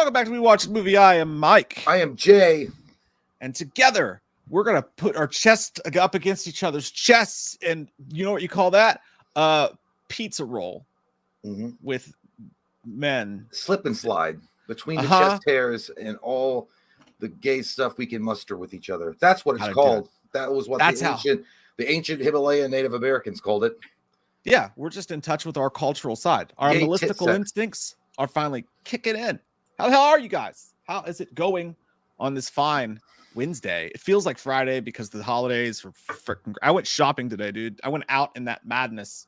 Welcome back to We Watch the Movie. I am Mike. I am Jay. And together, we're going to put our chests up against each other's chests. And you know what you call that? Pizza roll with men. Slip and slide between the chest hairs and all the gay stuff we can muster with each other. That's what it's called. That was what the ancient Himalayan Native Americans called it. Yeah, we're just in touch with our cultural side. Our mystical instincts are finally kicking in. How the hell are you guys? How is it going on this fine Wednesday? It feels like Friday because the holidays were freaking. I went shopping today, dude. I went out in that madness.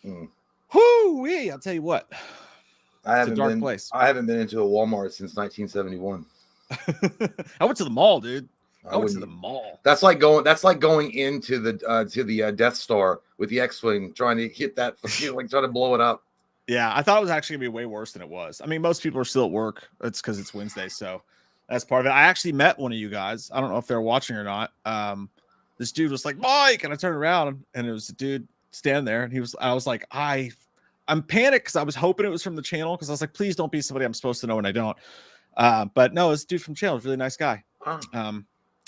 Whoo-wee, I'll tell you what. It's a dark place. I haven't been into a Walmart since 1971. I went to the mall, dude. I went to the mall. That's like going into the Death Star with the X-Wing, trying to hit that, like trying to blow it up. Yeah, I thought it was actually gonna be way worse than it was. I mean, most people are still at work. It's because it's Wednesday, so that's part of it. I actually met one of you guys. I don't know if they're watching or not. This dude was like, Mike, and I turned around and it was a dude standing there, and I was like, I'm panicked because I was hoping it was from the channel because I was like, please don't be somebody I'm supposed to know and I don't. But no, it's a dude from the channel. It's a really nice guy.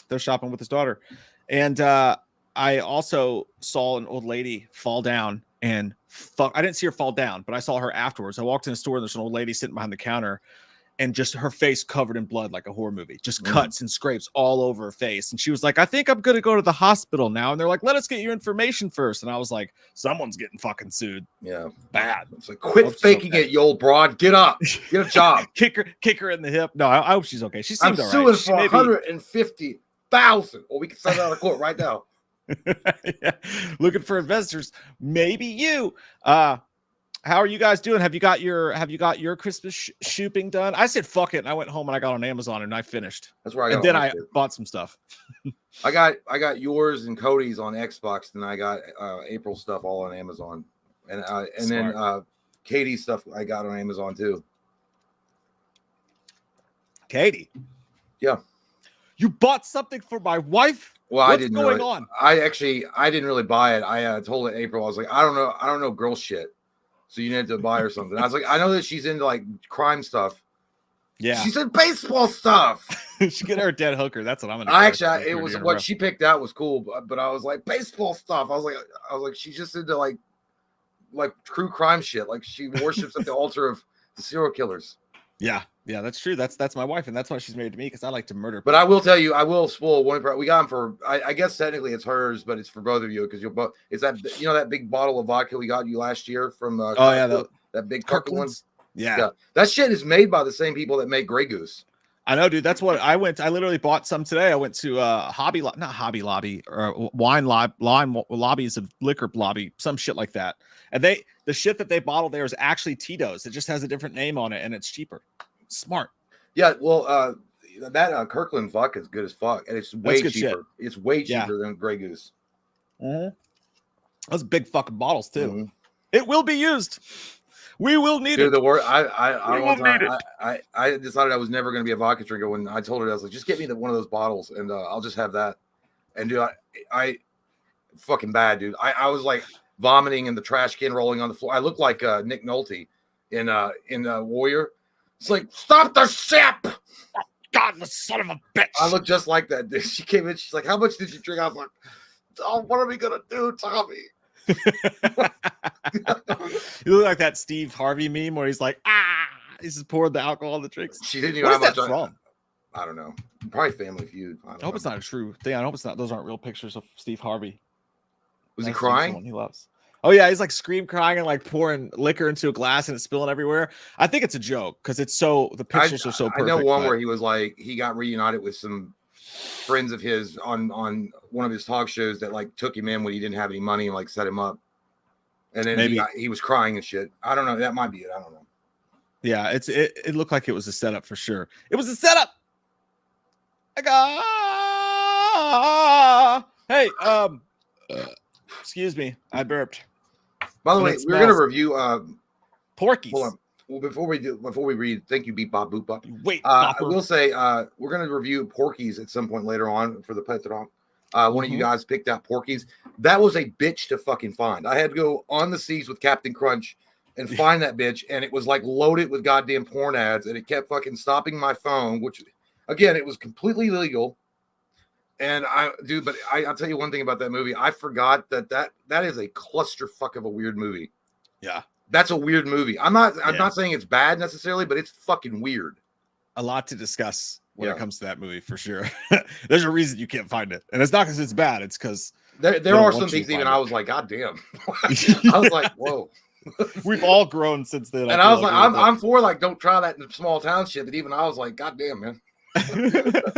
They're shopping with his daughter. And I also saw an old lady fall down and I didn't see her fall down, but I saw her afterwards. I walked in the store and there's an old lady sitting behind the counter and just her face covered in blood like a horror movie, just cuts and scrapes all over her face. And she was like, I think I'm going to go to the hospital now. And they're like, let us get your information first. And I was like, someone's getting fucking sued. Yeah. Bad. It's like, quit faking it, you old broad. Get up. Get a job. Kick her in the hip. No, I hope she's okay. She seemed I'm suing for $150,000. Well, we can send out of court right now. Yeah. Looking for investors. Maybe you. How are you guys doing? Have you got your Christmas shopping done? I said fuck it, and I went home and I got on Amazon and I finished. That's where I got. And then I bought some stuff. I got yours and Cody's on Xbox, and I got April's stuff all on Amazon, and then Katie's stuff I got on Amazon too. Katie, yeah, you bought something for my wife. Well, What's going on? I didn't really buy it. I told April, I was like, I don't know girl shit. So you need to buy her something. I was like, I know that she's into like crime stuff. Yeah. She said baseball stuff. She get her a dead hooker. That's what I'm gonna do. It was what she picked out was cool, but I was like, baseball stuff. I was like, she's just into like true crime shit. Like she worships at the altar of the serial killers. Yeah. Yeah, that's true. That's my wife, and that's why she's married to me, because I like to murder people. But I will tell you, I will spoil one. We got them for. I guess technically it's hers, but it's for both of you because you'll both. It's that that big bottle of vodka we got you last year from. That big Kirkland. Yeah, that shit is made by the same people that make Grey Goose. I know, dude. That's what I went. I literally bought some today. I went to not Hobby Lobby or wine lobbies of liquor lobby, some shit like that. And the shit that they bottle there is actually Tito's. It just has a different name on it, and it's cheaper. Smart. Yeah, well, that Kirkland vodka is good as fuck, and it's way cheaper. Shit. It's way cheaper than Grey Goose. Those big fucking bottles too. It will be used. We will need it. The word I decided I was never going to be a vodka drinker when I told her I was like, just get me one of those bottles, and I'll just have that. And dude, I fucking bad, dude. I was like vomiting in the trash can, rolling on the floor. I look like Nick Nolte in Warrior. It's like, stop the sip! Oh, God, the son of a bitch! I look just like that, dude. She came in, she's like, how much did you drink? I was like, oh, what are we gonna do, Tommy? You look like that Steve Harvey meme where he's like, he's just pouring the alcohol in the drinks. She didn't even have much from. I don't know. Probably Family Feud. I hope it's not a true thing. I hope it's not. Those aren't real pictures of Steve Harvey. Was he crying? Someone he loves. Oh yeah, he's like crying and like pouring liquor into a glass and it's spilling everywhere. I think it's a joke because the pictures are so perfect. I know one where he was like he got reunited with some friends of his on one of his talk shows that like took him in when he didn't have any money and like set him up. And then he was crying and shit. I don't know. That might be it. I don't know. Yeah, it looked like it was a setup for sure. It was a setup. Hey, excuse me, I burped. By the way, we're gonna review Porky's. Hold on. Well, before we read, thank you, Beep Bop Boop Bop. Wait, I will say we're gonna review Porky's at some point later on for the Patreon. One of you guys picked out Porky's. That was a bitch to fucking find. I had to go on the seas with Captain Crunch and find that bitch, and it was like loaded with goddamn porn ads, and it kept fucking stopping my phone, which again, it was completely legal. And I'll tell you one thing about that movie. I forgot that is a clusterfuck of a weird movie. Yeah. That's a weird movie. I'm not saying it's bad necessarily, but it's fucking weird. A lot to discuss when it comes to that movie for sure. There's a reason you can't find it. And it's not because it's bad, it's because there are some things even I was like, God damn. I was like, whoa. We've all grown since then. And I was like, I'm for like, don't try that in small town shit. But even I was like, God damn, man.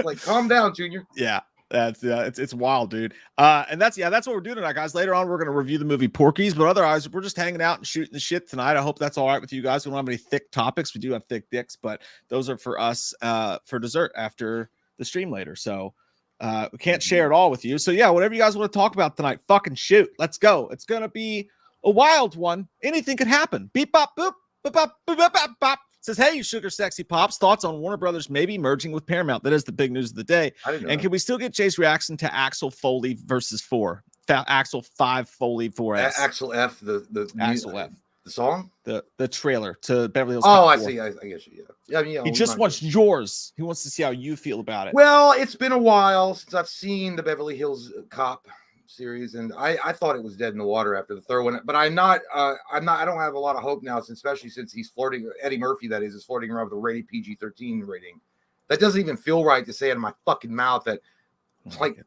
Like, calm down, Junior. Yeah. It's wild, dude. And that's what we're doing tonight, guys. Later on, we're gonna review the movie Porky's, but otherwise, we're just hanging out and shooting the shit tonight. I hope that's all right with you guys. We don't have any thick topics. We do have thick dicks, but those are for us for dessert after the stream later. So we can't share it all with you. So yeah, whatever you guys want to talk about tonight, fucking shoot. Let's go. It's gonna be a wild one. Anything could happen. Beep bop boop bop bop bop bop bop bop. Says, hey, you sugar sexy pops. Thoughts on Warner Brothers maybe merging with Paramount? That is the big news of the day. And can we still get Jay's reaction to Axel Foley versus 4? Axel 5 Foley 4S. Axel F. The Axel F. The song? The trailer to Beverly Hills. Oh, I see. I guess yeah. I mean, he just wants yours. He wants to see how you feel about it. Well, it's been a while since I've seen the Beverly Hills Cop series, and I thought it was dead in the water after the third one, but I don't have a lot of hope now, especially since he's flirting, Eddie Murphy that is flirting around with a rated PG-13 rating. That doesn't even feel right to say it in my fucking mouth that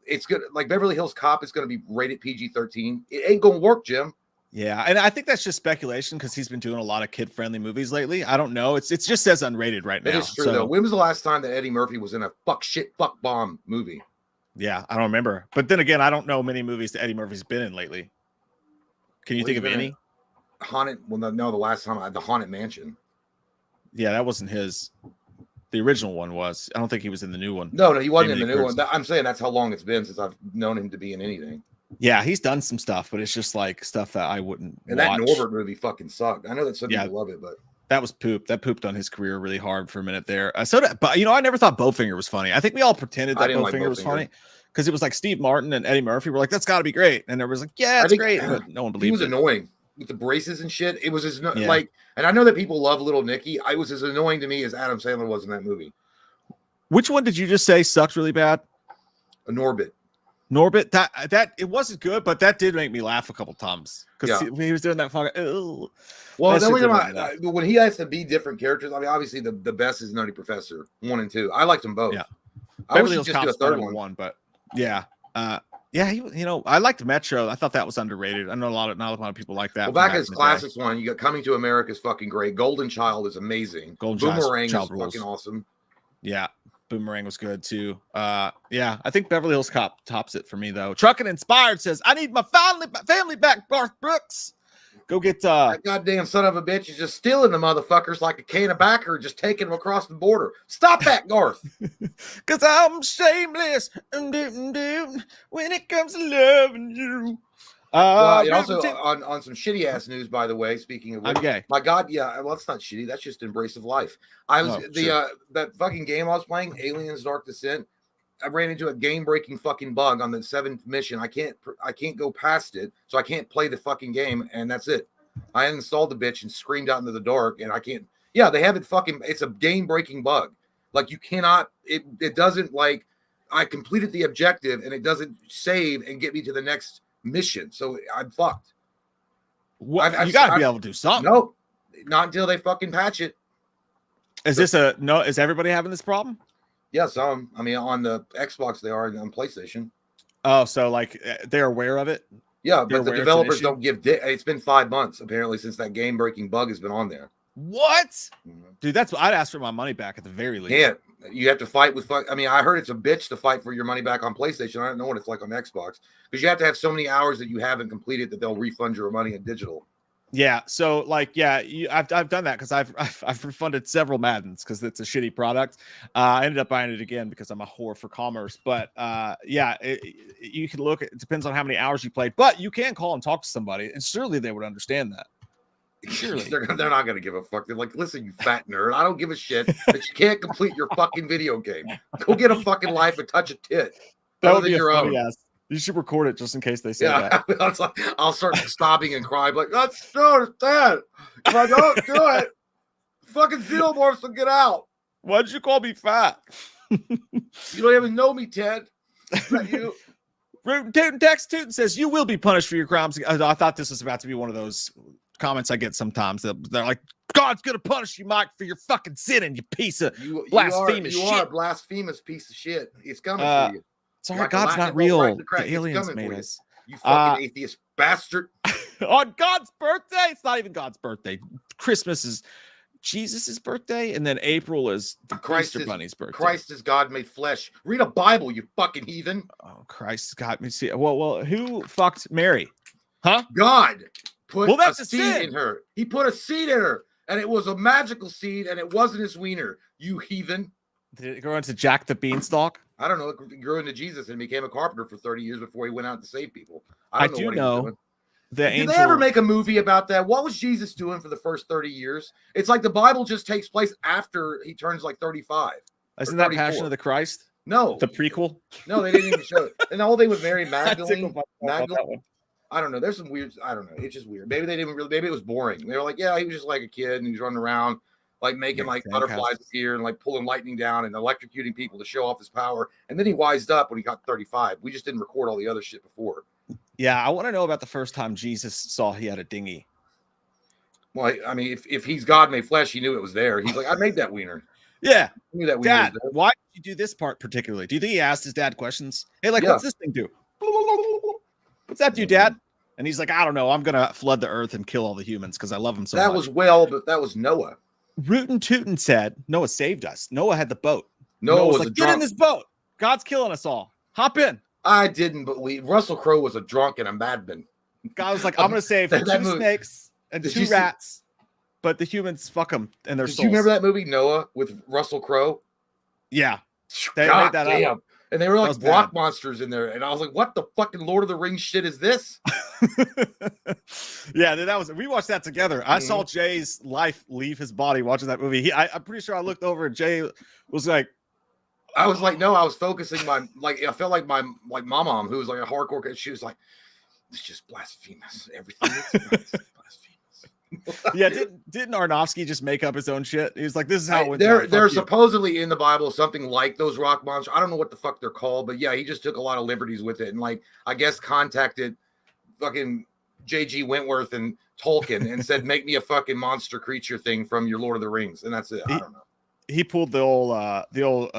it's good. Like Beverly Hills Cop is going to be rated PG-13. It ain't going to work, Jim. Yeah, and I think that's just speculation because he's been doing a lot of kid-friendly movies lately. I don't know. It just says unrated right now. It is true though. When was the last time that Eddie Murphy was in a fuck bomb movie? Yeah, I don't remember. But then again, I don't know many movies that Eddie Murphy's been in lately. Can you think of any? Haunted. Well, no, the last time the Haunted Mansion. Yeah, that wasn't his. The original one was. I don't think he was in the new one. No, he wasn't in the new one. I'm saying that's how long it's been since I've known him to be in anything. Yeah, he's done some stuff, but it's just like stuff that I wouldn't. And that Norbert movie fucking sucked. I know that some people love it, but that was poop. That pooped on his career really hard for a minute there. But I never thought Bowfinger was funny. I think we all pretended that Bowfinger was funny because it was like Steve Martin and Eddie Murphy were like, "That's got to be great," and everyone was like, "Yeah, it's great," but no one believed it. He was annoying with the braces and shit. It was like, and I know that people love Little Nicky. I was as annoying to me as Adam Sandler was in that movie. Which one did you just say sucked really bad? Norbit. That it wasn't good, but that did make me laugh a couple times because he was doing that fucking. Well, when he has to be different characters, I mean, obviously the best is Nutty Professor 1 and 2. I liked them both. Yeah, I wish just do a third one. But yeah, I liked Metro. I thought that was underrated. I know not a lot of people like that. Well, back as classics one, you got Coming to America is fucking great. Golden Child is amazing. Boomerang is fucking awesome. Yeah. Boomerang was good too. I think Beverly Hills Cop tops it for me though. Truckin' Inspired says, I need my family back, Garth Brooks. Go get that goddamn son of a bitch is just stealing the motherfuckers like a can of backer, just taking them across the border. Stop that, Garth. Cause I'm shameless when it comes to loving you. Also on some shitty ass news, by the way, speaking of which, I'm gay. My God, well, that's not shitty. That's just embrace of life. I was that fucking game I was playing, Aliens Dark Descent. I ran into a game-breaking fucking bug on the 7th mission. I can't go past it, so I can't play the fucking game, and that's it. I installed the bitch and screamed out into the dark, and I can't. Yeah, they have it fucking. It's a game-breaking bug. Like you cannot. It doesn't like. I completed the objective, and it doesn't save and get me to the next mission, so I'm fucked. You gotta be able to do something. Nope, not until they fucking patch it. Is is everybody having this problem? Yeah, some. I mean, on the Xbox they are, on PlayStation. Oh, so like they're aware of it? Yeah, but the developers don't give it's been 5 months apparently since that game breaking bug has been on there. What? Mm-hmm. Dude, I'd ask for my money back at the very least. Yeah, you have to fight with I mean, I heard it's a bitch to fight for your money back on PlayStation. I don't know what it's like on Xbox because you have to have so many hours that you haven't completed that they'll refund your money in digital. Yeah, so like, I've done that because I've refunded several Maddens because it's a shitty product. I ended up buying it again because I'm a whore for commerce. But you can look. It depends on how many hours you played, but you can call and talk to somebody, and surely they would understand that. Surely they're not gonna give a fuck. They're like, listen, you fat nerd, I don't give a shit that you can't complete your fucking video game. Go get a fucking life and touch a tit. That would be a funny ass. You should record it just in case they say Yeah, that. I was like, I'll start stopping and crying like, that's so sad. If I don't do it, fucking xenomorphs will get out. Why'd you call me fat? You don't even know me, Ted. Is that you? Rootin' Tootin' Text Tootin' says you will be punished for your crimes. I thought this was about to be one of those comments I get sometimes. They're like, God's gonna punish you, Mike, for your fucking sinning, you piece of blasphemous you shit. are a blasphemous piece of shit. It's coming for you. Sorry, Like a God's lightning not bolt real. right in the crack. The It's aliens coming made for you. us. You fucking atheist bastard. On God's birthday. It's not even God's birthday. Christmas is Jesus's birthday, and then April is the Easter Bunny's birthday. Christ is God made flesh. Read a Bible, you fucking heathen. Oh, Christ got me. See, well, who fucked Mary? Huh? God put that's a a seed sin. in her. He put a seed in her, and it was a magical seed, and it wasn't his wiener. You heathen. Did it grow into Jack the Beanstalk? I don't know. It grew into Jesus and became a carpenter for 30 years before he went out to save people. I don't do know. What he was doing. Did they ever make a movie about that? What was Jesus doing for the first 30 years? It's like the Bible just takes place after he turns like 35. Isn't that Passion of the Christ? No. The prequel? No, they didn't even show it. And the whole thing with Mary Magdalene. Magdalene. I don't know. There's some weird. I don't know. It's just weird. Maybe they didn't really. Maybe it was boring. They were like, yeah, he was just like a kid and he was running around, like making like butterflies appear and like pulling lightning down and electrocuting people to show off his power. And then he wised up when he got 35. We just didn't record all the other shit before. Yeah, I want to know about the first time Jesus saw he had a dinghy. Well, I mean, if he's God made flesh, he knew it was there. He's like, I made that wiener. Yeah. I knew that wiener Dad, was there. why did you do this part particularly? Do you think he asked his dad questions? Hey, like, what's this thing do? What's that do, Dad? And he's like, I don't know. I'm going to flood the earth and kill all the humans because I love them so much. That was but that was Noah. Rootin' Tootin' said, Noah saved us. Noah had the boat. Noah was like, get in this boat. God's killing us all. Hop in. I didn't believe Russell Crowe was a drunk and a madman. God was like, I'm going to save two snakes and two rats, but the humans, fuck them and their souls. Did you remember that movie, Noah, with Russell Crowe? Yeah. They made that up. And they were like rock monsters in there. And I was like, what the fucking Lord of the Rings shit is this? Yeah, that was, we watched that together. I saw Jay's life leave his body watching that movie. I'm pretty sure I looked over and Jay was like, I was like, no, I was focusing I felt like my mom, who was like a hardcore kid, she was like, it's just blasphemous. Everything is blasphemous. Yeah, didn't Aronofsky just make up his own shit? He was like, this is how it went. They're supposedly in the Bible something like those rock monsters. I don't know what the fuck they're called, but yeah, he just took a lot of liberties with it and like I guess contacted fucking J.G. Wentworth and Tolkien and said, make me a fucking monster creature thing from your Lord of the Rings. And that's it. I don't know. He pulled the old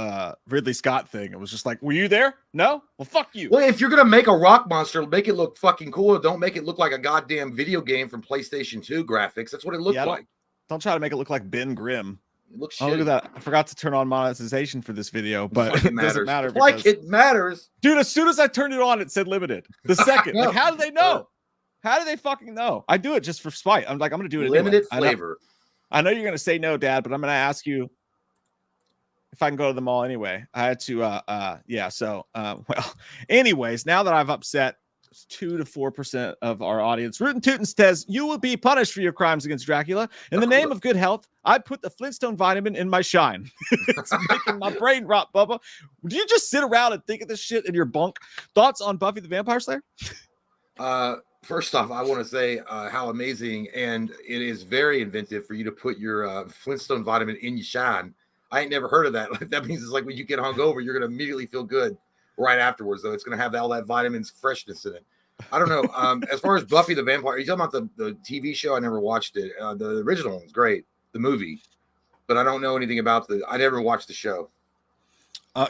Ridley Scott thing. It was just like, were you there? No? Well, fuck you. Well, if you're gonna make a rock monster, make it look fucking cool. Don't make it look like a goddamn video game from PlayStation 2 graphics. That's what it looked like. Don't try to make it look like Ben Grimm. It looks look at that. I forgot to turn on monetization for this video, but it doesn't matter. Like it matters. Dude, as soon as I turned it on, it said limited. The second. Like, how do they know? How do they fucking know? I do it just for spite. I'm like, I'm gonna do it limited anyway. Flavor. I know you're gonna say no, Dad, but I'm gonna ask you if I can go to the mall anyway. I had to well, anyways, now that I've upset 2 to 4% of our audience, Rootin' Tootin' says you will be punished for your crimes against Dracula. In the name of good health, I put the Flintstone vitamin in my shine. It's making my brain rot, Bubba. Do you just sit around and think of this shit in your bunk? Thoughts on Buffy the Vampire Slayer? First off, I want to say how amazing and it is very inventive for you to put your Flintstone vitamin in your shine. I ain't never heard of that. That means it's like when you get hungover, you're gonna immediately feel good right afterwards. Though it's gonna have all that vitamins freshness in it. I don't know. As far as Buffy the Vampire, are you talking about the TV show? I never watched it. The original one's great, the movie, but I don't know anything about I never watched the show.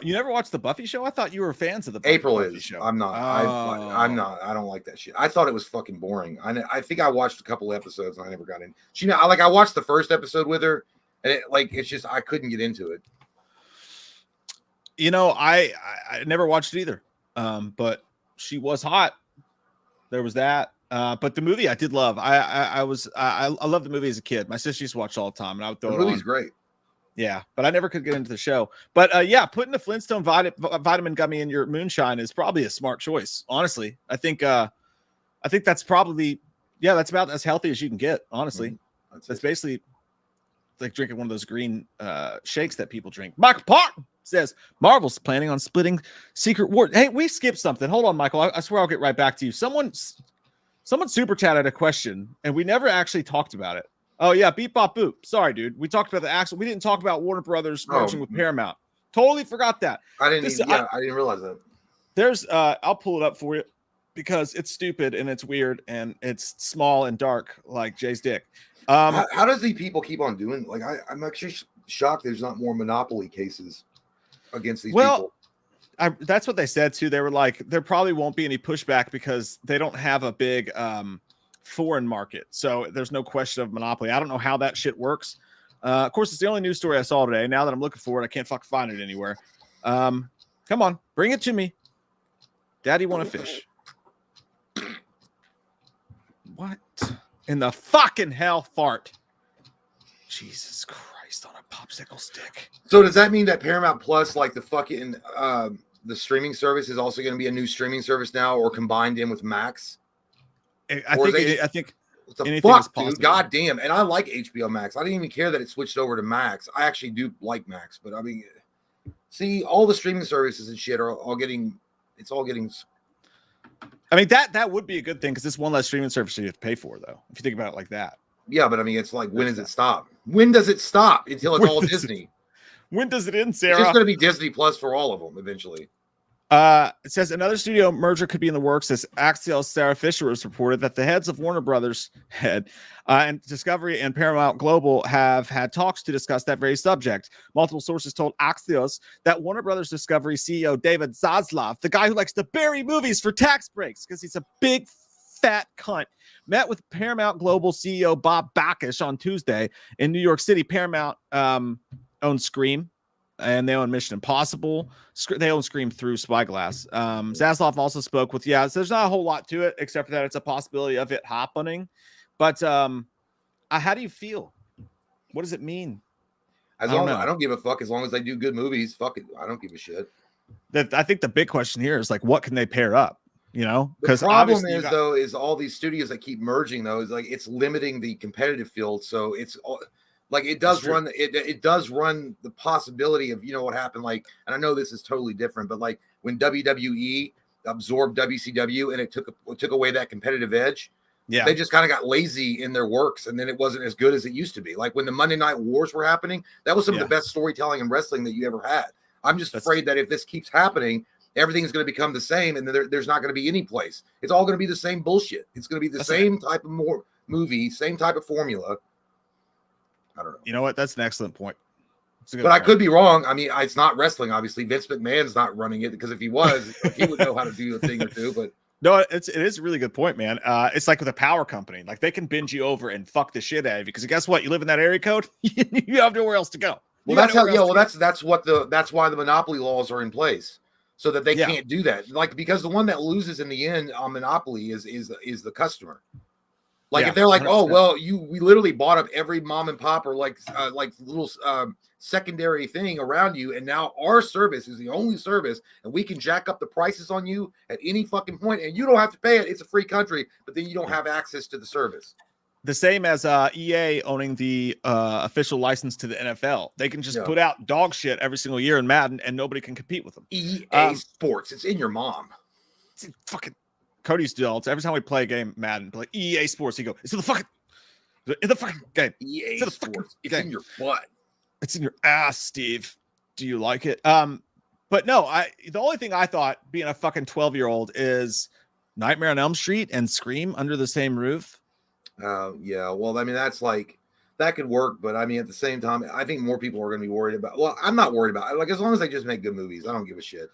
You never watched the Buffy show? I thought you were fans of the Buffy show. I'm not. I'm not. I don't like that shit. I thought it was fucking boring. I think I watched a couple episodes and I never got in. I watched the first episode with her. And it's just I couldn't get into it. I never watched it either. But she was hot. There was that. But the movie I did love. I loved the movie as a kid. My sister used to watch it all the time, and I would throw it on. The movie's great. Yeah, but I never could get into the show. But putting the Flintstone vitamin gummy in your moonshine is probably a smart choice. Honestly, I think that's probably that's about as healthy as you can get. Honestly, that's basically. like drinking one of those green shakes that people drink. Michael Park says Marvel's planning on splitting Secret War. Hey, we skipped something. Hold on, Michael. I swear I'll get right back to you. Someone super chatted a question, and we never actually talked about it. Oh yeah, beep bop boop. Sorry, dude. We talked about the Axel. We didn't talk about Warner Brothers merging with Paramount. Totally forgot that. I didn't realize that. There's I'll pull it up for you because it's stupid and it's weird and it's small and dark like Jay's dick. How does these people keep on doing? Like I'm actually shocked there's not more monopoly cases against these people. That's what they said too. They were like, there probably won't be any pushback because they don't have a big foreign market. So there's no question of monopoly. I don't know how that shit works. Of course, it's the only news story I saw today. Now that I'm looking for it, I can't fucking find it anywhere. Come on, bring it to me. Daddy want to fish. What in the fucking hell fart? Jesus Christ on a popsicle stick. So does that mean that Paramount Plus, like the fucking the streaming service, is also going to be a new streaming service now, or combined in with Max? I think what the anything fuck, is possible. dude? God damn. And I like HBO Max. I didn't even care that it switched over to Max. I actually do like Max, but I mean, see, all the streaming services and shit are all getting. It's all getting. I mean, that would be a good thing because it's one less streaming service you have to pay for, though. If you think about it like that. Yeah, but I mean, it's like, when does it stop? When does it stop until it's all Disney? When does it end, Sarah? It's just going to be Disney Plus for all of them eventually. It says another studio merger could be in the works as Axios' Sarah Fisher has reported that the heads of Warner Brothers and Discovery and Paramount Global have had talks to discuss that very subject. Multiple sources told Axios that Warner Brothers Discovery CEO David Zaslav, the guy who likes to bury movies for tax breaks because he's a big fat cunt, met with Paramount Global CEO Bob Bakish on Tuesday in New York City. Paramount owns Scream. And they own Mission Impossible. They own Scream through Spyglass. Zaslav also spoke with, so there's not a whole lot to it, except that it's a possibility of it happening. But how do you feel? What does it mean? I don't give a fuck as long as they do good movies. Fuck it. I don't give a shit. I think the big question here is like, what can they pair up? You know, because the problem is all these studios that keep merging, though, is like it's limiting the competitive field. So it's all. Like it does run, it does run the possibility of, what happened. Like, and I know this is totally different, but like when WWE absorbed WCW and it took away that competitive edge, they just kind of got lazy in their works, and then it wasn't as good as it used to be. Like when the Monday Night Wars were happening, that was some of the best storytelling in wrestling that you ever had. I'm just afraid that if this keeps happening, everything's going to become the same, and there's not going to be any place. It's all going to be the same bullshit. It's going to be the same type of movie, same type of formula. I don't know. You know what? That's an excellent point. But I could be wrong. I mean, it's not wrestling, obviously. Vince McMahon's not running it, because if he was, he would know how to do a thing or two. But no, it is a really good point, man. It's like with a power company. Like they can bend you over and fuck the shit out of you, because guess what? You live in that area code, you have nowhere else to go. Well, that's how. Yeah, well, that's why the monopoly laws are in place, so that they can't do that. Like, because the one that loses in the end on monopoly is the customer. Like if they're like, 100%. Oh well, we literally bought up every mom and pop or like little secondary thing around you, and now our service is the only service, and we can jack up the prices on you at any fucking point, and you don't have to pay it. It's a free country, but then you don't have access to the service. The same as EA owning the official license to the NFL. They can just put out dog shit every single year in Madden, and nobody can compete with them. EA Sports, it's in your mom. It's fucking. Cody used to do all every time we play a game, Madden, like EA Sports, he go, it's in the fucking game. EA Sports, it's in your butt. It's in your ass, Steve. Do you like it? But no, the only thing I thought, being a fucking 12-year-old, is Nightmare on Elm Street and Scream under the same roof. Yeah. Well, I mean, that's like, that could work, but I mean, at the same time, I think more people are going to be worried about. Well, I'm not worried about it. Like, as long as they just make good movies, I don't give a shit.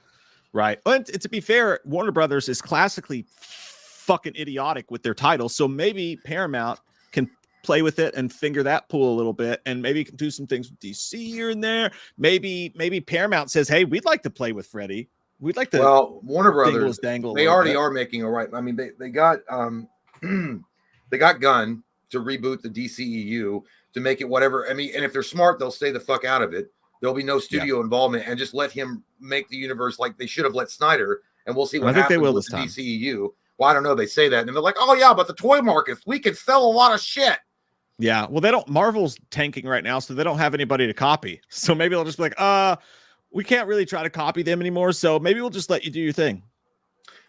Right. And to be fair, Warner Brothers is classically fucking idiotic with their titles. So maybe Paramount can play with it and finger that pool a little bit, and maybe can do some things with DC here and there. Maybe Paramount says, hey, we'd like to play with Freddy. We'd like to. Well, Warner Brothers, dangle they already are making a right. I mean, they got they got Gunn to reboot the DCEU to make it whatever. I mean, and if they're smart, they'll stay the fuck out of it. There'll be no studio involvement, and just let him make the universe like they should have let Snyder, and we'll see what happens with the DCEU. Well, I don't know. They say that, and they're like, "Oh yeah, but the toy markets, we can sell a lot of shit." Yeah. Well, they don't. Marvel's tanking right now, so they don't have anybody to copy. So maybe they'll just be like, we can't really try to copy them anymore. So maybe we'll just let you do your thing.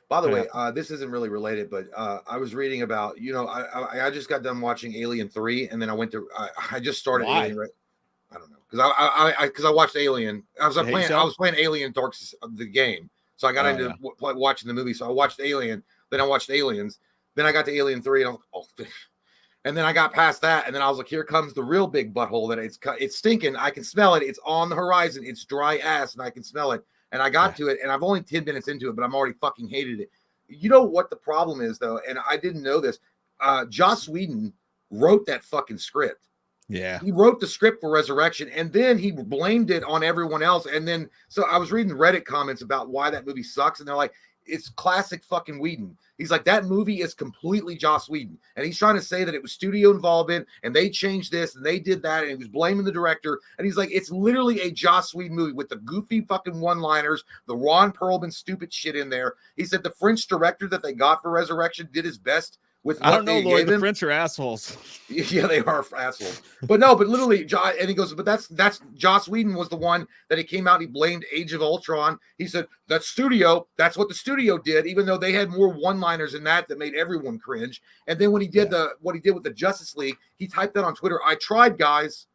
By the way, this isn't really related, but I was reading about, I just got done watching Alien 3, and then I just started Why? Alien. Right? I don't know, because I watched Alien. I was playing Alien Dark, the game, so I got into watching the movie. So I watched Alien, then I watched Aliens, then I got to Alien 3, and I was like, oh. And then I got past that, and then I was like, here comes the real big butthole that it's stinking. I can smell it. It's on the horizon. It's dry ass, and I can smell it. And I got to it, and I've only 10 minutes into it, but I'm already fucking hated it. You know what the problem is, though? And I didn't know this. Joss Whedon wrote that fucking script. Yeah. He wrote the script for Resurrection, and then he blamed it on everyone else. And then, so I was reading Reddit comments about why that movie sucks, and they're like, it's classic fucking Whedon. He's like, that movie is completely Joss Whedon. And he's trying to say that it was studio involvement and they changed this and they did that. And he was blaming the director. And he's like, it's literally a Joss Whedon movie with the goofy fucking one-liners, the Ron Perlman stupid shit in there. He said the French director that they got for Resurrection did his best with what I don't know, they Lloyd. gave The him. French are assholes. Yeah, they are assholes. But literally, and he goes, but that's Joss Whedon was the one that he came out. He blamed Age of Ultron. He said that's what the studio did, even though they had more one-liners in that made everyone cringe. And then when he did what he did with the Justice League, he typed that on Twitter. I tried, guys.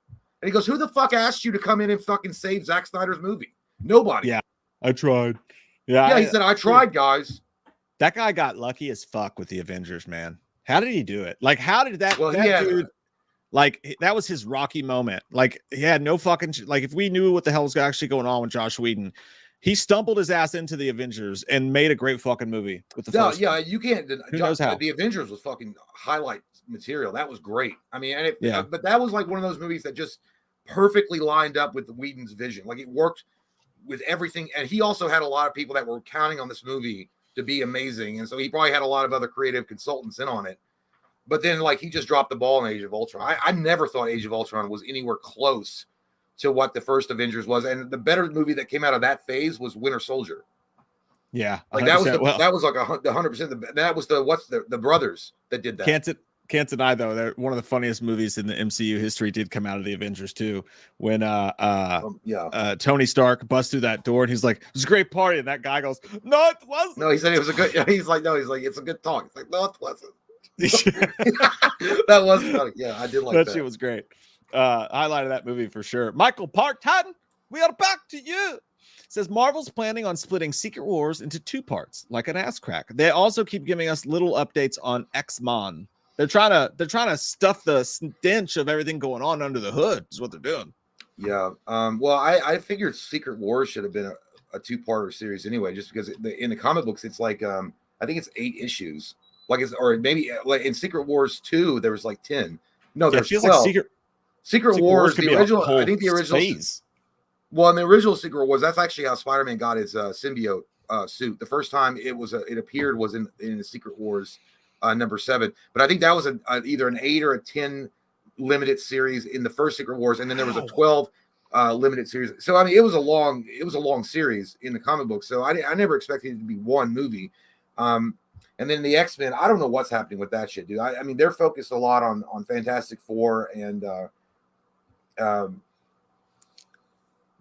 And he goes, who the fuck asked you to come in and fucking save Zack Snyder's movie? Nobody. Yeah, I tried. Yeah, he said I tried, guys. That guy got lucky as fuck with the Avengers, man. How did he do it? Like, how did that dude, like, that was his Rocky moment. Like, he had no fucking, like, if we knew what the hell was actually going on with Josh Whedon, he stumbled his ass into the Avengers and made a great fucking movie with the first one. You can't. Who knows how? The Avengers was fucking highlight material. That was great. I mean, and but that was like one of those movies that just perfectly lined up with Whedon's vision. Like, it worked with everything. And he also had a lot of people that were counting on this movie to be amazing, and so he probably had a lot of other creative consultants in on it. But then, like, he just dropped the ball in Age of Ultron. I never thought Age of Ultron was anywhere close to what the first Avengers was, and the better movie that came out of that phase was Winter Soldier. Yeah, like that was like 100%. That was the brothers that did that. Can't deny, though, that one of the funniest movies in the MCU history did come out of the Avengers too. When Tony Stark busts through that door and he's like, "It was a great party," and that guy goes, "No, it wasn't." No, he said it was a good. He's like, it's a good talk. It's like, no, it wasn't. That was funny. Yeah, I did like that. That shit was great. Highlight of that movie for sure. Michael Park Titan, we are back to you. Says Marvel's planning on splitting Secret Wars into 2 parts, like an ass crack. They also keep giving us little updates on X-Men. They're trying to stuff the stench of everything going on under the hood. Is what they're doing. Yeah. Well, I figured Secret Wars should have been a 2-parter series anyway, just because in the comic books it's like I think it's 8 issues. Like or maybe like in Secret Wars 2 there was like 10. No, there's 12. Like Secret Wars the original. I think the original. Phase. Well, in the original Secret Wars, that's actually how Spider-Man got his symbiote suit. The first time it appeared was in the Secret Wars. Number 7, but I think that was either an 8 or a 10 limited series in the first Secret Wars, and then there was a 12 limited series. So I mean, it was a long series in the comic book. So I never expected it to be one movie. And then the X-Men, I don't know what's happening with that shit, dude. I mean, they're focused a lot on Fantastic Four and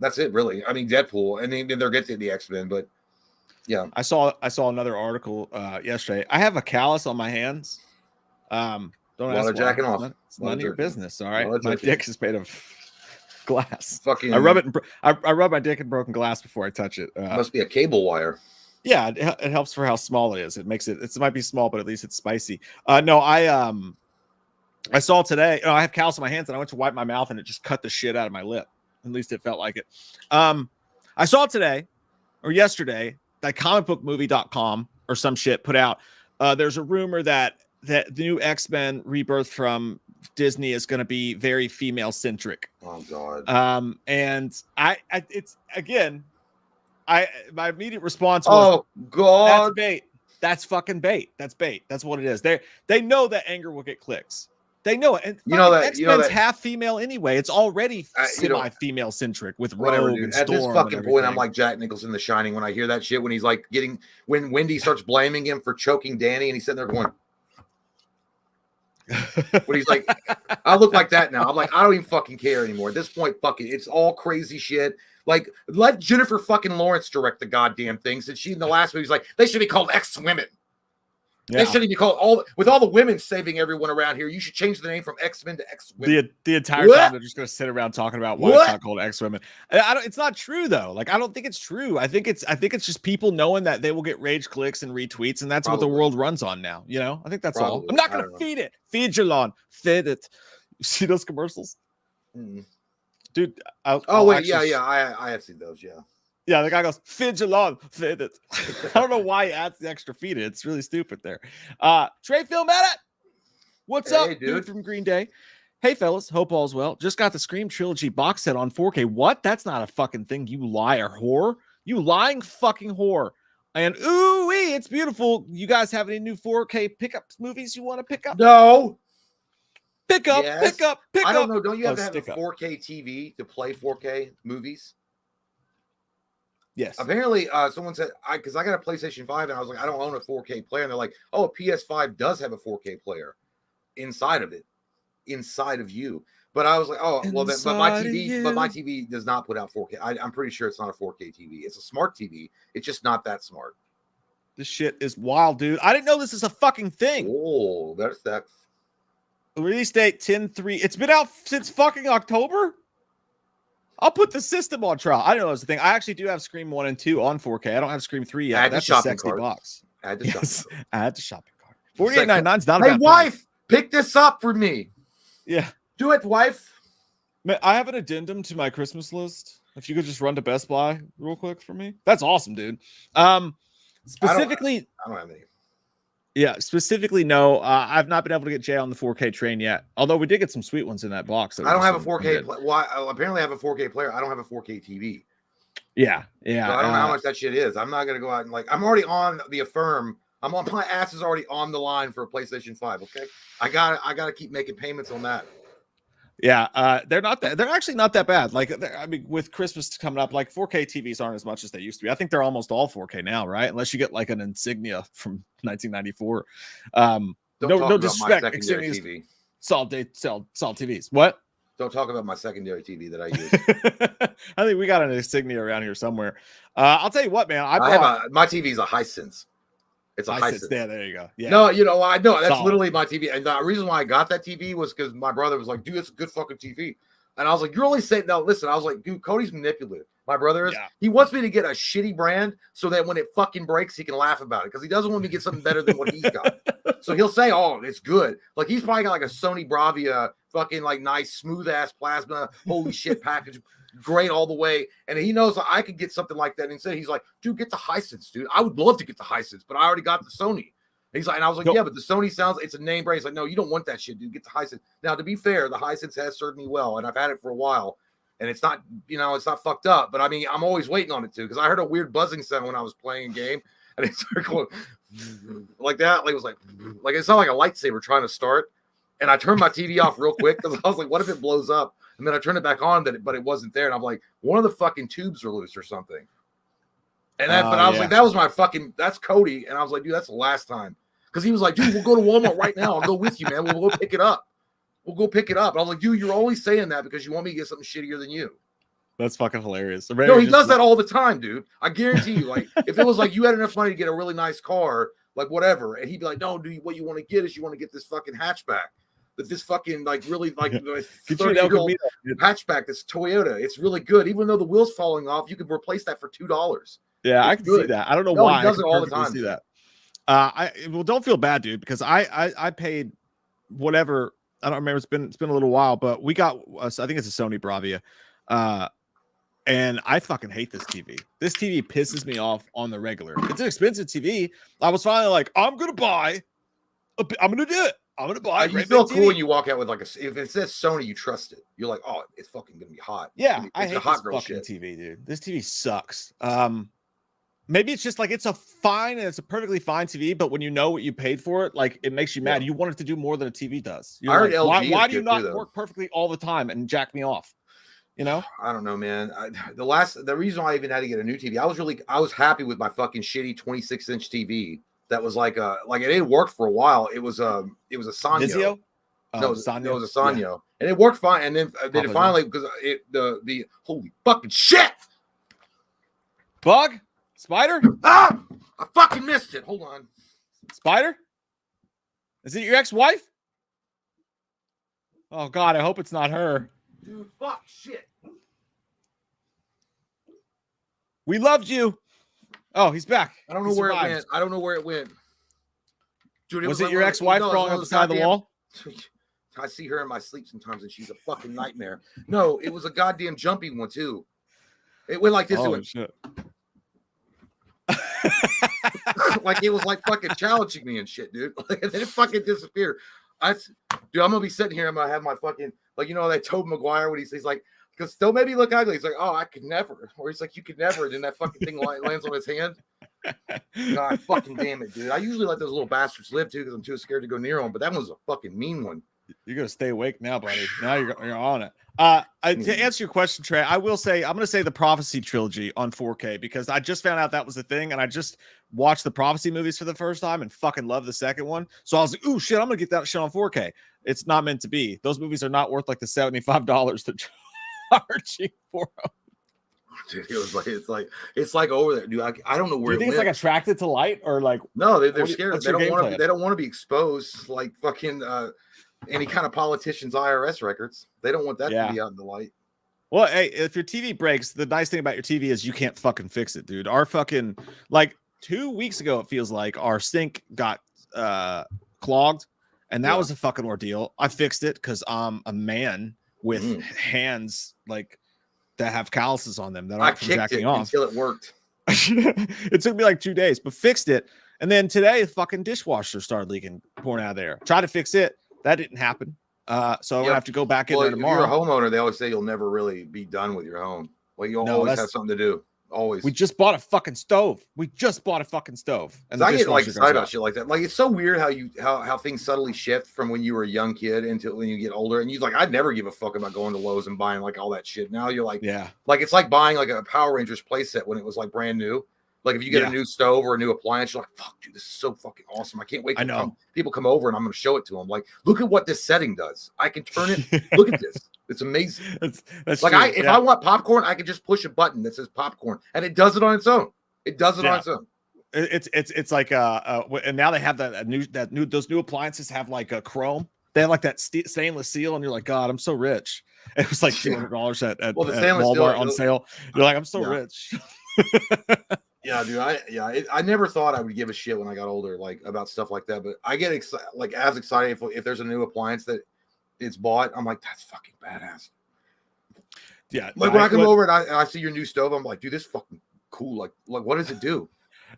that's it, really. I mean, Deadpool, and then they're getting the X-Men, but. Yeah, I saw another article yesterday. I have a callus on my hands. Don't ask jacking off. It's none of your business. All right, my dick is made of glass. Fucking, I rub it. I rub my dick in broken glass before I touch it. Must be a cable wire. Yeah, it helps for how small it is. It makes it. It might be small, but at least it's spicy. No, I saw today. I have callus on my hands, and I went to wipe my mouth, and it just cut the shit out of my lip. At least it felt like it. I saw today or yesterday. Like comicbookmovie.com or some shit put out. There's a rumor that the new X-Men Rebirth from Disney is going to be very female centric. Oh God. And it's again, my immediate response was, oh God, that's bait. That's fucking bait. That's bait. That's what it is. They know that anger will get clicks. They know it. And X-Men's half female anyway. It's already semi-female centric with Rogue and Storm. At this fucking point, I'm like Jack Nicholson in The Shining when I hear that shit. When he's like when Wendy starts blaming him for choking Danny, and he's sitting there going, When he's like, I look like that now. I'm like, I don't even fucking care anymore. At this point, fuck it. It's all crazy shit. Like, let Jennifer fucking Lawrence direct the goddamn thing. Since she in the last movie was like, they should be called X-Women. Yeah. They shouldn't be called all the women saving everyone around here. You should change the name from X-Men to X-Women. The entire time they're just going to sit around talking about why it's not called X-Women. It's not true though. Like, I don't think it's true. I think it's just people knowing that they will get rage clicks and retweets, and that's what the world runs on now. You know, I think that's all. I'm not going to feed it. Feed your lawn. Feed it. You see those commercials, dude? I have seen those. Yeah. Yeah, the guy goes, feed your lawn, feed it. I don't know why he adds the extra feed it. It's really stupid there. Trey Filmetta, what's up, dude from Green Day? Hey, fellas, hope all's well. Just got the Scream Trilogy box set on 4K. What? That's not a fucking thing, you liar whore. You lying fucking whore. And ooh-wee, it's beautiful. You guys have any new 4K pickups movies you want to pick up? No. Pick up. I don't know. Don't you have to have a 4K TV to play 4K movies? Yes. Apparently, someone said, because I got a PlayStation 5 and I was like, I don't own a 4K player. And they're like, oh, a PS5 does have a 4K player inside of it, inside of you. But I was like, oh, well, but my TV does not put out 4K. I'm pretty sure it's not a 4K TV. It's a smart TV. It's just not that smart. This shit is wild, dude. I didn't know this is a fucking thing. Oh, that's that. Release date 10/3. It's been out since fucking October. I'll put the system on trial. I don't know. That's the thing. I actually do have Scream 1 and 2 on 4K. I don't have Scream 3 yet. That's a sexy box. Add the shopping cart. $48.99 is not a bad wife, pick this up for me. Yeah. Do it, wife. I have an addendum to my Christmas list. If you could just run to Best Buy real quick for me. That's awesome, dude. Specifically, I don't have any. Yeah, specifically, no. I've not been able to get Jay on the 4K train yet. Although we did get some sweet ones in that box. I don't have a 4K. Apparently, I have a 4K player. I don't have a 4K TV. Yeah. So I don't know how much that shit is. I'm not gonna go out and I'm already on the Affirm. My ass is already on the line for a PlayStation 5. Okay, I gotta keep making payments on that. Yeah, they're actually not that bad. I mean, with Christmas coming up, 4K TVs aren't as much as they used to be. I think they're almost all 4K now, right? Unless you get an Insignia from 1994. No disrespect. TV. Solid TVs. What? Don't talk about my secondary TV that I use. I think we got an Insignia around here somewhere. I'll tell you what, man. My TV is a Hisense. It's a Hisense. Yeah, there you go. Yeah. No, I know that's literally my TV. And the reason why I got that TV was because my brother was like, dude, it's a good fucking TV. And I was like, you're only saying, no, listen, I was like, dude, Cody's manipulative. My brother is. Yeah. He wants me to get a shitty brand so that when it fucking breaks, he can laugh about it because he doesn't want me to get something better than what he's got. So he'll say, oh, it's good. He's probably got a Sony Bravia fucking nice, smooth ass plasma, holy shit package. Great all the way, and he knows I could get something like that. And instead, he's like, "Dude, get the Hisense, dude. I would love to get the Hisense, but I already got the Sony." He's like, and I was like, "Yeah, but the Sony sounds it's a name brand." He's like, "No, you don't want that shit, dude. Get the Hisense." Now, to be fair, the Hisense has served me well, and I've had it for a while, and it's not, it's not fucked up. But I mean, I'm always waiting on it too because I heard a weird buzzing sound when I was playing a game, and it started going like that. It was like it sounded like a lightsaber trying to start, and I turned my TV off real quick because I was like, "What if it blows up?" And then I turned it back on, but it wasn't there. And I'm like, one of the fucking tubes are loose or something. And but I was like, that was that's Cody. And I was like, dude, that's the last time. Because he was like, dude, we'll go to Walmart right now. I'll go with you, man. We'll go pick it up. And I was like, dude, you're only saying that because you want me to get something shittier than you. That's fucking hilarious. No, he does that all the time, dude. I guarantee you. If it was you had enough money to get a really nice car, whatever. And he'd be like, no, dude, what you want to get is you want to get this fucking hatchback. This fucking really 30-year-old hatchback that's Toyota. It's really good. Even though the wheel's falling off, you could replace that for $2. Yeah, I can see that. I don't know why. He does it all the time. See that. Don't feel bad, dude, because I paid whatever. I don't remember. It's been a little while, but we got. I think it's a Sony Bravia, and I fucking hate this TV. This TV pisses me off on the regular. It's an expensive TV. I was finally like, I'm gonna buy. I'm gonna do it. I'm gonna buy. You feel cool when you walk out with if it says Sony, you trust it. You're like, oh, it's fucking gonna be hot. Yeah, I hate hot this fucking shit. TV, dude. This TV sucks. Maybe it's just it's a fine and it's a perfectly fine TV, but when you know what you paid for it, it makes you mad. Yeah. You want it to do more than a TV does. You're I heard LG why do you not work perfectly all the time and jack me off? I don't know, man. The reason why I even had to get a new TV, I was happy with my fucking shitty 26-inch TV. That was it didn't work for a while. It was a Sanyo. Vizio? No, Sanyo? it was a Sanyo, and it worked fine. And then it finally because the holy fucking shit. Bug? Spider? Ah! I fucking missed it. Hold on. Spider? Is it your ex-wife? Oh God, I hope it's not her. Dude, fuck shit. We loved you. Oh, he's back. I don't know where it went. I don't know where it went. Dude, was it your ex-wife crawling up the side of the wall? I see her in my sleep sometimes, and she's a fucking nightmare. No, it was a goddamn jumpy one too. It went like this. Oh, it went, shit. like it was like fucking challenging me and shit, dude. Like, and then it fucking disappeared. Dude, I'm gonna be sitting here. I'm gonna have my fucking that Tobey Maguire when he's like, because still maybe look ugly. He's like, oh, I could never. Or he's like, you could never. And then that fucking thing lands on his hand. God fucking damn it, dude. I usually let those little bastards live too because I'm too scared to go near them. But that was a fucking mean one. You're gonna stay awake now, buddy. Now you're on it. To answer your question, Trey, I will say I'm gonna say the Prophecy trilogy on 4K because I just found out that was the thing, and I just watched the Prophecy movies for the first time and fucking love the second one. So I was like, ooh shit, I'm gonna get that shit on 4K. It's not meant to be. Those movies are not worth like the $75 to charging for them. Dude, it's like over there, dude. I don't know where. Do you think it's like attracted to light or like? No, they're scared. They don't want to. They don't want to be exposed like fucking any kind of politician's IRS records. They don't want that to be out in the light. Well, hey, if your TV breaks, the nice thing about your TV is you can't fucking fix it, dude. Our fucking 2 weeks ago, it feels like our sink got clogged, and that was a fucking ordeal. I fixed it because I'm a man with hands that have calluses on them that aren't jacking off until it worked. It took me like 2 days, but fixed it. And then today, the fucking dishwasher started leaking, pouring out of there. Tried to fix it. That didn't happen. So I'm gonna have to go back in there tomorrow. If you're a homeowner, they always say you'll never really be done with your home. Well, you always have something to do. Always. We just bought a fucking stove. And I get excited about shit like that. Like, it's so weird how things subtly shift from when you were a young kid until when you get older. And you're like, I'd never give a fuck about going to Lowe's and buying like all that shit. Now you're like, like it's like buying like a Power Rangers playset when it was like brand new. Like if you get a new stove or a new appliance, you're like, fuck, dude, this is so fucking awesome. I can't wait till people come over and I'm going to show it to them. Like, look at what this setting does. I can turn it. Look at this. It's amazing. That's like if I want popcorn, I can just push a button that says popcorn and it does it on its own. It does it on its own. It's like and now they have those new appliances have like a chrome. They have like that stainless steel, and you're like, God, I'm so rich. It was like $200 at Walmart on sale. You're like, I'm so rich. Yeah, dude. I never thought I would give a shit when I got older, like about stuff like that. But I get excited if there's a new appliance that it's bought. I'm like, that's fucking badass. Yeah, like when I come over and I see your new stove, I'm like, dude, this is fucking cool. Like what does it do?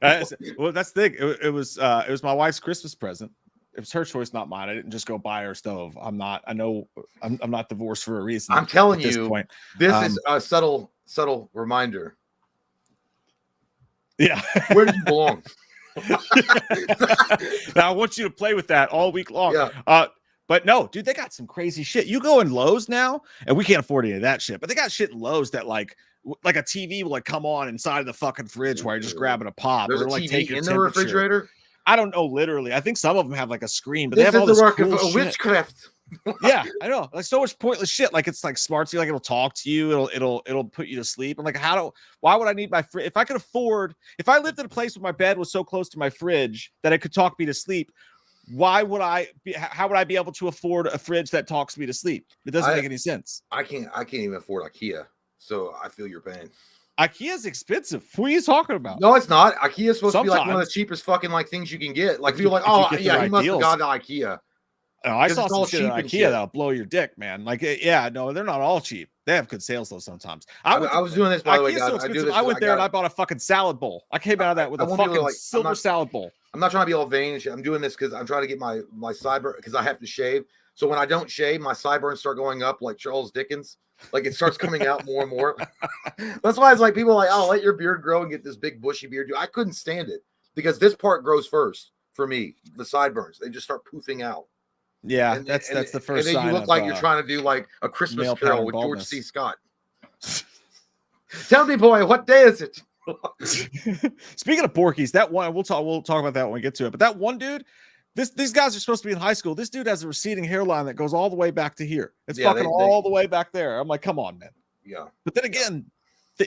Well, that's the thing. It was my wife's Christmas present. It was her choice, not mine. I didn't just go buy her a stove. I'm not divorced for a reason. I'm telling you, this is a subtle reminder. Yeah. Where do you belong? Now I want you to play with that all week long. Yeah. But no, dude, they got some crazy shit. You go in Lowe's now, and we can't afford any of that shit. But they got shit in Lowe's that like a TV will like come on inside of the fucking fridge while you're just grabbing a pop. There's or a like TV in the refrigerator. I don't know, literally. I think some of them have like a screen, but this they have all this the work cool of witchcraft. Yeah, I know. Like so much pointless shit. Like it's like smart to you, like it'll talk to you, it'll put you to sleep. I'm like, why would I need my fridge? If I lived in a place where my bed was so close to my fridge that it could talk me to sleep, how would I be able to afford a fridge that talks me to sleep? It doesn't make any sense. I can't even afford IKEA, so I feel your pain. IKEA's expensive. What are you talking about? No, it's not. IKEA's supposed to be like one of the cheapest fucking like things you can get. Like people are like, oh yeah, he must have gone to IKEA. Oh, I saw some shit at IKEA that'll blow your dick, man. Like, no, they're not all cheap. They have good sales though sometimes. I was doing this by the way, guys. I went there and I bought a fucking salad bowl. I came out of that with a fucking silver salad bowl. I'm not trying to be all vain and shit. I'm doing this because I'm trying to get my sideburn because I have to shave. So when I don't shave, my sideburns start going up like Charles Dickens. Like it starts coming out more and more. That's why it's like people are like, oh, let your beard grow and get this big bushy beard. Dude, I couldn't stand it because this part grows first for me. The sideburns, they just start poofing out. Yeah, that's the first. And then you look like you're trying to do like a Christmas Carol with George C. Scott. Tell me, boy, what day is it? Speaking of Porky's, that one we'll talk about that when we get to it. But that one dude, These guys are supposed to be in high school. This dude has a receding hairline that goes all the way back to here. It's Yeah, fucking all the way back there. I'm like, come on, man. Yeah. But then again,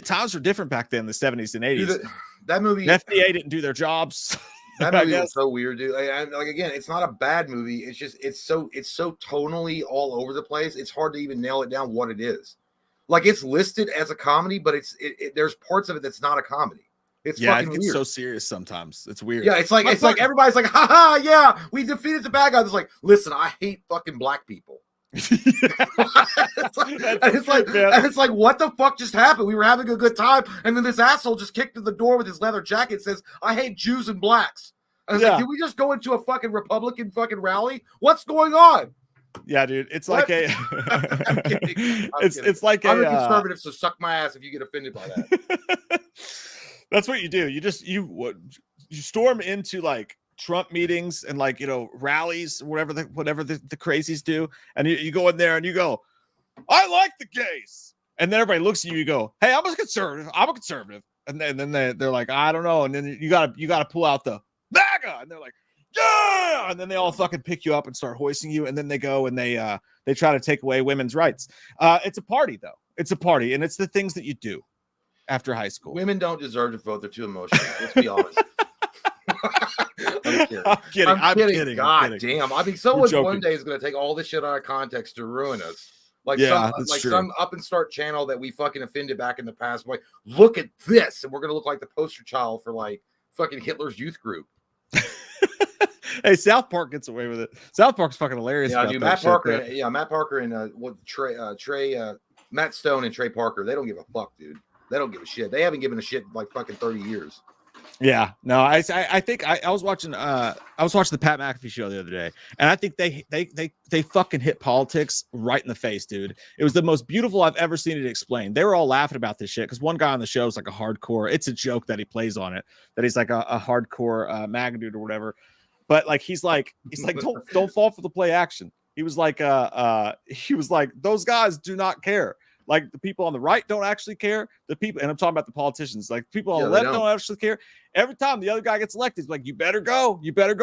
times were different back then, the 70s and 80s. Dude, that movie, the FDA didn't do their jobs. That movie was so weird, dude. Like again, it's not a bad movie. It's just it's so tonally all over the place. It's hard to even nail it down what it is. Like it's listed as a comedy, but there's parts of it that's not a comedy. It's fucking it's weird. So serious sometimes. It's weird. Yeah, it's like everybody's like, haha, yeah, we defeated the bad guys. It's like, listen, I hate fucking black people. It's like, what the fuck just happened? We were having a good time, and then this asshole just kicked in the door with his leather jacket and says, I hate Jews and blacks. I was like, did we just go into a fucking Republican fucking rally? What's going on? Yeah, dude. It's what? Like a I'm kidding. It's like I'm a conservative, so suck my ass if you get offended by that. That's what you do. You storm into like Trump meetings and like, rallies, whatever the crazies do. And you go in there and you go, I like the gays. And then everybody looks at you, you go, hey, I'm a conservative. And then they're like, I don't know. And then you gotta pull out the MAGA. And they're like, yeah. And then they all fucking pick you up and start hoisting you. And then they go and they try to take away women's rights. It's a party though. It's a party. And it's the things that you do after high school. Women don't deserve to vote. They're too emotional. Let's be honest. I'm kidding. God damn. I mean, someone one day is going to take all this shit out of context to ruin us. Like some up and start channel that we fucking offended back in the past. Like, look at this. And we're going to look like the poster child for like fucking Hitler's youth group. Hey, South Park gets away with it. South Park's fucking hilarious. Yeah, dude, Matt Parker and Matt Stone and Trey Parker, they don't give a fuck, dude. They don't give a shit. They haven't given a shit in like fucking 30 years. Yeah, no, I think I was watching the Pat McAfee show the other day, and I think they fucking hit politics right in the face, dude. It was the most beautiful I've ever seen it explained. They were all laughing about this shit because one guy on the show is like a hardcore. It's a joke that he plays on it, that he's like a hardcore MAGA dude or whatever. But like he's like don't fall for the play action. He was like those guys do not care. Like the people on the right don't actually care. The people, and I'm talking about the politicians, like people on the left don't actually care. Every time the other guy gets elected, it's like, you better go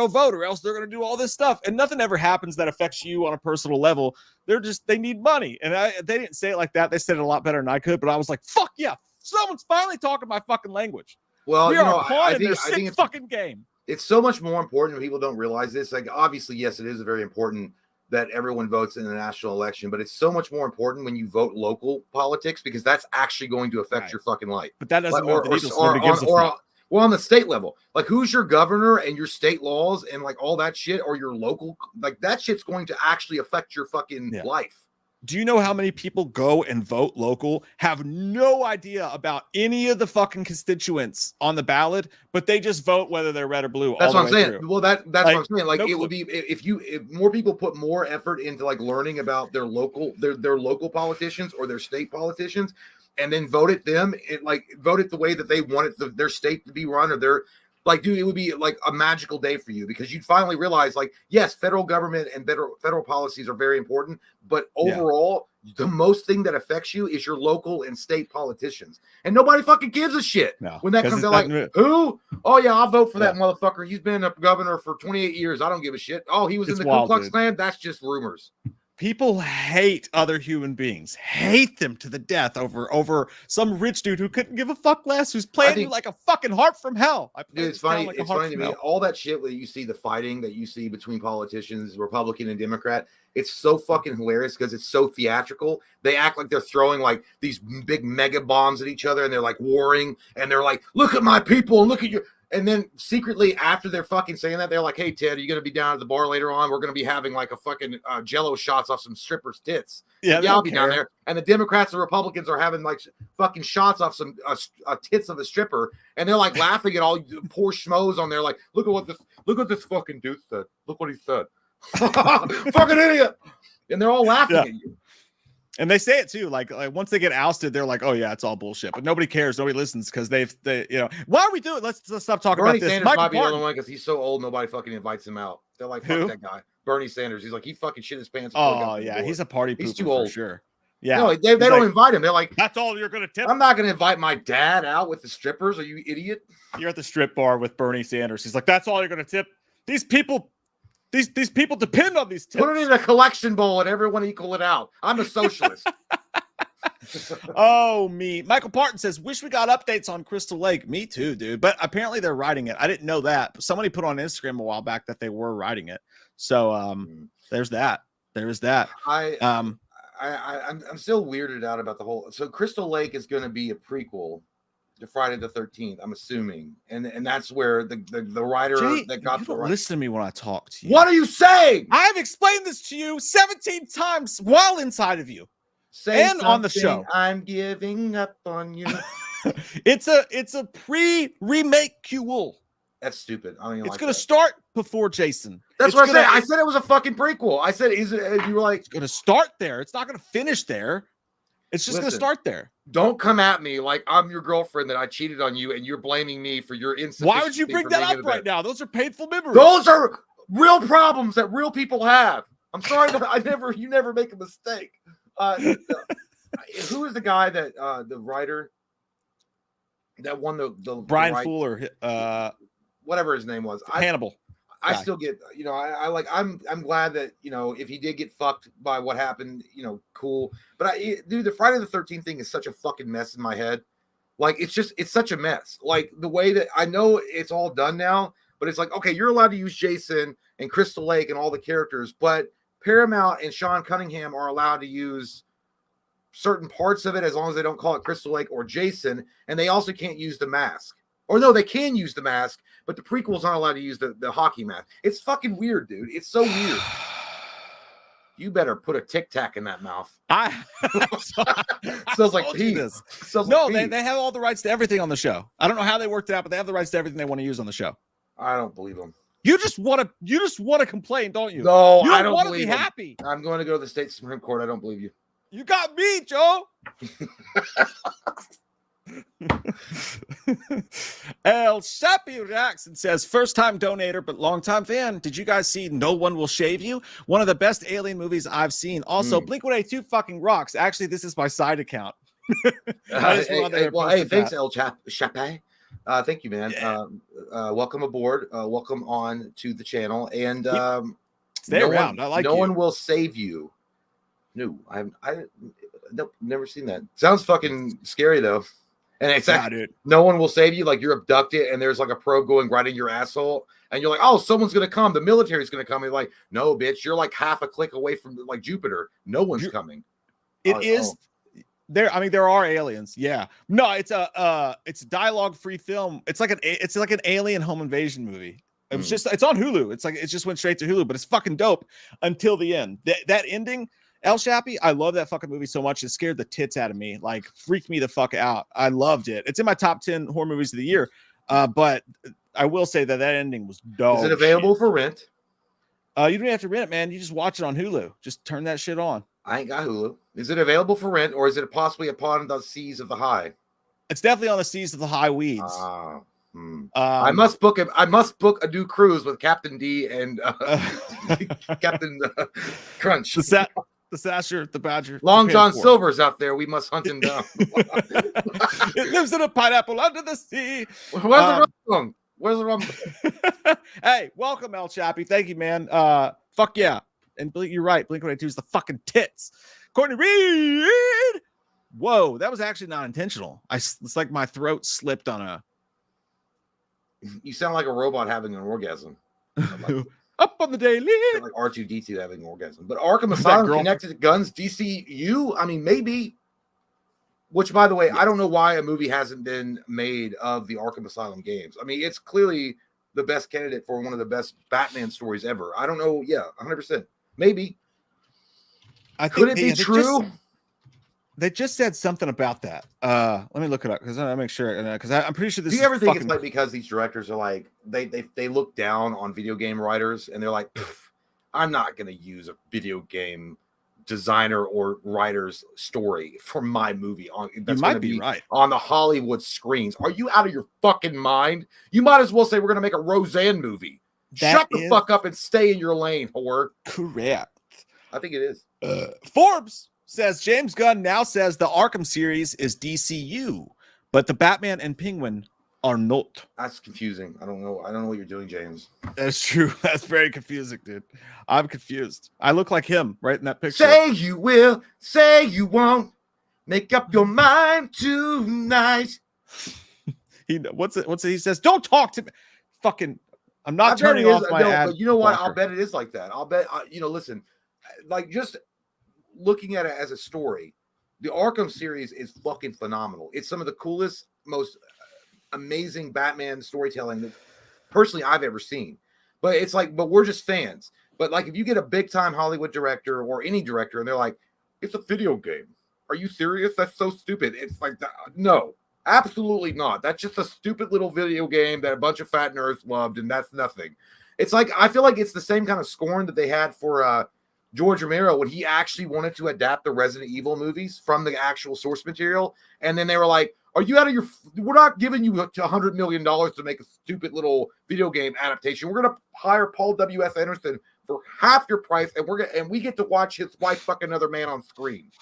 vote, or else they're going to do all this stuff. And nothing ever happens that affects you on a personal level. They need money. And they didn't say it like that. They said it a lot better than I could, but I was like, fuck yeah. Someone's finally talking my fucking language. Well, I think it's fucking game. It's so much more important when people don't realize this. Like, obviously, yes, it is very important that everyone votes in the national election, but it's so much more important when you vote local politics, because that's actually going to affect your fucking life. But that doesn't or on the state level, like who's your governor and your state laws and like all that shit, or your local, like that shit's going to actually affect your fucking life. Do you know how many people go and vote local, have no idea about any of the fucking constituents on the ballot, but they just vote whether they're red or blue? That's what I'm saying. Well, that's what I'm saying. Like, it would be if more people put more effort into like learning about their local politicians or their state politicians, and then voted them, voted the way that they wanted their state to be run, or their, like, dude, it would be like a magical day for you, because you'd finally realize, like, yes, federal government and federal policies are very important, but overall, the most thing that affects you is your local and state politicians, and nobody fucking gives a shit when that comes out. Like, who? Oh yeah, I'll vote for that motherfucker. He's been a governor for 28 years. I don't give a shit. Oh, he was in the Ku Klux Klan. That's just rumors. People hate other human beings, hate them to the death over some rich dude who couldn't give a fuck less, who's playing you like a fucking harp from hell. Dude, it's funny. It's funny to me. All that shit that you see, the fighting that you see between politicians, Republican and Democrat, it's so fucking hilarious because it's so theatrical. They act like they're throwing like these big mega bombs at each other, and they're like warring, and they're like, look at my people and look at you. And then secretly, after they're fucking saying that, they're like, hey, Ted, are you going to be down at the bar later on? We're going to be having like a fucking Jello shots off some strippers' tits. Yeah, I'll be down there. And the Democrats and Republicans are having like fucking shots off some tits of a stripper. And they're like laughing at all poor schmoes on there. Like, look what this fucking dude said. Look what he said. Fucking idiot. And they're all laughing at you. And they say it too, like once they get ousted, they're like, "Oh yeah, it's all bullshit." But nobody cares, nobody listens because they, why are we doing? Let's stop talking Bernie about this. Sanders might be the only one because he's so old, nobody fucking invites him out. They're like, "Fuck that guy, Bernie Sanders." He's like, he fucking shit his pants. Oh yeah, he's a party pooper. He's too old for sure. Yeah, no, they don't invite him. They're like, "That's all you're gonna tip." I'm not gonna invite my dad out with the strippers. Are you idiot? You're at the strip bar with Bernie Sanders. He's like, "That's all you're gonna tip." These people These people depend on these tips. Put it in a collection bowl and everyone equal it out. I'm a socialist. Oh, me. Michael Parton says, wish we got updates on Crystal Lake. Me too, dude. But apparently they're writing it. I didn't know that. Somebody put on Instagram a while back that they were writing it. So there's that. There's that. I'm still weirded out about the whole. So Crystal Lake is going to be a prequel to Friday the 13th, I'm assuming, and that's where the writer Jay, that got you the don't right. listen to me when I talk to you. What are you saying? I have explained this to you 17 times while inside of you. Say and on the show. I'm giving up on you. It's a pre-remake QL. That's stupid. I don't even It's like going to that. start before Jason. That's what I said. I said it was a fucking prequel. I said, is it? You were like, It's going to start there. It's not going to finish there. It's just going to Listen. start there. don't come at me like I'm your girlfriend that I cheated on you and you're blaming me for your insufficiency. Why would you bring for that being in up the right bed. now? Those are painful memories. Those are real problems that real people have. I'm sorry that you never make a mistake. Who is the guy that the writer that won the Brian right, Fuller, whatever his name was. Hannibal. I guy. still get, I'm glad that, if he did get fucked by what happened, cool. But dude, the Friday the 13th thing is such a fucking mess in my head. Like, it's such a mess. Like, the way that I know it's all done now, but it's like, okay, you're allowed to use Jason and Crystal Lake and all the characters, but Paramount and Sean Cunningham are allowed to use certain parts of it as long as they don't call it Crystal Lake or Jason. And they also can't use the mask. Or no, they can use the mask, but the prequels aren't allowed to use the hockey mask. It's fucking weird, dude. It's so weird. You better put a Tic Tac in that mouth. Smells like pee. No, they have all the rights to everything on the show. I don't know how they worked it out, but they have the rights to everything they want to use on the show. I don't believe them. You just want to complain, don't you? No, you I don't want to believe be them. happy. I'm going to go to the state Supreme Court. I don't believe you. You got me, Joe. El Shappy reacts and says, first time donator, but long time fan. Did you guys see No One Will Shave You? One of the best alien movies I've seen. Also, Blink-182 fucking rocks. Actually, this is my side account. Hey, thanks, El Chape. Thank you, man. Welcome aboard. Welcome on to the channel. And stay around. I like no one will save you. No, nope, never seen that. Sounds fucking scary though. And it's dude. No one will save you. Like, you're abducted and there's like a probe going right in your asshole. And you're like, oh, someone's going to come. The military's going to come. And you're like, no, bitch, you're like half a click away from like Jupiter. No one's coming. It is there. I mean, there are aliens. Yeah. No, it's a dialogue-free film. It's like an alien home invasion movie. It was it's on Hulu. It just went straight to Hulu, but it's fucking dope until the end. That ending, El Shappy, I love that fucking movie so much. It scared the tits out of me. Like, freaked me the fuck out. I loved it. It's in my top 10 horror movies of the year. But I will say that ending was dope. Is it available for rent? You don't have to rent it, man. You just watch it on Hulu. Just turn that shit on. I ain't got Hulu. Is it available for rent, or is it possibly upon the seas of the high? It's definitely on the seas of the high weeds. I must book a new cruise with Captain D and Captain Crunch. The Sasher, the Badger. Long John Silver's out there. We must hunt him down. It lives in a pineapple under the sea. Where's the rum? Where's the rum? Hey, welcome, El Chappy. Thank you, man. Fuck yeah. And you're right. Blink-182 is the fucking tits. Courtney Reed. Whoa, that was actually not intentional. It's like my throat slipped on a. You sound like a robot having an orgasm. Up on the daily. Like R2D2 having an orgasm. But Arkham Asylum connected to guns, DCU. I mean, maybe. Which, by the way, I don't know why a movie hasn't been made of the Arkham Asylum games. I mean, it's clearly the best candidate for one of the best Batman stories ever. I don't know. Yeah, 100%. Maybe. Could it be true? They just said something about that. Let me look it up because I make sure. Because I'm pretty sure this. Do you ever think it's like because these directors are like they look down on video game writers and they're like, I'm not going to use a video game designer or writer's story for my movie. You might be right on the Hollywood screens. Are you out of your fucking mind? You might as well say we're going to make a Roseanne movie. Shut the fuck up and stay in your lane, whore. Correct. I think it is. Forbes says James Gunn now says the Arkham series is DCU, but the Batman and Penguin Arnault. That's confusing. I don't know what you're doing, James. That's true. That's very confusing, dude. I'm confused. I look like him right in that picture. Say you will, say you won't. Make up your mind tonight. What's it? He says, don't talk to me. Fucking, I'm not turning off my ad. But you know what? blocker. I'll bet it is like that. I'll bet, listen, like just looking at it as a story, the Arkham series is fucking phenomenal. It's some of the coolest, most amazing Batman storytelling that personally I've ever seen. But it's like, but we're just fans. But like, if you get a big time Hollywood director or any director and they're like, it's a video game. Are you serious? That's so stupid. It's like, no, absolutely not. That's just a stupid little video game that a bunch of fat nerds loved, and that's nothing. It's like, I feel like it's the same kind of scorn that they had for George Romero when he actually wanted to adapt the Resident Evil movies from the actual source material. And then they were like, are you out of your, we're not giving you $100 million to make a stupid little video game adaptation. We're going to hire Paul W.S. Anderson for half your price, and we get to watch his wife fuck another man on screen.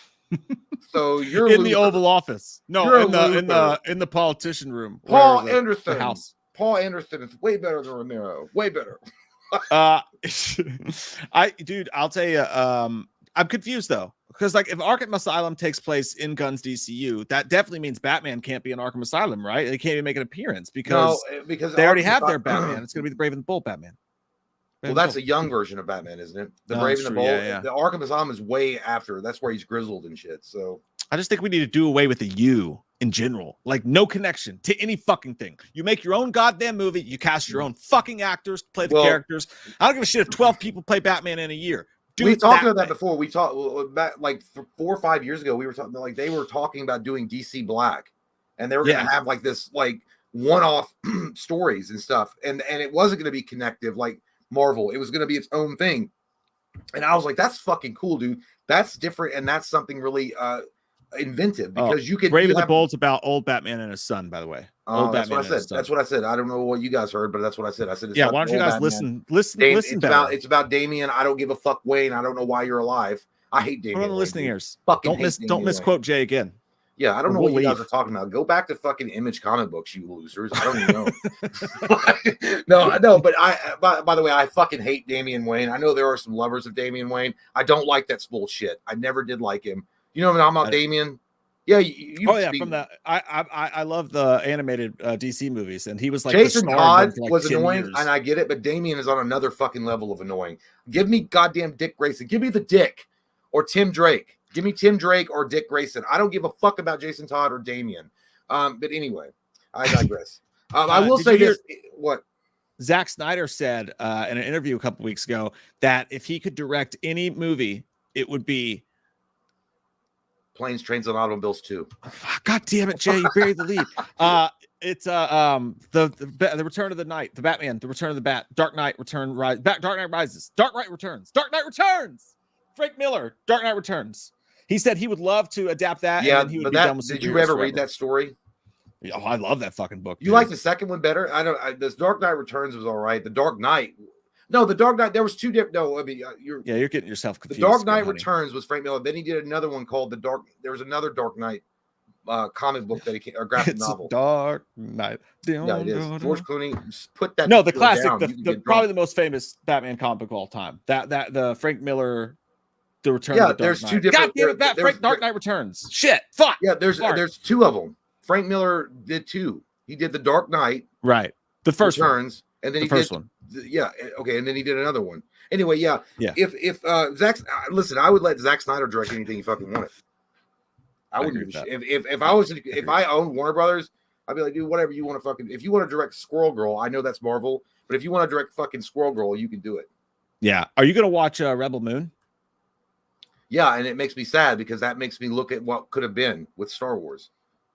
So you're in the Oval Office. No, in the politician room. Paul Anderson. The house. Paul Anderson is way better than Romero. Way better. I'll tell you, I'm confused though, because like if Arkham Asylum takes place in Gunn's DCU, that definitely means Batman can't be in Arkham Asylum, right? They can't even make an appearance because they already have their Batman. It's going to be the Brave and the Bold Batman. Well, that's a young version of Batman, isn't it? The Brave and the Bold. Yeah. The Arkham Asylum is way after. That's where he's grizzled and shit. So I just think we need to do away with the U in general. Like no connection to any fucking thing. You make your own goddamn movie. You cast your own fucking actors to play the characters. I don't give a shit if 12 people play Batman in a year. We talked about that before. We talked back like 4 or 5 years ago. We were talking like they were talking about doing DC Black, and they were going to have like this like one-off stories and stuff, and it wasn't going to be connective like Marvel. It was going to be its own thing, and I was like, "That's fucking cool, dude. That's different, and that's something really inventive because you can." Brave and the Bold's about old Batman and his son, by the way. Oh, that's what I said. That's what I said. I don't know what you guys heard, but that's what I said. I said, "Yeah, why don't you guys listen? Listen. It's about Damian. I don't give a fuck, Wayne. I don't know why you're alive. I hate Damian. Put on the listening ears. Don't misquote Jay again. Yeah, I don't know what you guys are talking about. Go back to fucking Image comic books, you losers. I don't even know. No, but by the way, I fucking hate Damian Wayne. I know there are some lovers of Damian Wayne. I don't like that bullshit. I never did like him. You know what I'm about Damian? Yeah. From the I love the animated DC movies, and he was like Jason Todd was annoying, and I get it, but Damian is on another fucking level of annoying. Give me goddamn Dick Grayson. Give me the Dick or Tim Drake. Give me Tim Drake or Dick Grayson. I don't give a fuck about Jason Todd or Damian. But anyway, I digress. I will say this. What? Zack Snyder said in an interview a couple weeks ago that if he could direct any movie, it would be Planes, Trains, and Automobiles 2. God damn it, Jay! You buried the lead. It's the Return of the Night, the Batman, the Return of the Bat, Dark Knight Rises, Dark Knight Rises, Dark Knight Returns, Dark Knight Returns. Frank Miller, Dark Knight Returns. He said he would love to adapt that. Yeah, and he would but be done with did you ever read that story? Oh, I love that fucking book. You like the second one better? This Dark Knight Returns was all right. The Dark Knight. No, the Dark Knight. There was two different. No, I mean, you're getting yourself confused. The Dark Knight Returns was Frank Miller. Then he did another one called The Dark. There was another Dark Knight comic book that he or graphic novel. Dark Knight. Yeah, it is. George Clooney. Put that. No, the classic. Probably the most famous Batman comic book of all time. That the Frank Miller. The Return of the Dark Knight. Two different. God damn it, Dark Knight Returns. Shit, fuck. Yeah, there's two of them. Frank Miller did two. He did the Dark Knight, right? The first Returns, and then the first one. Yeah, okay, and then he did another one. Anyway, yeah. Yeah. If Zack, listen, I would let Zack Snyder direct anything he fucking wanted. I wouldn't. If I owned Warner Brothers, I'd be like, dude, whatever you want to fucking. If you want to direct Squirrel Girl, I know that's Marvel, but if you want to direct fucking Squirrel Girl, you can do it. Yeah. Are you gonna watch Rebel Moon? Yeah, and it makes me sad because that makes me look at what could have been with Star Wars.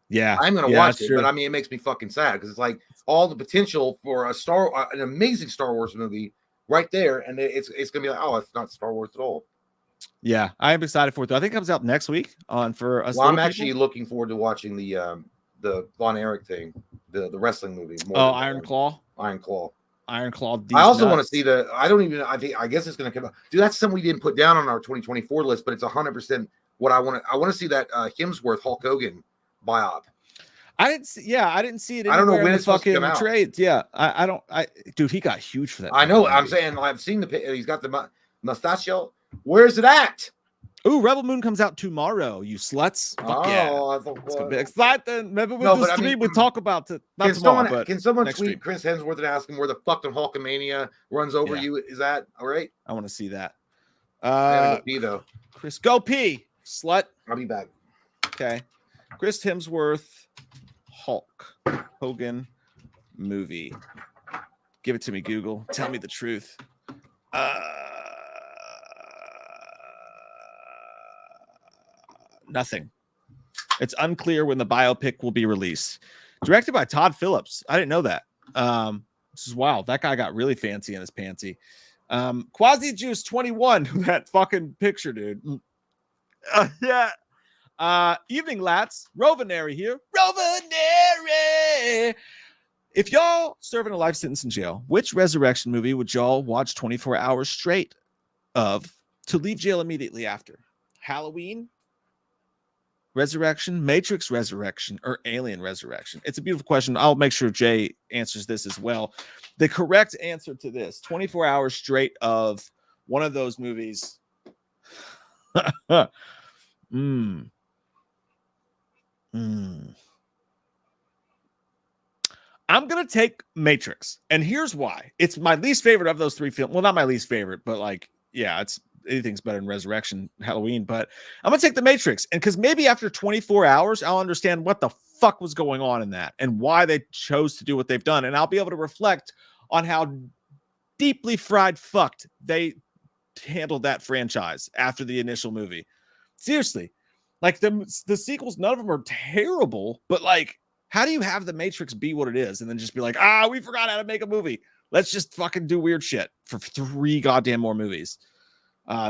Yeah, I'm gonna watch it, but I mean, it makes me fucking sad because it's like all the potential for an amazing Star Wars movie right there, and it's gonna be like, oh, it's not Star Wars at all. Yeah, I am excited for it. I think it comes out next week for us. Well, I'm actually looking forward to watching the Von Erich thing, the wrestling movie. Iron Claw. Iron Claw. Iron Claw. I also want to see I guess it's going to come out. Dude, that's something we didn't put down on our 2024 list, but it's 100% what I want to see that Hemsworth Hulk Hogan biop. I didn't see it I don't know anywhere in when the it's supposed to fucking come out. trades. Yeah, dude, he got huge for that. I know. fucking I'm movie. saying I've seen he's got the mustachio. Where's it at? Ooh, Rebel Moon comes out tomorrow, you sluts. Fuck yeah. I thought, It's gonna be exciting. Maybe with No, the but I stream mean, we talk about it. Not can tomorrow, someone but can someone next tweet stream. Chris Hemsworth and ask him where the fuck the Hulkamania runs over Yeah. you? Is that all right? I want to see that. I gotta go pee though. Chris, go pee, slut. I'll be back. Okay. Chris Hemsworth, Hulk Hogan movie. Give it to me, Google. Tell me the truth. Nothing. It's unclear when the biopic will be released. Directed by Todd Phillips. I didn't know that. This is wild. That guy got really fancy in his pantsy. Quasi Juice 21. That fucking picture, dude. Yeah. Evening, lads. Rovenary here. Rovenary. If y'all serving a life sentence in jail, which resurrection movie would y'all watch 24 hours straight of to leave jail immediately after? Halloween, Resurrection, Matrix Resurrection, or Alien Resurrection? It's a beautiful question. I'll make sure Jay answers this as well. The correct answer to this, 24 hours straight of one of those movies. I'm going to take Matrix. And here's why. It's my least favorite of those three films. Well, not my least favorite, but like, yeah, it's anything's better than Resurrection, Halloween. But I'm going to take the Matrix. And because maybe after 24 hours, I'll understand what the fuck was going on in that and why they chose to do what they've done. And I'll be able to reflect on how deeply fried fucked they handled that franchise after the initial movie. Seriously. Like the sequels, none of them are terrible, but like, how do you have the Matrix be what it is and then just be like, we forgot how to make a movie. Let's just fucking do weird shit for 3 goddamn more movies.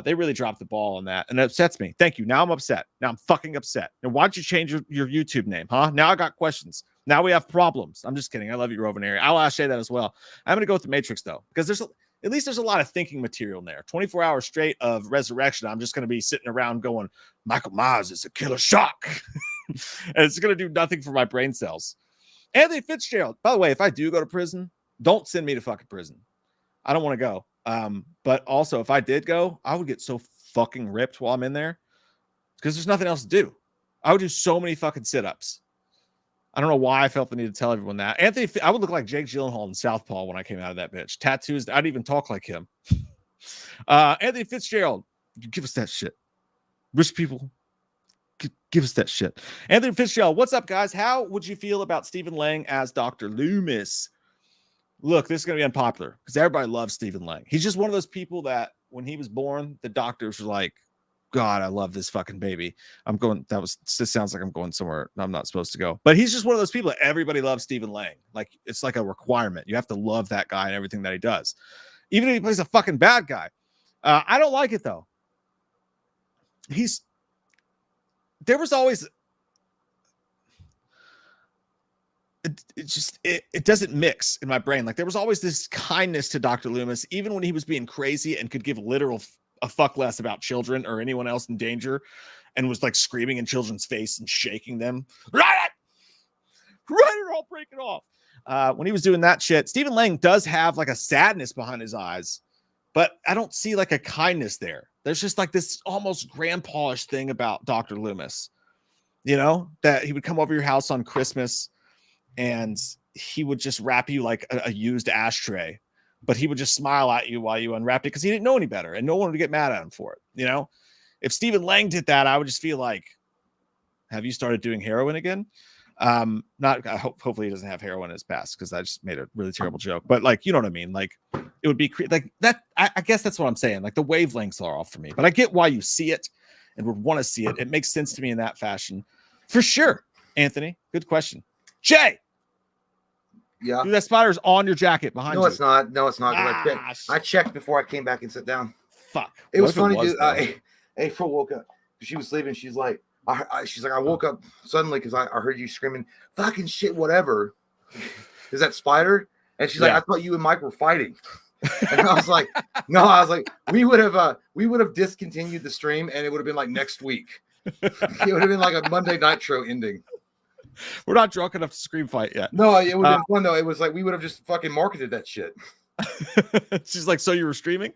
They really dropped the ball on that, and it upsets me. Thank you. Now I'm upset. Now I'm fucking upset. And why'd you change your YouTube name, huh? Now I got questions. Now we have problems. I'm just kidding. I love you, Rovenary. I'll ask Shay that as well. I'm going to go with the Matrix, though, because at least there's a lot of thinking material in there. 24 hours straight of Resurrection. I'm just going to be sitting around going, Michael Myers is a killer shock. And it's going to do nothing for my brain cells. Anthony Fitzgerald. By the way, if I do go to prison, don't send me to fucking prison. I don't want to go. But also, if I did go, I would get so fucking ripped while I'm in there because there's nothing else to do. I would do so many fucking sit-ups. I don't know why I felt the need to tell everyone that. Anthony, I would look like Jake Gyllenhaal in Southpaw when I came out of that bitch. Tattoos. I'd even talk like him. Anthony Fitzgerald, give us that shit. Rich people, give us that shit. Anthony Fitzgerald, what's up, guys? How would you feel about Stephen Lang as Dr. Loomis? Look, this is going to be unpopular because everybody loves Stephen Lang. He's just one of those people that when he was born, the doctors were like, God, I love this fucking baby. This sounds like I'm going somewhere I'm not supposed to go. But he's just one of those people that everybody loves Stephen Lang. Like, it's like a requirement. You have to love that guy and everything that he does. Even if he plays a fucking bad guy. I don't like it, though. There was always... It doesn't mix in my brain. Like there was always this kindness to Dr. Loomis, even when he was being crazy and could give a fuck less about children or anyone else in danger and was like screaming in children's face and shaking them. Right, or I'll break it off. When he was doing that shit, Stephen Lang does have like a sadness behind his eyes, but I don't see like a kindness there. There's just like this almost grandpa-ish thing about Dr. Loomis, you know, that he would come over your house on Christmas and he would just wrap you like a used ashtray, but he would just smile at you while you unwrapped it because he didn't know any better and no one would get mad at him for it. You know, if Stephen Lang did that, I would just feel like, have you started doing heroin again? Hopefully he doesn't have heroin in his past because I just made a really terrible joke, but like, you know what I mean? Like it would be like that. I guess that's what I'm saying. Like the wavelengths are off for me, but I get why you see it and would want to see it. It makes sense to me in that fashion for sure. Anthony, good question. Jay. Yeah. Dude, that spider's on your jacket behind you. No, it's not. No, it's not. I checked before I came back and sat down. Fuck. It was funny, dude. April woke up. She was sleeping. She's like, I woke up suddenly because I heard you screaming, fucking shit, whatever. Is that spider? And she's like, I thought you and Mike were fighting. And I was like, no, we would have discontinued the stream and it would have been like next week. It would have been like a Monday Nitro ending. We're not drunk enough to scream fight yet. No, it would have been fun though. It was like we would have just fucking marketed that shit. She's like, so you were streaming?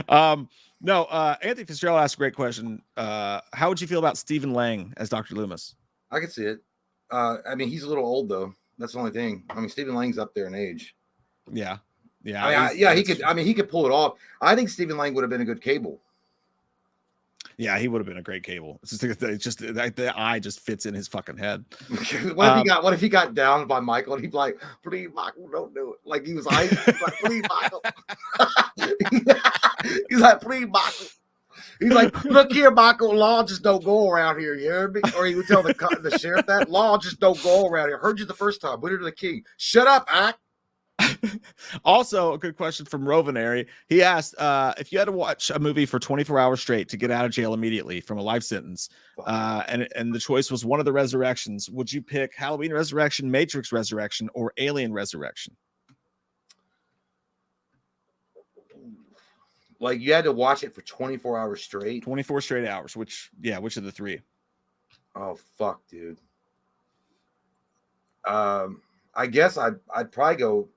No, Anthony Fitzgerald asked a great question. How would you feel about Stephen Lang as Dr. Loomis? I could see it. I mean, he's a little old though. That's the only thing. I mean, Stephen Lang's up there in age. Yeah. I mean, he could. I mean, he could pull it off. I think Stephen Lang would have been a good Cable. Yeah, he would have been a great Cable. It's just the eye just fits in his fucking head. What if he got down by Michael and he'd be like, "Please, Michael, don't do it." Like he was ice. He's like, "Please, Michael." He's like, "Please, Michael." He's like, "Look here, Michael. Law just don't go around here. You heard me?" Or he would tell the sheriff that law just don't go around here. Heard you the first time. Put it to the king. Shut up, Ack. Also, a good question from Rovenary. He asked if you had to watch a movie for 24 hours straight to get out of jail immediately from a life sentence, and the choice was one of the resurrections, would you pick Halloween Resurrection, Matrix Resurrection, or Alien Resurrection? Like you had to watch it for 24 hours straight. 24 straight hours. Which of the three? Oh fuck, dude. I guess I'd probably go.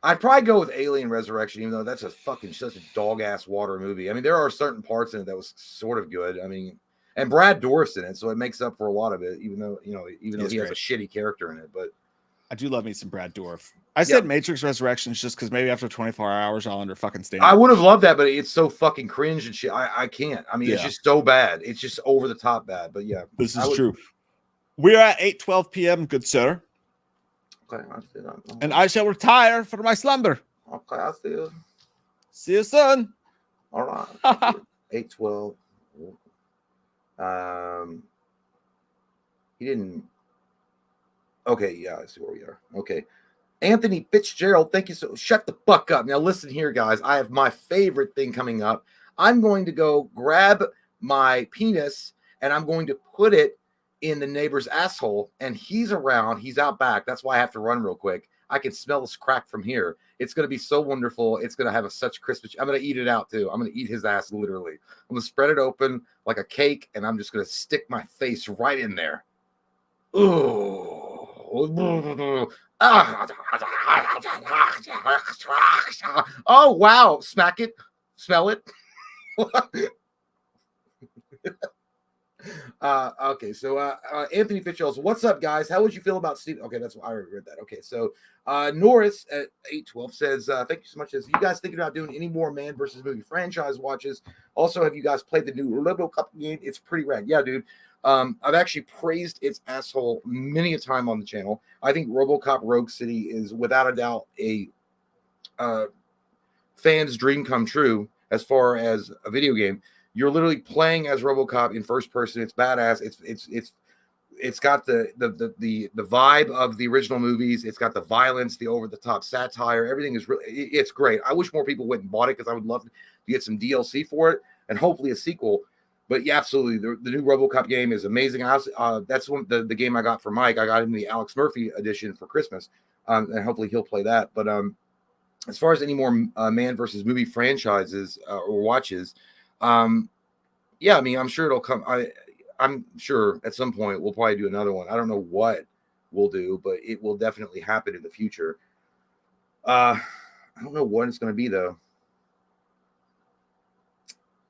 I'd probably go with Alien Resurrection, even though that's such a dog ass water movie. I mean, there are certain parts in it that was sort of good. I mean, and Brad Dourif's in it, so it makes up for a lot of it, even though he has a shitty character in it. But I do love me some Brad Dourif. I said Matrix Resurrections just because maybe after 24 hours I'll under fucking stand. I would have loved that, but it's so fucking cringe and shit. I can't. I mean, it's just so bad. It's just over the top bad. But yeah, this is true. We are at 8:12 p.m., good sir. Okay, I see that. And I shall retire for my slumber. Okay, I see you. See you soon. All right. 8:12. He didn't. Okay, yeah, I see where we are. Okay. Anthony Fitzgerald, thank you so. Shut the fuck up. Now listen here, guys. I have my favorite thing coming up. I'm going to go grab my penis and I'm going to put it in the neighbor's asshole, and he's around. He's out back. That's why I have to run real quick. I can smell this crack from here. It's going to be so wonderful. It's going to have such Christmas. I'm going to eat it out too. I'm going to eat his ass literally. I'm going to spread it open like a cake, and I'm just going to stick my face right in there. Ooh. Oh, wow. Smack it. Smell it. Okay, so Anthony Fitzgerald, what's up, guys? How would you feel about Steve? Okay, that's what I already read that. Okay, so Norris at 812 says, thank you so much. Says, you guys thinking about doing any more man versus movie franchise watches? Also, have you guys played the new RoboCop game? It's pretty rad. Yeah, dude. I've actually praised its asshole many a time on the channel. I think RoboCop Rogue City is without a doubt a fan's dream come true as far as a video game. You're literally playing as RoboCop in first person. It's badass. It's got the vibe of the original movies. It's got the violence, the over the top satire. Everything is really, it's great. I wish more people went and bought it because I would love to get some DLC for it and hopefully a sequel. But yeah, absolutely, the new RoboCop game is amazing. That's the game I got for Mike. I got him the Alex Murphy edition for Christmas, and hopefully he'll play that. But as far as any more man versus movie franchises or watches. Yeah, I mean, I'm sure it'll come. I'm sure at some point we'll probably do another one. I don't know what we'll do, but it will definitely happen in the future. I don't know what it's going to be though.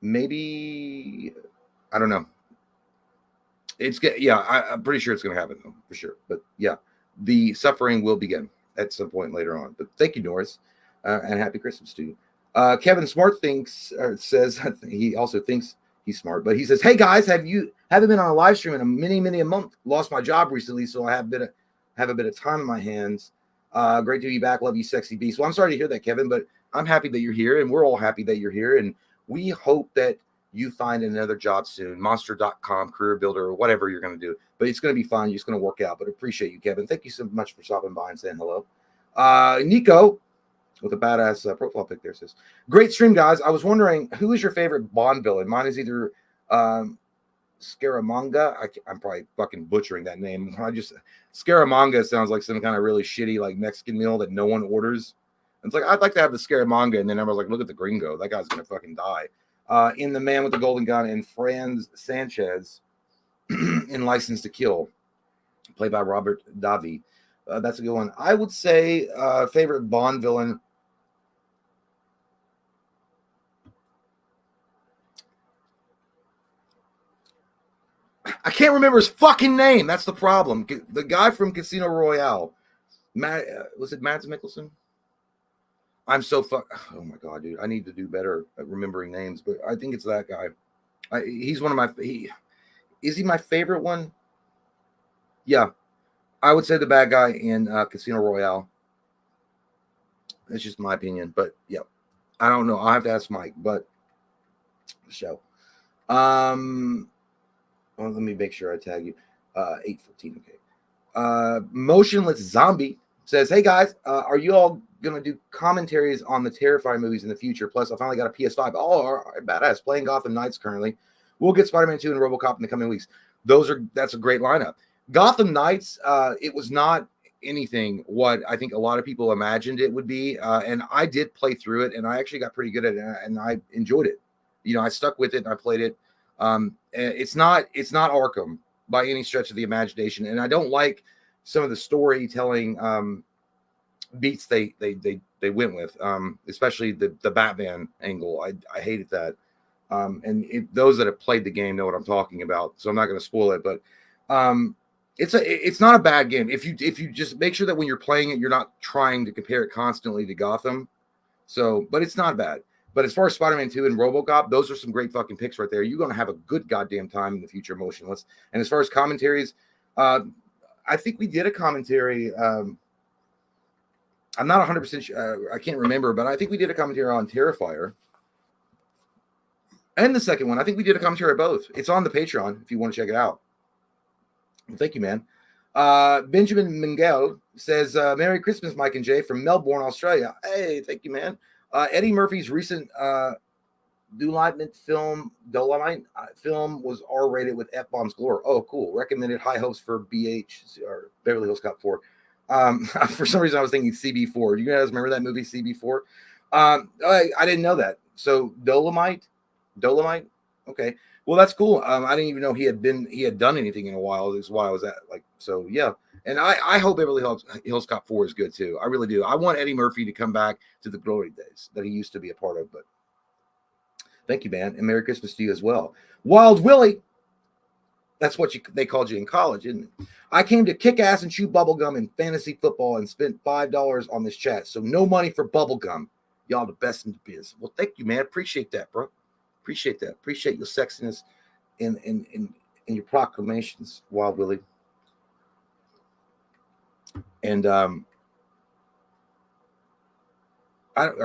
Maybe I don't know. I'm pretty sure it's going to happen though, for sure. But yeah, the suffering will begin at some point later on. But thank you, Norris, and happy Christmas to you. Kevin Smart says he also thinks he's smart, but he says, "Hey guys, haven't been on a live stream in a many a month. Lost my job recently, so I have a bit of time in my hands. Great to be back. Love you, sexy beast." Well, I'm sorry to hear that, Kevin, but I'm happy that you're here, and we're all happy that you're here, and we hope that you find another job soon, monster.com, career builder, or whatever you're going to do. But it's going to be fun. It's going to work out. But appreciate you, Kevin. Thank you so much for stopping by and saying hello. Nico, with a badass profile pic there, says, "Great stream, guys. I was wondering, who is your favorite Bond villain? Mine is either Scaramanga." I'm probably fucking butchering that name. Scaramanga sounds like some kind of really shitty like Mexican meal that no one orders. It's like, I'd like to have the Scaramanga, and then everyone's like, look at the gringo. That guy's gonna fucking die. In The Man with the Golden Gun, and Franz Sanchez. in License to Kill, played by Robert Davi. That's a good one. I would say favorite Bond villain. I can't remember his fucking name. That's the problem. The guy from Casino Royale. Was it Mads Mikkelsen? I'm so oh my god, dude. I need to do better at remembering names, but I think it's that guy. He's one of my. Is he my favorite one? Yeah, I would say the bad guy in Casino Royale. That's just my opinion, but yeah, I don't know. I'll have to ask Mike, but show. Well, let me make sure I tag you. 8:14. Okay. Motionless Zombie says, "Hey guys, are you all gonna do commentaries on the Terrifier movies in the future? Plus, I finally got a PS5. Oh, all right, badass. Playing Gotham Knights currently. We'll get Spider-Man 2 and RoboCop in the coming weeks. That's a great lineup. Gotham Knights, it was not anything what I think a lot of people imagined it would be, and I did play through it, and I actually got pretty good at it, and I enjoyed it. You know, I stuck with it and I played it. It's not Arkham by any stretch of the imagination, and I don't like some of the storytelling beats they went with, especially the Batman angle. I hated that. Those that have played the game know what I'm talking about, so I'm not going to spoil it. But it's not a bad game if you just make sure that when you're playing it, you're not trying to compare it constantly to Gotham. So, but it's not bad. But as far as Spider-Man 2 and RoboCop, those are some great fucking picks right there. You're going to have a good goddamn time in the future, Motionless. And as far as commentaries, I think we did a commentary. I'm not 100% sure. I can't remember, but I think we did a commentary on Terrifier. And the second one, I think we did a commentary of both. It's on the Patreon if you want to check it out. Well, thank you, man. Benjamin Mingel says, Merry Christmas, Mike and Jay, from Melbourne, Australia. Hey, thank you, man. Eddie Murphy's recent Dolomite film was R-rated with F-bombs galore. Oh, cool. Recommended high hopes for BH or Beverly Hills Cop 4. For some reason, I was thinking CB4. Do you guys remember that movie, CB4? I didn't know that. So Dolomite? Okay. Well, that's cool. I didn't even know he had done anything in a while. This is why I was at so yeah. And I hope Beverly Hills Cop 4 is good too. I really do. I want Eddie Murphy to come back to the glory days that he used to be a part of. But thank you, man, and Merry Christmas to you as well. Wild Willie, that's what they called you in college, isn't it? I came to kick ass and chew bubblegum in fantasy football and spent $5 on this chat. So no money for bubblegum. Y'all the best in the biz. Well, thank you, man. Appreciate that, bro. Appreciate that. Appreciate your sexiness in your proclamations, Wild Willie. And are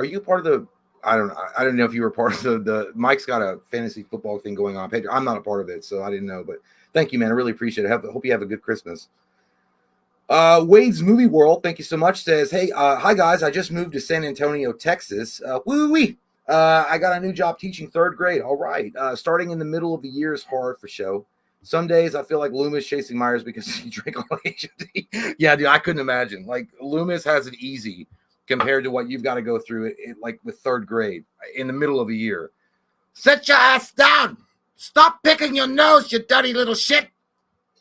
you part of the? I don't know if you were part of the. Mike's got a fantasy football thing going on. I'm not a part of it, so I didn't know. But thank you, man. I really appreciate it. Hope you have a good Christmas. Wade's Movie World, thank you so much. Says, hey, hi guys. I just moved to San Antonio, Texas. Woo-wee. I got a new job teaching third grade. All right. Starting in the middle of the year is hard for show. Some days I feel like Loomis chasing Myers because he drank all Asian tea. Yeah, dude, I couldn't imagine. Like Loomis has it easy compared to what you've got to go through like with third grade in the middle of a year. Sit your ass down. Stop picking your nose, you dirty little shit.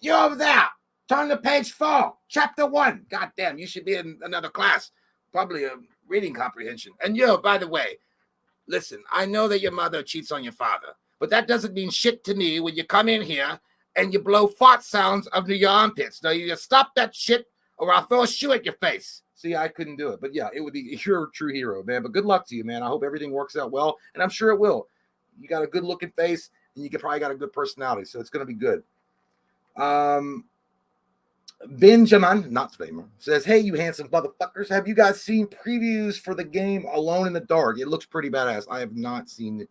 You over there. Turn to page 4, chapter 1. God damn, you should be in another class. Probably a reading comprehension. And you, by the way, listen, I know that your mother cheats on your father, but that doesn't mean shit to me when you come in here and you blow fart sounds under your armpits. Now, you stop that shit or I'll throw a shoe at your face. See, I couldn't do it. But yeah, it would be, you're a true hero, man. But good luck to you, man. I hope everything works out well. And I'm sure it will. You got a good looking face and you probably got a good personality. So it's going to be good. Benjamin, not Famer, says, hey, you handsome motherfuckers. Have you guys seen previews for the game Alone in the Dark? It looks pretty badass. I have not seen the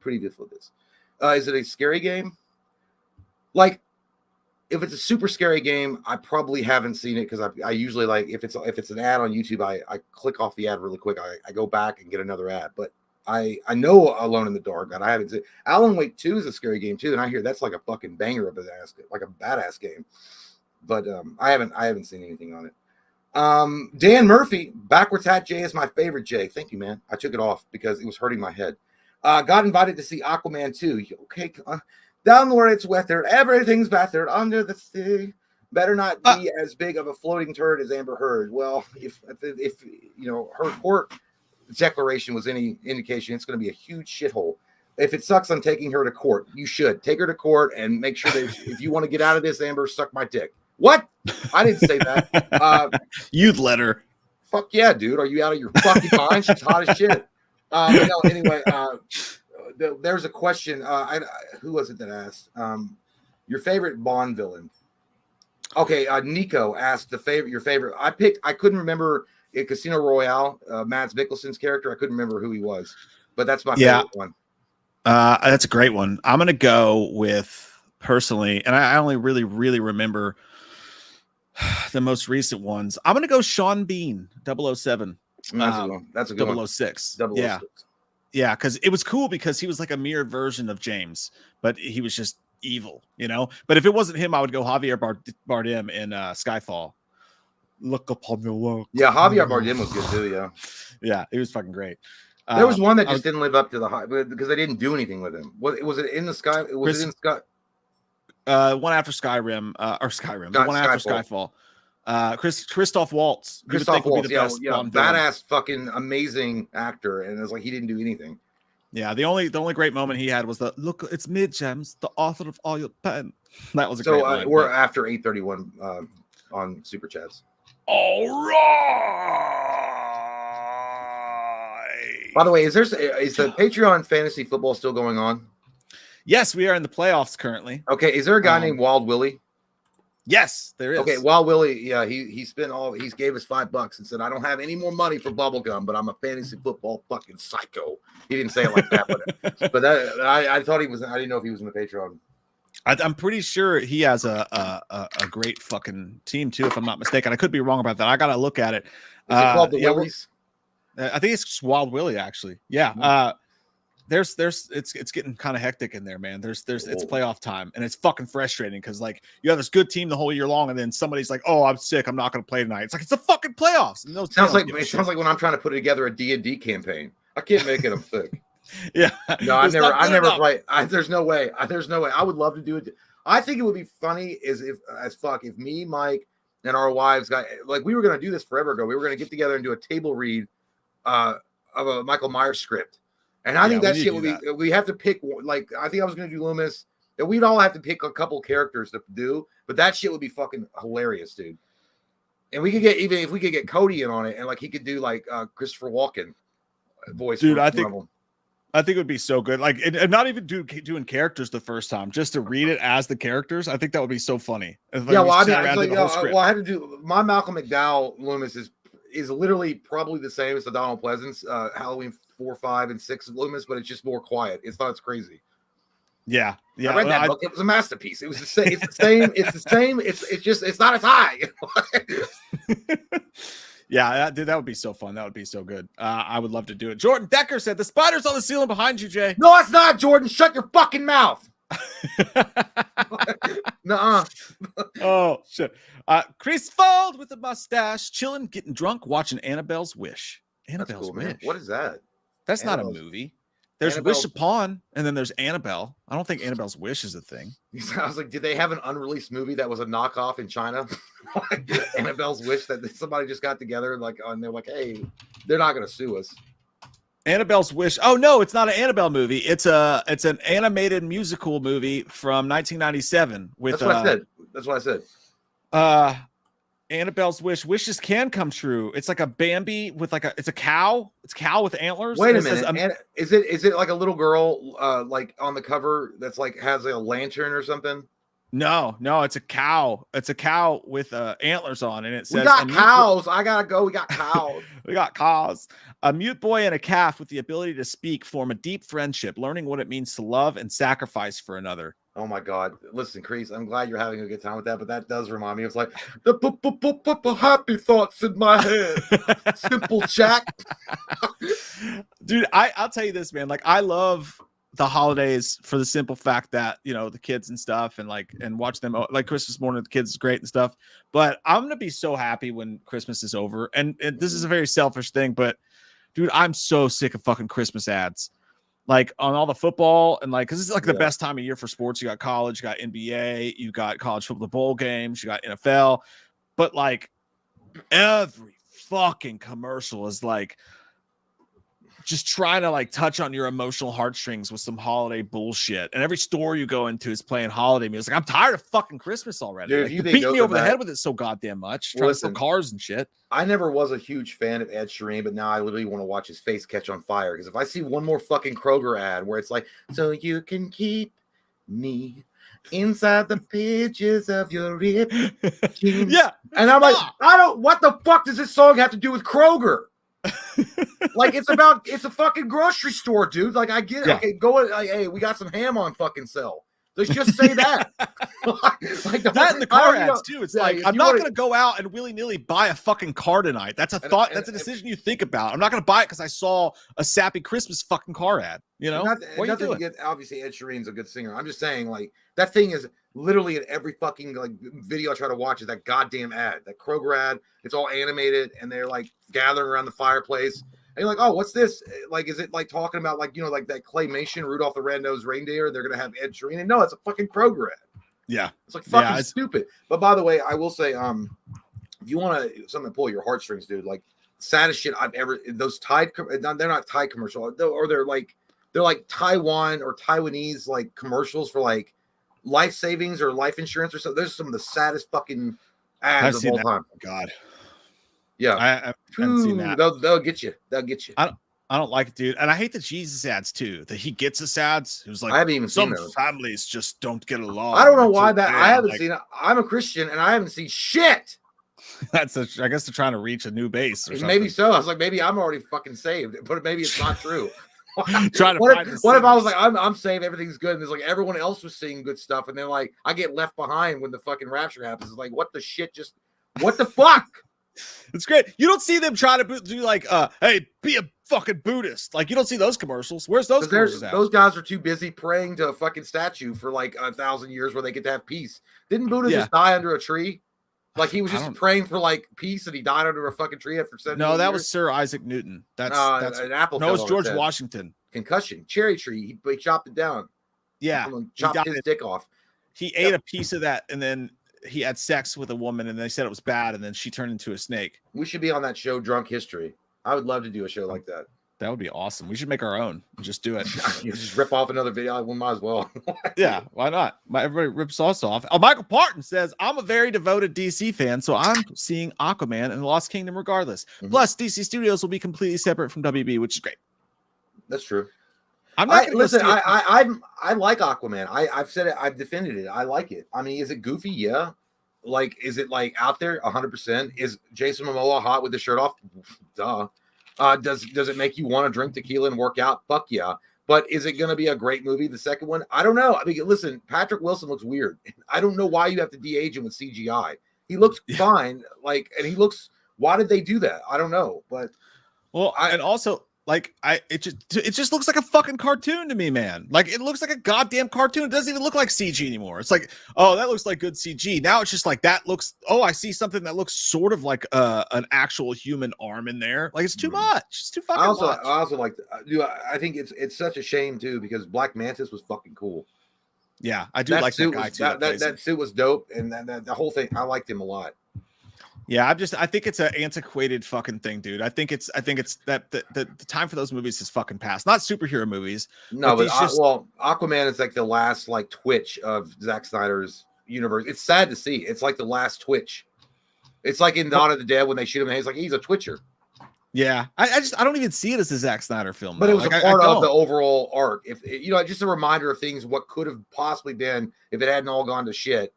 preview for this. Is it a scary game? Like, if it's a super scary game, I probably haven't seen it because I usually like if it's an ad on YouTube, I click off the ad really quick. I go back and get another ad. But I know Alone in the Dark, and I haven't seen Alan Wake 2 is a scary game too, and I hear that's like a fucking banger of an ass, like a badass game. But I haven't seen anything on it. Dan Murphy, backwards hat Jay is my favorite Jay. Thank you, man. I took it off because it was hurting my head. Got invited to see Aquaman 2. Okay, Down where it's weathered, everything's battered under the sea. Better not be as big of a floating turd as Amber Heard. Well, if you know her court declaration was any indication, it's going to be a huge shithole. If it sucks on taking her to court, you should take her to court and make sure that if you want to get out of this, Amber, suck my dick. What? I didn't say that. You'd let her. Fuck yeah, dude. Are you out of your fucking mind? She's hot as shit. No, anyway, there's a question. Who was it that asked? Your favorite Bond villain. Okay, Nico asked your favorite. I couldn't remember in Casino Royale, Mads Mikkelsen's character. I couldn't remember who he was, but that's my favorite one. That's a great one. I'm gonna go with personally, and I only really remember the most recent ones. I'm gonna go Sean Bean, 007. That's a good 006. One. 006. Yeah, because it was cool because he was like a mirrored version of James, but he was just evil, you know. But if it wasn't him, I would go Javier Bardem in Skyfall. Look upon the world. Yeah, Javier Bardem was good too. Yeah, he was fucking great. There was one that just didn't live up to the hype because they didn't do anything with him. Was it in the sky? Was it in Sky? One after Skyrim, or Skyrim. The one after Skyfall. Christoph Waltz. Christoph Waltz, yeah, badass, fucking amazing actor, and it was like he didn't do anything. Yeah, the only great moment he had was the look. It's me, James, the author of all your pen. That was a great line. We're after 8:31 on Super Chats. All right. By the way, is the Patreon fantasy football still going on? Yes, we are in the playoffs currently. Okay, is there a guy named Wild Willie? Yes, there is. Okay, Wild Willie, yeah, he gave us $5 and said, I don't have any more money for bubblegum, but I'm a fantasy football fucking psycho. He didn't say it like that, but that I thought he was. I didn't know if he was in the Patreon. I'm pretty sure he has a great fucking team too, if I'm not mistaken. I could be wrong about that. I gotta look at it. Is it called the Willies? I think it's just Wild Willie, actually. Yeah. Mm-hmm. It's getting kind of hectic in there, man. It's playoff time, and it's fucking frustrating because like you have this good team the whole year long, and then somebody's like, "Oh, I'm sick. I'm not going to play tonight." It's like it's the fucking playoffs. And sounds like when I'm trying to put together a D&D campaign. I can't make it. I'm sick. Yeah. No, I never play. There's no way. There's no way. I would love to do it. I think it would be funny if me, Mike, and our wives got like we were going to do this forever ago. We were going to get together and do a table read of a Michael Myers script. And I think that shit would be, we have to pick, like, I think I was going to do Loomis, and we'd all have to pick a couple characters to do, but that shit would be fucking hilarious, dude. And we could get, even if we could get Cody in on it, and like he could do like Christopher Walken voice. Dude, I think it would be so good. Like, and not even doing characters the first time, just to read it as the characters. I think that would be so funny. Like, yeah, well, I had to do my Malcolm McDowell Loomis is literally probably the same as the Donald Pleasance Halloween 4, 5, and 6 Loomis, but it's just more quiet. It's not as crazy. Yeah. I read that book. It was a masterpiece. It was the same. It's the same. It's the same. It's not as high. Yeah, dude, that would be so fun. That would be so good. I would love to do it. Jordan Decker said the spider's on the ceiling behind you, Jay. No, it's not, Jordan. Shut your fucking mouth. Nuh-uh. Oh shit. Chris Fold with a mustache, chilling, getting drunk, watching Annabelle's Wish. Annabelle's Wish. Man. What is that? That's not a movie. There's Wish Upon, and then there's Annabelle. I don't think Annabelle's Wish is a thing. I was like, did they have an unreleased movie that was a knockoff in China? Annabelle's Wish that somebody just got together and they're like, hey, they're not going to sue us. Annabelle's Wish. Oh no, it's not an Annabelle movie. It's an animated musical movie from 1997 with That's what I said. Annabelle's Wish. Wishes can come true. It's like a Bambi with it's a cow. It's a cow with antlers. Wait a minute. Is it like a little girl like on the cover that's like has a lantern or something? No, it's a cow. It's a cow with antlers on, and it says, "We got cows." I gotta go. We got cows. We got cows. A mute boy and a calf with the ability to speak form a deep friendship, learning what it means to love and sacrifice for another. Oh my God! Listen, Crease, I'm glad you're having a good time with that, but that does remind me. It's like the happy thoughts in my head. Simple Jack. Dude, I'll tell you this, man. Like, I love the holidays for the simple fact that, you know, the kids and stuff and watch them like Christmas morning with the kids is great and stuff. But I'm going to be so happy when Christmas is over. And this is a very selfish thing, but dude, I'm so sick of fucking Christmas ads. like on all the football and like, because it's like the Yeah. best time of year for sports. You got college, you got NBA, you got college football bowl games, you got NFL, but like every fucking commercial is like just trying to like touch on your emotional heartstrings with some holiday bullshit. And every store you go into is playing holiday music. I'm tired of fucking Christmas already. Dude, like, if you you're think beating me those are over the bad- head with it so goddamn much. Well, Trying to sell listen. cars and shit. I never was a huge fan of Ed Sheeran, but now I literally want to watch his face catch on fire. Because if I see one more fucking Kroger ad where it's like, so you can keep me inside the pages of your rib jeans. Yeah. And I'm like, Stop. what the fuck does this song have to do with Kroger? Like it's a fucking grocery store, dude. Like I get it. Yeah. Okay, go like, hey, we got some ham on fucking sale. Let's just say that. Like That and the car ads too. It's Yeah, like if I'm you not wanna- going to go out and willy-nilly buy a fucking car tonight. That's a And- thought. and- That's a decision you think about. I'm not going to buy it because I saw a sappy Christmas fucking car ad. You know, Not, what are you nothing doing? against, obviously Ed Sheeran's a good singer. I'm just saying, like that thing is literally in every fucking like video I try to watch is that goddamn ad, that Kroger ad. It's all animated, and they're like gathering around the fireplace. And you're like, oh, what's this? Like, is it like talking about like like that claymation Rudolph the Red-Nosed Reindeer? They're gonna have Ed Sheeran, and no, it's a fucking Kroger ad. Yeah. It's like fucking it's- stupid. But by the way, I will say, if you want to something to pull your heartstrings, dude, like saddest shit I've ever those Tide. They're not Tide commercial, or they're like Taiwan or Taiwanese like commercials for like life savings or life insurance or something. There's some of the saddest fucking ads of all time. God. Yeah, I haven't seen that. They'll get you. They'll get you. I don't like it, dude. And I hate the Jesus ads too. That he gets us ads. It was like I haven't even seen some those. families just don't get along. I don't know It's why okay. that I haven't Like, seen it. I'm a Christian and I haven't seen shit. I guess they're trying to reach a new base. Or Maybe something. so. I was like, maybe I'm already fucking saved, but maybe it's not true. Trying to what find if, the what if I was sinners. like, I'm saved, everything's good, and there's like everyone else was seeing good stuff, and then like I get left behind when the fucking rapture happens. It's like, what the shit? Just what the fuck? It's great. You don't see them trying to do like, hey, be a fucking Buddhist. Like you don't see those commercials. Where's those commercials at? Those guys are too busy praying to a fucking statue for like 1,000 years where they get to have peace. Didn't Buddha just die under a tree? Like he was just praying for like peace, and he died under a fucking tree after 70 years. No, that was Sir Isaac Newton. That's an apple. No, it's fell on George his head. Washington. Concussion, cherry tree. He chopped it down. Yeah, Someone chopped his dick off. He ate a piece of that, and then he had sex with a woman, and they said it was bad, and then she turned into a snake. We should be on that show, Drunk History. I would love to do a show like that. That would be awesome. We should make our own and just do it. You just rip off another video. We might as well. Yeah, why not? Everybody rips us off. Oh, Michael Parton says, I'm a very devoted DC fan, so I'm seeing Aquaman and the Lost Kingdom regardless. Mhm. Plus, DC Studios will be completely separate from WB, which is great. That's true. I'm not going to listen. see it. I like Aquaman. I've said it. I've defended it. I like it. I mean, is it goofy? Yeah. Like, is it like out there? 100%. Is Jason Momoa hot with the shirt off? Duh. Does it make you want to drink tequila and work out? Fuck yeah. But is it going to be a great movie? The second one? I don't know. I mean, listen, Patrick Wilson looks weird. I don't know why you have to de-age him with CGI. He looks fine. Like, and he looks. Why did they do that? I don't know. But and also, like, it just looks like a fucking cartoon to me, man. Like, it looks like a goddamn cartoon. It doesn't even look like CG anymore. It's like, oh, that looks like good CG. Now it's just like that looks. Oh, I see something that looks sort of like an actual human arm in there. Like, it's too much. It's too fucking much. I also like. I think it's such a shame too because Black Mantis was fucking cool. Yeah, I do like that guy too. That suit was dope, and the whole thing. I liked him a lot. Yeah, I think it's an antiquated fucking thing, dude. I think it's that the time for those movies is fucking past. Not superhero movies. No, but just, Aquaman is like the last like twitch of Zack Snyder's universe. It's sad to see. It's like the last twitch. It's like in Dawn of the Dead when they shoot him, and he's like he's a twitcher. Yeah, I don't even see it as a Zack Snyder film. But though. it was like, a part of the overall arc. If just a reminder of things what could have possibly been if it hadn't all gone to shit.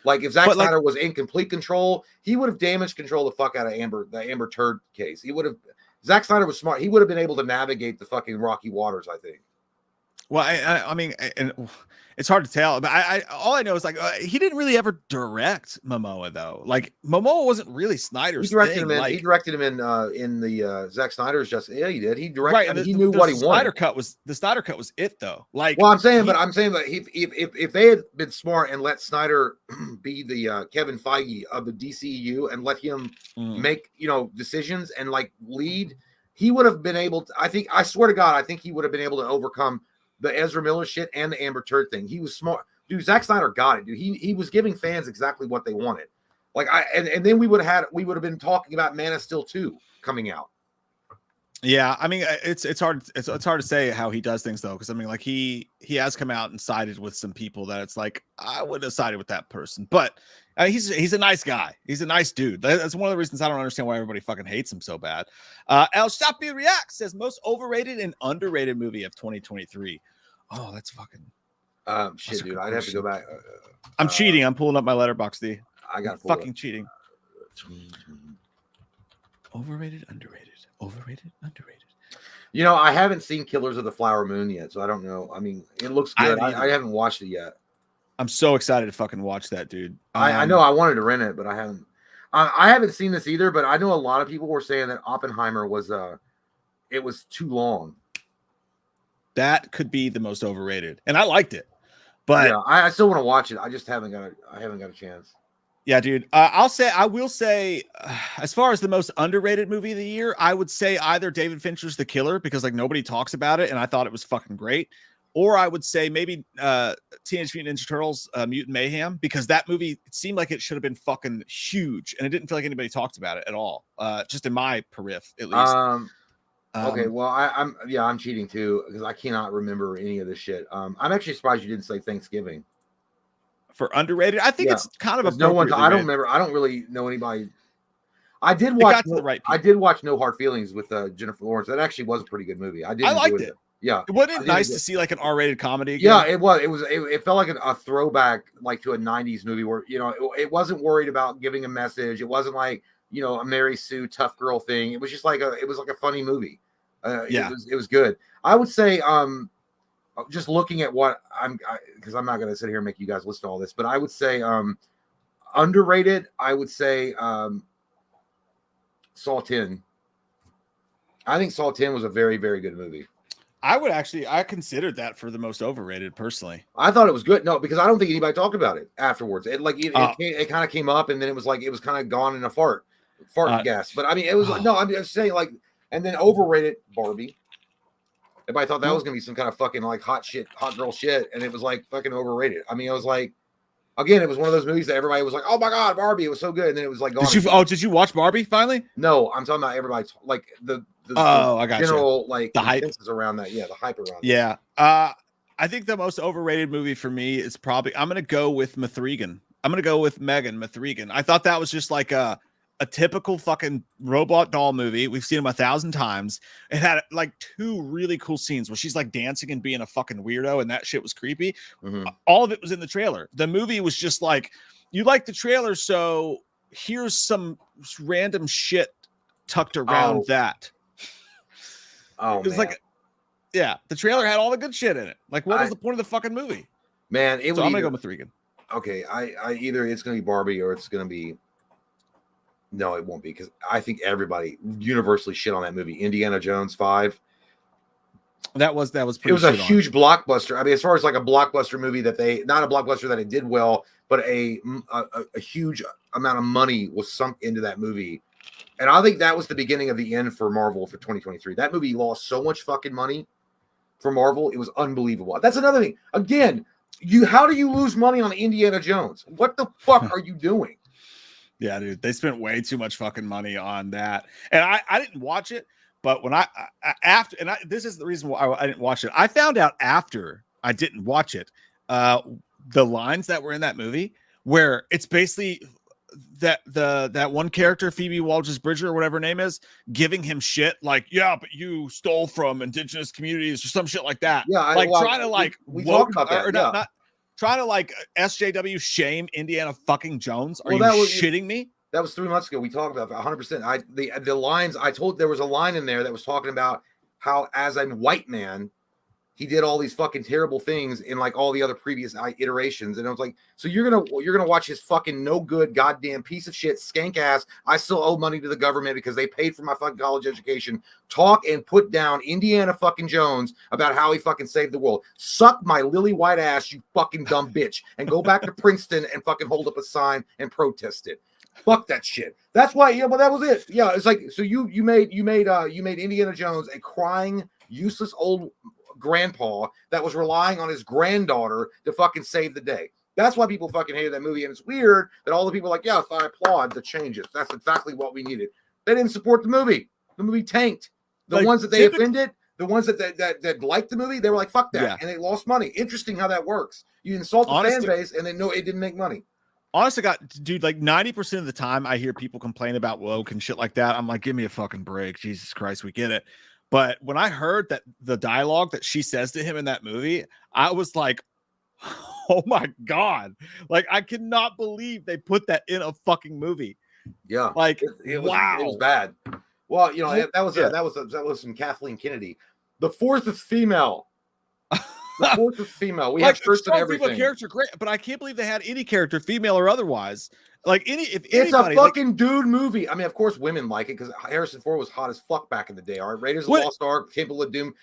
Like if Zack Snyder was in complete control, he would have damage control the fuck out of the Amber Turd case. He would have. Zack Snyder was smart. He would have been able to navigate the fucking rocky waters, I think. Well, I mean, and it's hard to tell, but all I know is like he didn't really ever direct Momoa though. Like Momoa wasn't really Snyder's. He directed thing. him in. Like, he directed him in the Zack Snyder's Justice. Yeah, he did. He directed. Right, I mean, he knew what he wanted. The Snyder cut was it though. Like, well, I'm saying that if they had been smart and let Snyder be the Kevin Feige of the DCU and let him make decisions and like lead. he would have been able to. I swear to God, I think he would have been able to overcome the Ezra Miller shit and the Amber Turd thing. He was smart, dude. Zack Snyder got it, dude. He was giving fans exactly what they wanted. Like and then we would have been talking about Man of Steel 2 coming out. Yeah, I mean, it's hard to say how he does things though, because I mean, like he has come out and sided with some people that it's like I would have sided with that person, but he's a nice guy. He's a nice dude. That's one of the reasons I don't understand why everybody fucking hates him so bad. El Shapi React says most overrated and underrated movie of 2023. Oh, that's fucking shit, dude. I'd have to go back. I'm cheating. I'm pulling up my letterbox, D. I got fucking cheating. Overrated, underrated. Overrated, underrated. You know, I haven't seen Killers of the Flower Moon yet, so I don't know. I mean, it looks good. I haven't watched it yet. I'm so excited to fucking watch that, dude. I know I wanted to rent it, but I haven't. I haven't seen this either, but I know a lot of people were saying that Oppenheimer was it was too long. That could be the most overrated, and I liked it, but yeah, I still want to watch it. I just haven't got a chance. Yeah, dude. I will say, as far as the most underrated movie of the year, I would say either David Fincher's The Killer, because like nobody talks about it, and I thought it was fucking great, or I would say maybe Teenage Mutant Ninja Turtles: Mutant Mayhem, because that movie, it seemed like it should have been fucking huge, and it didn't feel like anybody talked about it at all. Just in my periph, at least. Okay, well, I'm cheating too because I cannot remember any of this shit. I'm actually surprised you didn't say Thanksgiving. For underrated, I think it's kind of a no one. I don't remember. I don't really know anybody. I did watch. I did watch No Hard Feelings with Jennifer Lawrence. That actually was a pretty good movie. I liked it. Yeah, wasn't it nice to see like an R-rated comedy again? Yeah, it was. It felt like a throwback, like to a '90s movie where it wasn't worried about giving a message. It wasn't like a Mary Sue tough girl thing. It was just like a funny movie. It was good. I would say just looking at what because I'm not going to sit here and make you guys list all this, but I would say underrated. I would say Saw 10. I think Saw 10 was a very, very good movie. I considered that for the most overrated personally. I thought it was good. No, because I don't think anybody talked about it afterwards. It kind of came up and then it was kind of gone in a fart gas. But I mean, it was no, I'm just saying like, and then overrated Barbie. Everybody thought that was gonna be some kind of fucking like hot girl shit, and it was like fucking overrated. I mean, it was like, again, it was one of those movies that everybody was like, "Oh my god, Barbie! It was so good," and then it was like, Did you watch Barbie finally? No, I'm talking about everybody like the I got general you. Like the hype around that. Yeah, the hype around. Yeah, I think the most overrated movie for me is probably I'm gonna go with Mithrigan. I'm gonna go with Megan Mithrigan. I thought that was just like a typical fucking robot doll movie. We've seen them 1,000 times. It had like 2 really cool scenes where she's like dancing and being a fucking weirdo, and that shit was creepy. Mm-hmm. All of it was in the trailer. The movie was just like, you like the trailer, so here's some random shit tucked around that. Oh, it was like, yeah, the trailer had all the good shit in it. Like, what was the point of the fucking movie? Man, I'm gonna go with Mithrigan. Okay, I either it's gonna be Barbie or it's gonna be. No, it won't be, because I think everybody universally shit on that movie, Indiana Jones 5. That was pretty. It was a huge blockbuster. I mean, as far as like a blockbuster movie not a blockbuster that it did well, but a huge amount of money was sunk into that movie. And I think that was the beginning of the end for Marvel for 2023. That movie lost so much fucking money for Marvel. It was unbelievable. That's another thing. Again, how do you lose money on Indiana Jones? What the fuck are you doing? Yeah, dude, they spent way too much fucking money on that. And I didn't watch it, but when this is the reason why I didn't watch it. I found out after I didn't watch it, the lines that were in that movie, where it's basically that one character, Phoebe Waller-Bridge or whatever her name is, giving him shit like, yeah, but you stole from indigenous communities or some shit like that. Yeah, trying to like we talked about that. Or yeah. not trying to like SJW shame Indiana fucking Jones. Are you shitting me? That was 3 months ago. We talked about that 100%. The lines I told, there was a line in there that was talking about how, as a white man, he did all these fucking terrible things in like all the other previous iterations. And I was like, so you're gonna watch his fucking no good goddamn piece of shit skank ass. I still owe money to the government because they paid for my fucking college education. Talk and put down Indiana fucking Jones about how he fucking saved the world. Suck my lily white ass, you fucking dumb bitch, and go back to Princeton and fucking hold up a sign and protest it. Fuck that shit. That's why. Yeah, but that was it. Yeah, it's like so you made Indiana Jones a crying, useless old grandpa that was relying on his granddaughter to fucking save the day. That's why people fucking hated that movie. And it's weird that all the people are like, yeah, I applaud the changes. That's exactly what we needed. They didn't support the movie. The movie tanked. The like, ones that they offended, the ones that liked the movie, they were like, fuck that. Yeah. And they lost money. Interesting how that works. You insult the fan base and then no, it didn't make money. Honestly, dude, like 90% of the time I hear people complain about woke and shit like that. I'm like, give me a fucking break. Jesus Christ, we get it. But when I heard that the dialogue that she says to him in that movie, I was like, oh my God. Like, I cannot believe they put that in a fucking movie. Yeah. Like, it was, wow. It was bad. Well, you know, that was some Kathleen Kennedy. The fourth is female. The fourth is female. We have first and everything. Character great, but I can't believe they had any character, female or otherwise. Like if it's a fucking dude movie. I mean, of course, women like it because Harrison Ford was hot as fuck back in the day. All right, Raiders of the Lost Ark, Temple of Doom,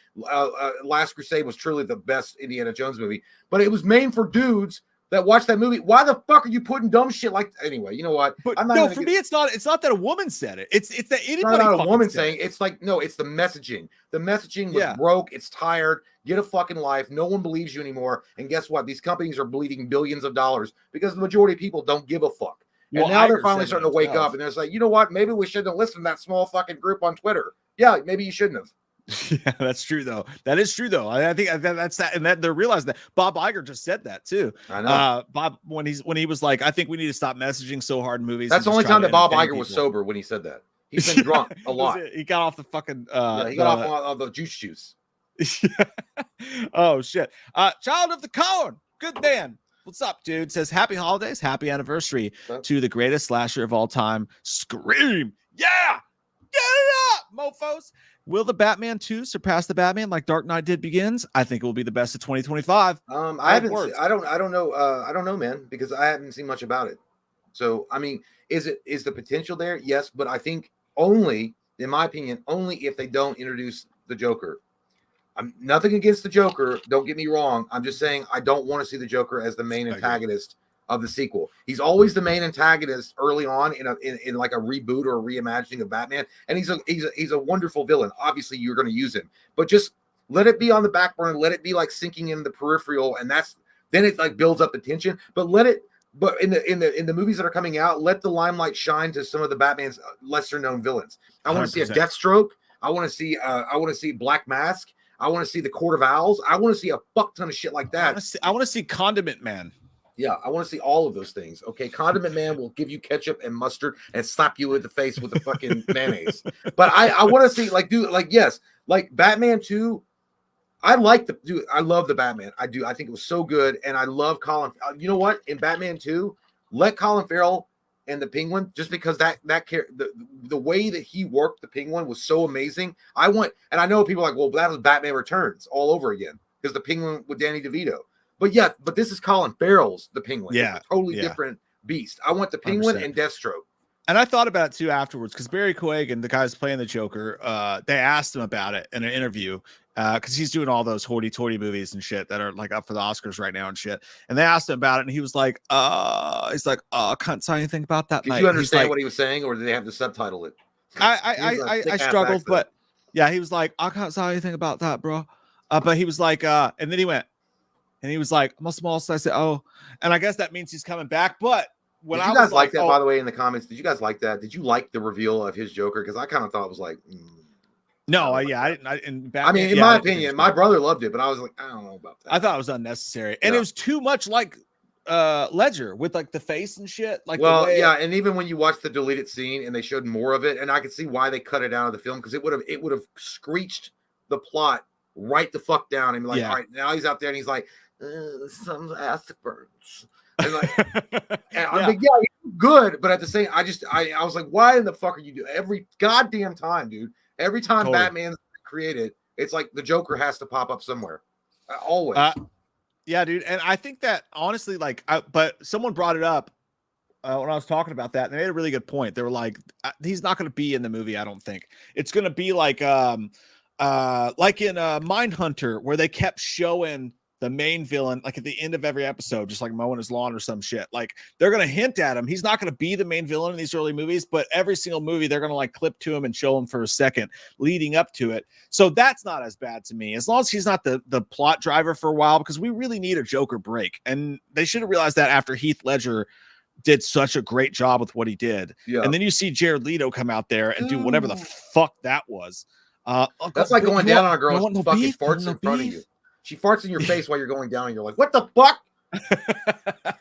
Last Crusade was truly the best Indiana Jones movie. But it was made for dudes that watch that movie. Why the fuck are you putting dumb shit like? Anyway, you know what? But no, for me, it's not that a woman said it. It's that anybody. It's not a woman saying. It's like no, it's the messaging. The messaging was broke. It's tired. Get a fucking life. No one believes you anymore. And guess what? These companies are bleeding billions of dollars because the majority of people don't give a fuck. And well, now they're finally starting to wake up, and they're like, you know what? Maybe we shouldn't have listened to that small fucking group on Twitter. Yeah, maybe you shouldn't have. Yeah, that's true though. That is true though. I think that's that, and that they're realizing that. Bob Iger just said that too. I know. Bob when he was like, I think we need to stop messaging so hard in movies. That's the only time that Bob Iger was sober when he said that. He's been drunk a lot. He got off the fucking. He got off on the juice. Oh shit. Child of the Corn. Good man. What's up, dude? Says happy holidays, happy anniversary to the greatest slasher of all time, Scream. Yeah, get it up, mofos. Will the Batman 2 surpass the Batman like Dark Knight did Begins? I think it will be the best of 2025. I don't know, man, because I haven't seen much about it. So, I mean, is the potential there? Yes, but I think only, in my opinion, only if they don't introduce the Joker. I'm nothing against the Joker. Don't get me wrong. I'm just saying I don't want to see the Joker as the main antagonist of the sequel. He's always the main antagonist early on in like a reboot or a reimagining of Batman, and he's a wonderful villain. Obviously, you're going to use him, but just let it be on the back burner. Let it be like sinking in the peripheral, and then it like builds up the tension. But in the movies that are coming out, let the limelight shine to some of the Batman's lesser known villains. I want to see a Deathstroke. I want to see Black Mask. I want to see the Court of Owls. I want to see a fuck ton of shit like that. I want to see Condiment Man. Yeah, I want to see all of those things. Okay, Condiment Man will give you ketchup and mustard and slap you in the face with the fucking mayonnaise. But I want to see like Batman 2. I love the Batman. I do. I think it was so good, and I love Colin. You know what? In Batman 2, let Colin Farrell and the Penguin, just because the way that he worked the Penguin was so amazing. And I know people are like, well, that was Batman Returns all over again because the Penguin with Danny DeVito. But this is Colin Farrell's the Penguin. Yeah, it's a totally different beast. I want the Penguin 100%. And Deathstroke. And I thought about it too afterwards because Barry Keoghan, the guy who's playing the Joker, they asked him about it in an interview because he's doing all those hoity-toity movies and shit that are like up for the Oscars right now and shit. And they asked him about it, and he was like, I can't say anything about that. Did you understand what he was saying, or did they have to subtitle it? I struggled, but yeah, he was like, I can't say anything about that, bro. But he was like, and then he went, and he was like, I'm a small size. I said, oh, and I guess that means he's coming back, but. Did you guys like that, by the way, in the comments? Did you guys like that? Did you like the reveal of his Joker? Because I kind of thought it was like, no, I didn't. In my opinion, my brother loved it, but I was like, I don't know about that. I thought it was unnecessary, and it was too much like Ledger with like the face and shit. Like, and even when you watch the deleted scene and they showed more of it, and I could see why they cut it out of the film because it would have screeched the plot right the fuck down and be like, all right, now he's out there and he's like, some ass burns. And I'm like, yeah, you're good, but at the same, I was like, why in the fuck are you doing every goddamn time, dude? Every time Batman's created, it's like the Joker has to pop up somewhere. Always. Yeah, dude. And I think that honestly, like, but someone brought it up when I was talking about that, and they made a really good point. They were like, he's not going to be in the movie. I don't think it's going to be like in Mindhunter, where they kept showing the main villain like at the end of every episode, just like mowing his lawn or some shit. Like they're going to hint at him. He's not going to be the main villain in these early movies, but every single movie they're going to like clip to him and show him for a second leading up to it. So that's not as bad to me, as long as he's not the plot driver for a while, because we really need a Joker break. And they should have realized that after Heath Ledger did such a great job with what he did. Yeah. And then you see Jared Leto come out there and do whatever the fuck that was. That's like going down on a girl who fucking farts in front of you. She farts in your face while you're going down, and you're like, what the fuck?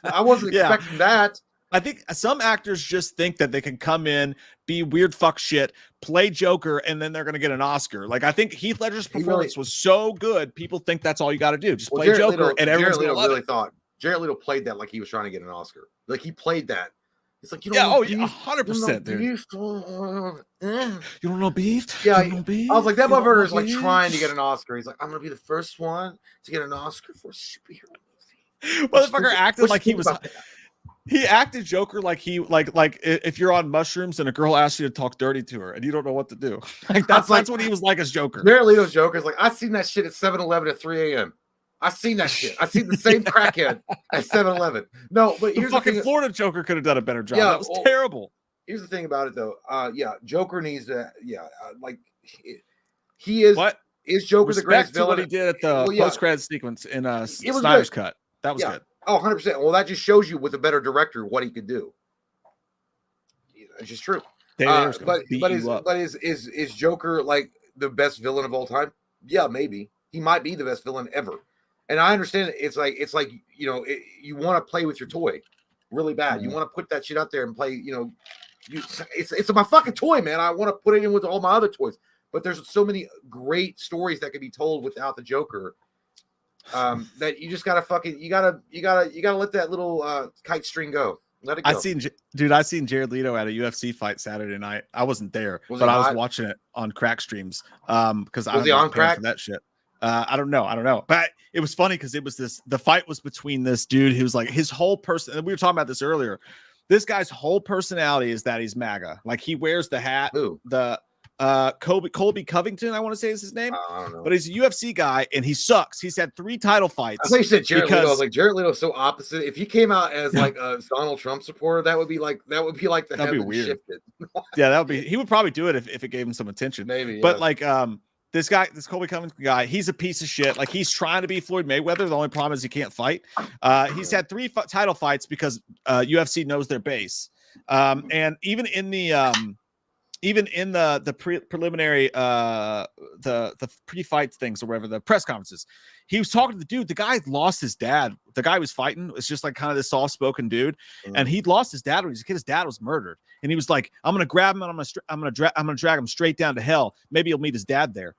I wasn't expecting that. I think some actors just think that they can come in, be weird fuck shit, play Joker, and then they're going to get an Oscar. Like, I think Heath Ledger's performance was so good, people think that's all you got to do. Just play Joker, and everyone's going to love it. Jared Leto played that like he was trying to get an Oscar. Like, he played that. It's like, 100%, dude. You don't know beef? Yeah, know beef? I was like, that motherfucker is like trying to get an Oscar. He's like, I'm gonna be the first one to get an Oscar for a superhero movie. Motherfucker acted like he was. He acted Joker like he like if you're on mushrooms and a girl asks you to talk dirty to her and you don't know what to do. Like that's what he was like as Joker. Jared Leto's Joker is like, I seen that shit at 7-Eleven at 3 a.m. I seen that shit. I seen the same crackhead at 7-Eleven. No, but here's the fucking thing. Florida Joker could have done a better job. Yeah, that was terrible. Here's the thing about it, though. Joker needs to. Like he is. What is Joker the greatest villain? What he did at the post-credit sequence in Snyder's Cut. That was good. Oh, 100%. Well, that just shows you with a better director what he could do. It's just true. Is Joker like the best villain of all time? Yeah, maybe. He might be the best villain ever. And I understand it's like you want to play with your toy really bad. You want to put that shit out there and play, it's my fucking toy, man. I want to put it in with all my other toys. But there's so many great stories that can be told without the Joker. That you just gotta let that little kite string go. Let it go. I seen Jared Leto at a UFC fight Saturday night. I wasn't there, but I was watching it on crack streams. Because I was on crack for that shit. I don't know, but it was funny because the fight was between this dude who's like his whole person. We were talking about this earlier. This guy's whole personality is that he's MAGA. Like he wears the hat. Who? Colby Covington, I want to say is his name, but he's a UFC guy and he sucks. He's had 3 title fights. I thought you said Jared Leto. I was like, Jared Leto's so opposite. If he came out as like a Donald Trump supporter, that would be like the heavens shifted. Yeah, that would be. He would probably do it if it gave him some attention. Maybe, but like this Colby Covington guy, he's a piece of shit. Like he's trying to be Floyd Mayweather. The only problem is he can't fight. He's had 3 title fights because UFC knows their base. And even in the preliminary the pre-fight things or whatever, the press conferences, he was talking to the dude. The guy lost his dad. The guy was fighting was just like kind of this soft-spoken dude, and he'd lost his dad when he was a kid. His dad was murdered, and he was like, "I'm gonna grab him and I'm gonna drag him straight down to hell. Maybe he'll meet his dad there."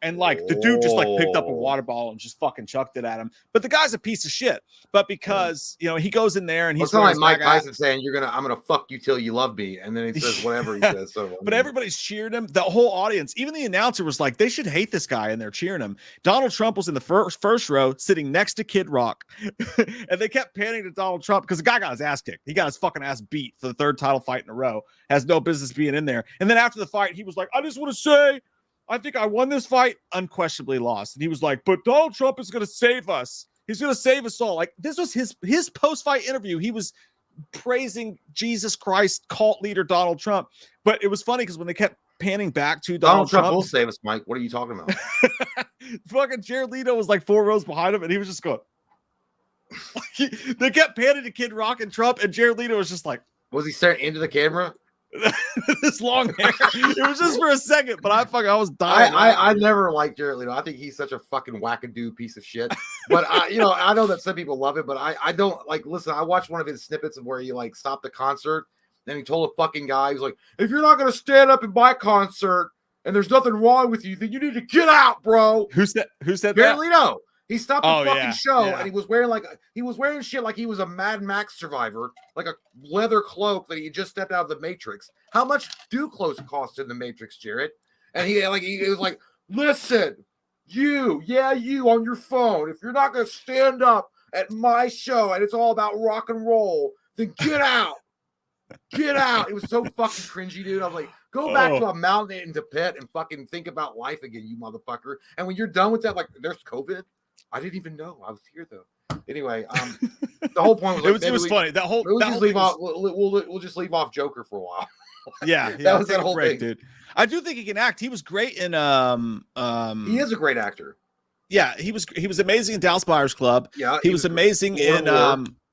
And like the dude just like picked up a water bottle and just fucking chucked it at him. But the guy's a piece of shit. But because he goes in there and he's like Mike Tyson saying, I'm gonna fuck you till you love me, and then he says whatever he says. So, but everybody's cheering him. The whole audience, even the announcer, was like, they should hate this guy, and they're cheering him. Donald Trump was in the first row, sitting next to Kid Rock, and they kept panning to Donald Trump because the guy got his ass kicked. He got his fucking ass beat for the 3rd title fight in a row. Has no business being in there. And then after the fight, he was like, I just want to say, I think I won this fight, unquestionably lost. And he was like, but Donald Trump is going to save us. He's going to save us all. Like this was his post-fight interview. He was praising Jesus Christ cult leader Donald Trump. But it was funny because when they kept panning back to Donald Trump will save us, Mike. What are you talking about? Fucking Jared Leto was like 4 rows behind him, and he was just going. They kept panning to Kid Rock and Trump, and Jared Leto was just like, was he staring into the camera? This long hair. It was just for a second, but I was dying. I never liked Jared Leto. I think he's such a fucking wackadoo piece of shit. But I know that some people love it, but I don't like. Listen, I watched one of his snippets of where he like stopped the concert, and he told a fucking guy, he was like, "If you're not gonna stand up in my concert, and there's nothing wrong with you, then you need to get out, bro." Who said Jared that? Leto. He stopped the fucking show, and he was wearing shit like he was a Mad Max survivor, like a leather cloak that he just stepped out of the Matrix. How much do clothes cost in the Matrix, Jared? And he was like, listen, You on your phone. If you're not gonna stand up at my show and it's all about rock and roll, then get out. Get out. It was so fucking cringy, dude. I was like, go back to a mountain in Tibet and fucking think about life again, you motherfucker. And when you're done with that, like, there's COVID. I didn't even know. I was here though. Anyway, the whole point was like, it was funny. We'll just leave off Joker for a while. Yeah, that was that whole thing, dude. I do think he can act. He was great in he is a great actor. Yeah, he was amazing in Dallas Buyers Club. Yeah, he was amazing in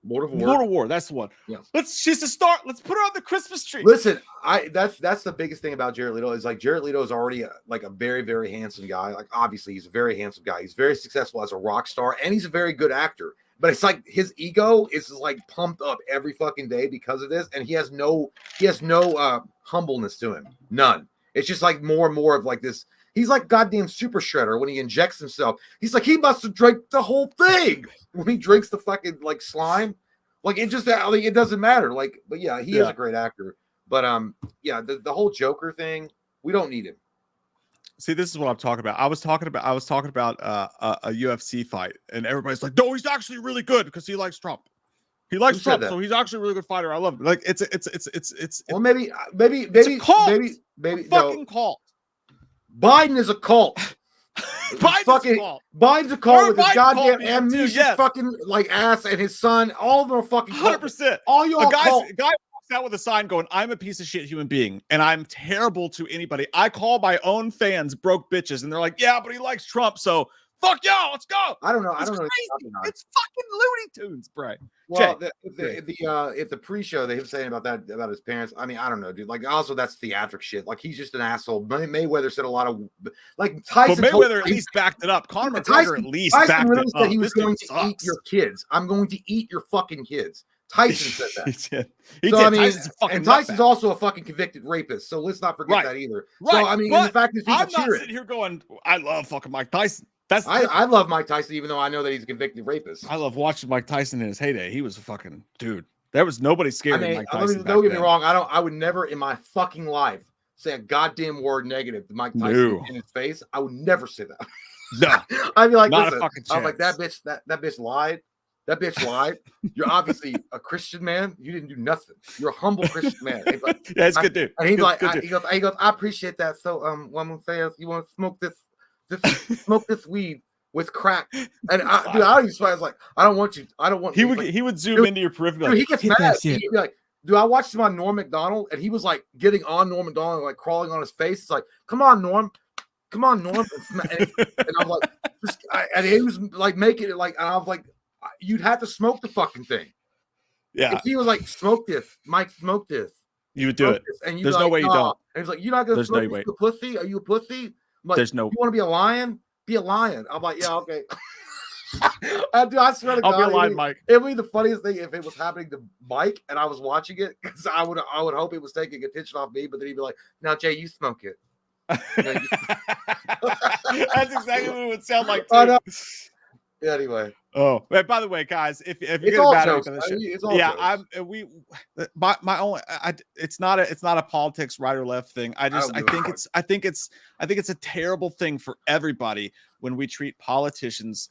Lord of War. Lord of War, that's the one. Yeah. She's a star. Let's put her on the Christmas tree. Listen, that's the biggest thing about Jared Leto is like Jared Leto is already like a very, very handsome guy. Like obviously he's a very handsome guy. He's very successful as a rock star and he's a very good actor. But it's like his ego is like pumped up every fucking day because of this, and he has no humbleness to him. None. It's just like more and more of like this. He's like goddamn Super Shredder when he injects himself. He's like, he must have drank the whole thing when he drinks the fucking like slime. Like it just, like, it doesn't matter. Like, but yeah, he is a great actor. But yeah, the whole Joker thing, we don't need him. See, this is what I'm talking about. I was talking about a UFC fight, and everybody's like, "No, he's actually really good because he likes Trump. He likes Trump, so he's actually a really good fighter. I love him." Like it's well, maybe a cult. maybe fucking cult. Biden is a cult. Biden's a cult with his goddamn amnesia fucking like ass and his son. All of them are fucking 100%. All y'all guy walks out with a sign going, "I'm a piece of shit human being and I'm terrible to anybody. I call my own fans broke bitches," and they're like, "Yeah, but he likes Trump, so fuck y'all, let's go." I don't know. It's crazy. It's fucking Looney Tunes, Bray. Well, if the pre-show they were saying about his parents, I mean, I don't know, dude. Like, also that's theatric shit. Like, he's just an asshole. Mayweather said a lot of like Tyson. But Mayweather at least backed it up. Conor McGregor at least backed it up. He was going to eat your kids. I'm going to eat your fucking kids. Tyson said that. He did. I mean, Tyson's also a fucking convicted rapist. So let's not forget that either. Right. So I mean, the fact is, I'm not sitting here going, "I love fucking Mike Tyson." I love Mike Tyson, even though I know that he's a convicted rapist. I love watching Mike Tyson in his heyday. He was a fucking dude. There was nobody scared of Mike Tyson. Don't get me wrong. I would never in my fucking life say a goddamn word negative to Mike Tyson in his face. I would never say that. No. I'd be like, not listen, a fucking chance. I was like, that bitch lied. That bitch lied. You're obviously a Christian man. You didn't do nothing. You're a humble Christian man. Like, yeah, it's good dude. And he's like, he goes, I appreciate that. So what I'm gonna say is, you want to smoke this weed with crack, and I don't even swear. I was like, I don't want you. I don't want. He would zoom into your peripheral. Dude, he gets mad. He'd be like, dude, I watched him on Norm Macdonald, and he was like getting on Norm Macdonald, like crawling on his face. It's like, come on, Norm. And I'm like, and he was like making it like, and I was like, you'd have to smoke the fucking thing. Yeah. If he was like, smoke this, Mike, smoke this. You would do it. And there's no way you don't. And he's like, you're not gonna smoke this, you pussy? Are you a pussy? I'm like, there's no. You want to be a lion? Be a lion. I'm like, yeah, okay. I swear to God, I'll be a lion, Mike. It would be the funniest thing if it was happening to Mike and I was watching it, because I would hope it was taking attention off me, but then he'd be like, now Jay, you smoke it. That's exactly what it would sound like too. I know. Anyway. Oh, by the way, guys, if you're it's all mad jokes. it's all jokes. My only it's not a politics right or left thing. I think it's a terrible thing for everybody when we treat politicians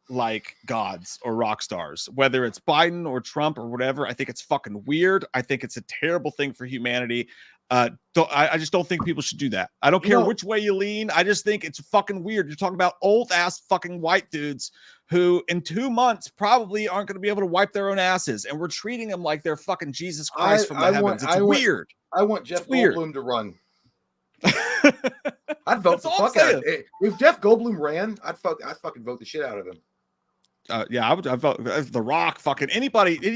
like gods or rock stars, whether it's Biden or Trump or whatever. I think it's fucking weird. I think it's a terrible thing for humanity. I just don't think people should do that. I don't care which way you lean. I just think it's fucking weird. You're talking about old ass fucking white dudes who in 2 months probably aren't going to be able to wipe their own asses, and we're treating them like they're fucking Jesus Christ from the heavens. It's weird. I want Jeff Goldblum to run. I'd vote the fuck out of it. If Jeff Goldblum ran, I'd fucking vote the shit out of him. Yeah, I vote The Rock, fucking any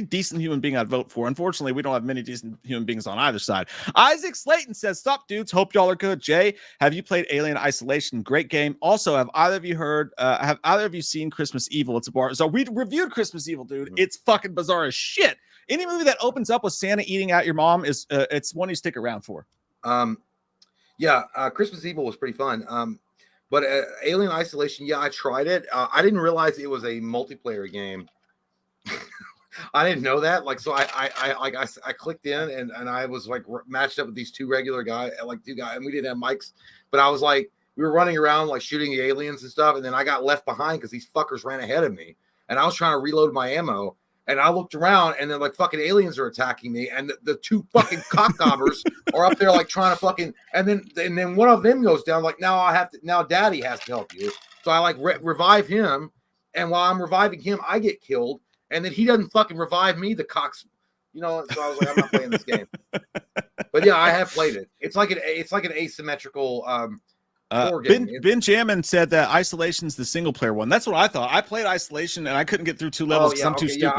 decent human being I'd vote for. Unfortunately, we don't have many decent human beings on either side. Isaac Slayton says, "Sup, dudes? Hope y'all are good." Jay, have you played Alien Isolation? Great game. Also, have either of you seen Christmas Evil? It's a bar. So we reviewed Christmas Evil, dude. It's fucking bizarre as shit. Any movie that opens up with Santa eating out your mom is it's one you stick around for. Yeah, Christmas Evil was pretty fun. But Alien Isolation, yeah, I tried it. I didn't realize it was a multiplayer game. I didn't know that. Like, so I clicked in and I was like matched up with these two guys, and we didn't have mics. But I was like, we were running around like shooting the aliens and stuff, and then I got left behind because these fuckers ran ahead of me, and I was trying to reload my ammo, and I looked around, and then like fucking aliens are attacking me, and the two fucking cockgobbers are up there like trying to fucking, and then one of them goes down. Like now Daddy has to help you, so I like revive him, and while I'm reviving him, I get killed, and then he doesn't fucking revive me. The cocks, you know. So I was like, I'm not playing this game. But yeah, I have played it. It's like an asymmetrical Ben Jammin said that Isolation's the single player one. That's what I thought. I played Isolation and I couldn't get through 2 levels because I'm too stupid. Yeah,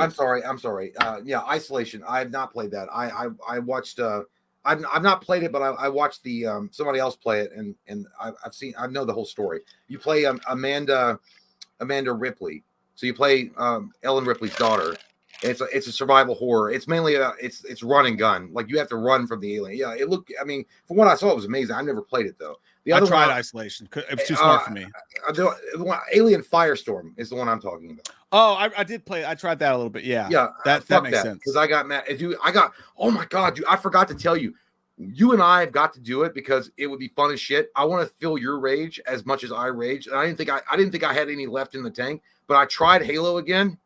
I'm sorry. Yeah, Isolation. I have not played that. I watched. I've not played it, but I watched the somebody else play it, and I know the whole story. You play Amanda Ripley. So you play Ellen Ripley's daughter. It's a survival horror. It's mainly it's run and gun. Like you have to run from the alien. Yeah, it looked. I mean, from what I saw, it was amazing. I never played it though. I tried Isolation. It was too smart for me. Alien Firestorm is the one I'm talking about. Oh, I did play. I tried that a little bit. Yeah. That makes sense. Because I got mad. Dude, oh my God, dude, I forgot to tell you. You and I have got to do it because it would be fun as shit. I want to feel your rage as much as I rage. And I didn't think I had any left in the tank, but I tried Halo again.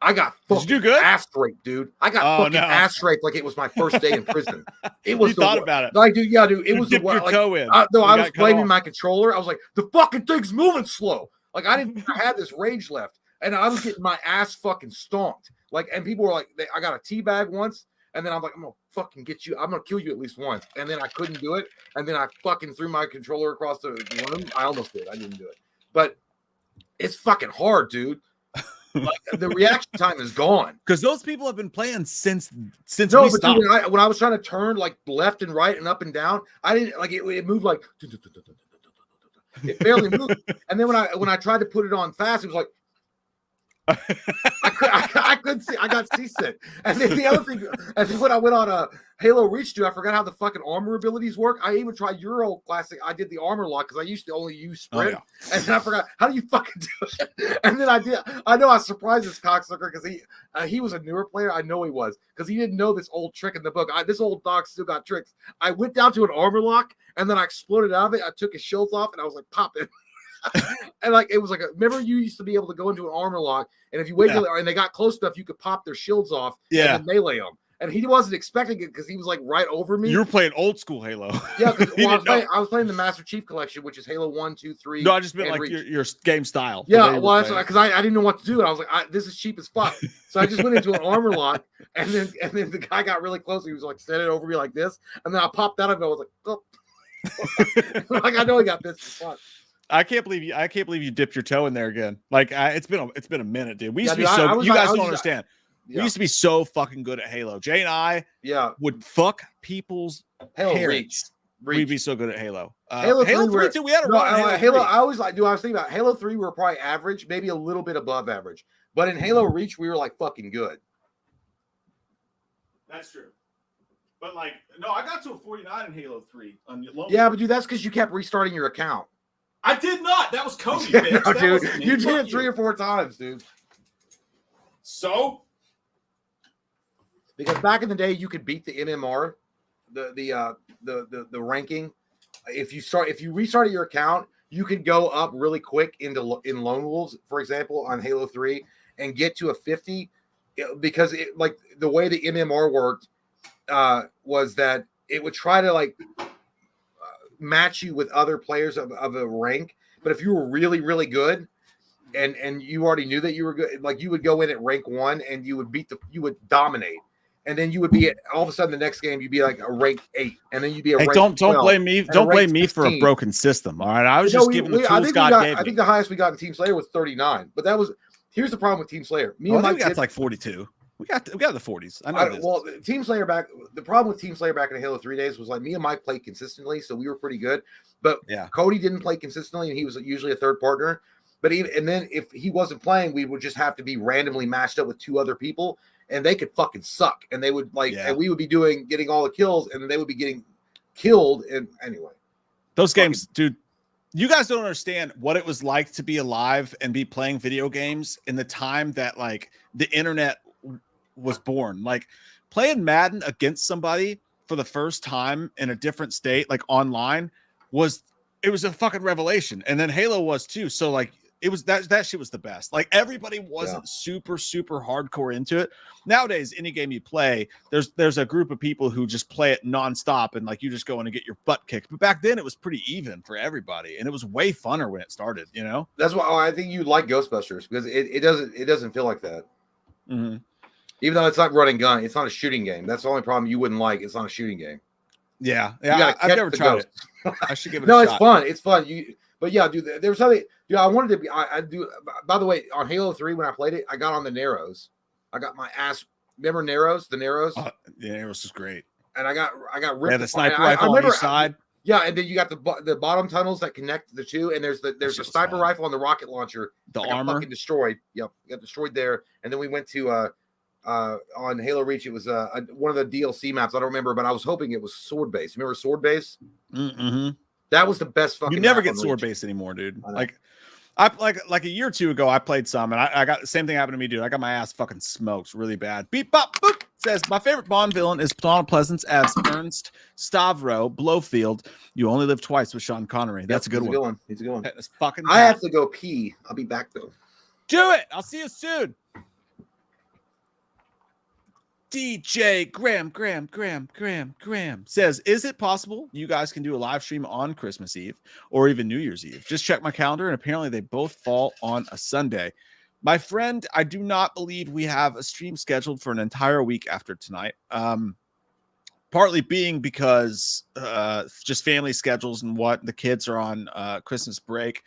I got fucking ass raped, dude. I got ass raped like it was my first day in prison. It was. You thought about it, like, dude. Yeah, dude. It was the your toe in. I was blaming my controller. I was like, the fucking thing's moving slow. Like I didn't have this rage left, and I was getting my ass fucking stomped. Like, and people were like, I got a teabag once, and then I'm like, I'm gonna fucking get you. I'm gonna kill you at least once, and then I couldn't do it, and then I fucking threw my controller across the room. I almost did. I didn't do it, but it's fucking hard, dude. Like the reaction time is gone because those people have been playing since no, we but stopped. Dude, when I was trying to turn like left and right and up and down, I didn't like it moved like it barely moved. And then when I tried to put it on fast, it was like I couldn't see. I got seasick. And then the other thing, and then when I went on Halo Reach 2, I forgot how the fucking armor abilities work. I even tried Euro Classic. I did the armor lock because I used to only use sprint. Oh, yeah. And then I forgot how do you fucking do it. And then I did. I know I surprised this cocksucker because he was a newer player. I know he was because he didn't know this old trick in the book. This old dog still got tricks. I went down to an armor lock and then I exploded out of it. I took his shields off and I was like, pop it. And like it was like remember you used to be able to go into an armor lock and if you wait and they got close enough you could pop their shields off and melee them, and he wasn't expecting it because he was like right over me. You were playing old school Halo. Yeah, I was playing the Master Chief Collection, which is Halo 1, 2, 3. No, I just meant like your game style. Yeah, well, because I didn't know what to do, and I was like, this is cheap as fuck. So I just went into an armor lock, and then the guy got really close. He was like standing over me like this, and then I popped out of it. I was like, oh. Like I know he got this fuck. I can't believe you dipped your toe in there again. Like it's been a minute, dude. We used to be so. You guys don't understand. We used to be so fucking good at Halo. Jay and I, would fuck people's parents. We'd be so good at Halo. Halo 3 too. We had a run. Halo. I always like. I was thinking about Halo 3. We were probably average, maybe a little bit above average. But in Halo Reach, we were like fucking good. That's true. But like, no, I got to a 49 in Halo 3. Yeah, but dude, that's because you kept restarting your account. I did not. That was Cody. Yeah, no, dude. You did it 3 or 4 times, dude. So? Because back in the day, you could beat the MMR, the ranking. If you restarted your account, you could go up really quick in Lone Wolves, for example, on Halo 3, and get to a 50. Because like the way the MMR worked was that it would try to like match you with other players of a rank, but if you were really really good and you already knew that you were good, like you would go in at rank 1 and you would dominate, and then you would be all of a sudden the next game you'd be like a rank 8, and then you'd be a rank 12, don't blame me for a broken system. All right, I was just giving the tools God gave me. I think the highest we got in Team Slayer was 39, but here's the problem with Team Slayer. Me and Mike got like 42. We got the 40s. I know this. Well, Team Slayer the problem with Team Slayer back in the Halo 3 days was like me and Mike played consistently, so we were pretty good. But Cody didn't play consistently, and he was usually a third partner. But then if he wasn't playing, we would just have to be randomly matched up with 2 other people, and they could fucking suck. And they would and we would be getting all the kills, and they would be getting killed. And anyway, those games, dude. You guys don't understand what it was like to be alive and be playing video games in the time that like the internet was born. Like playing Madden against somebody for the first time in a different state, like online, was it was a fucking revelation. And then Halo was too. So like it was that shit was the best. Like everybody wasn't super hardcore into it. Nowadays, any game you play, there's a group of people who just play it nonstop and like you just go in and get your butt kicked. But back then it was pretty even for everybody, and it was way funner when it started. You know, that's why I think you like Ghostbusters, because it doesn't feel like that. Mm-hmm. Even though it's not running gun, it's not a shooting game. That's the only problem you wouldn't like. It's not a shooting game. Yeah. I've never tried it. I should give it. No, a it's shot. fun. It's fun. But yeah, dude, there was something. Dude, I wanted to be. I do. By the way, on Halo 3 when I played it, I got on the Narrows. I got my ass. Remember Narrows? The Narrows. The Narrows is great. And I got ripped. Yeah, the sniper rifle on each side. Yeah, and then you got the bottom tunnels that connect the two, and there's a sniper rifle on the rocket launcher. The armor fucking destroyed. Yep, got destroyed there. And then we went to on Halo Reach. It was one of the DLC maps. I don't remember, but I was hoping it was Sword Base. Remember Sword Base? Mm-hmm. That was the best fucking. You never get Sword Base anymore, dude. Like a year or two ago, I played some, and I got the same thing happened to me, dude. I got my ass fucking smoked really bad. Beep bop boop says my favorite Bond villain is Donald Pleasance as Ernst Stavro Blofeld. You only live twice with Sean Connery. That's a good one. He's a good one. That's fucking. I have to go pee. I'll be back though. Do it. I'll see you soon. DJ Graham says, is it possible you guys can do a live stream on Christmas Eve or even New Year's Eve? Just check my calendar, and apparently they both fall on a Sunday. My friend, I do not believe we have a stream scheduled for an entire week after tonight. Partly being because just family schedules and what the kids are on Christmas break.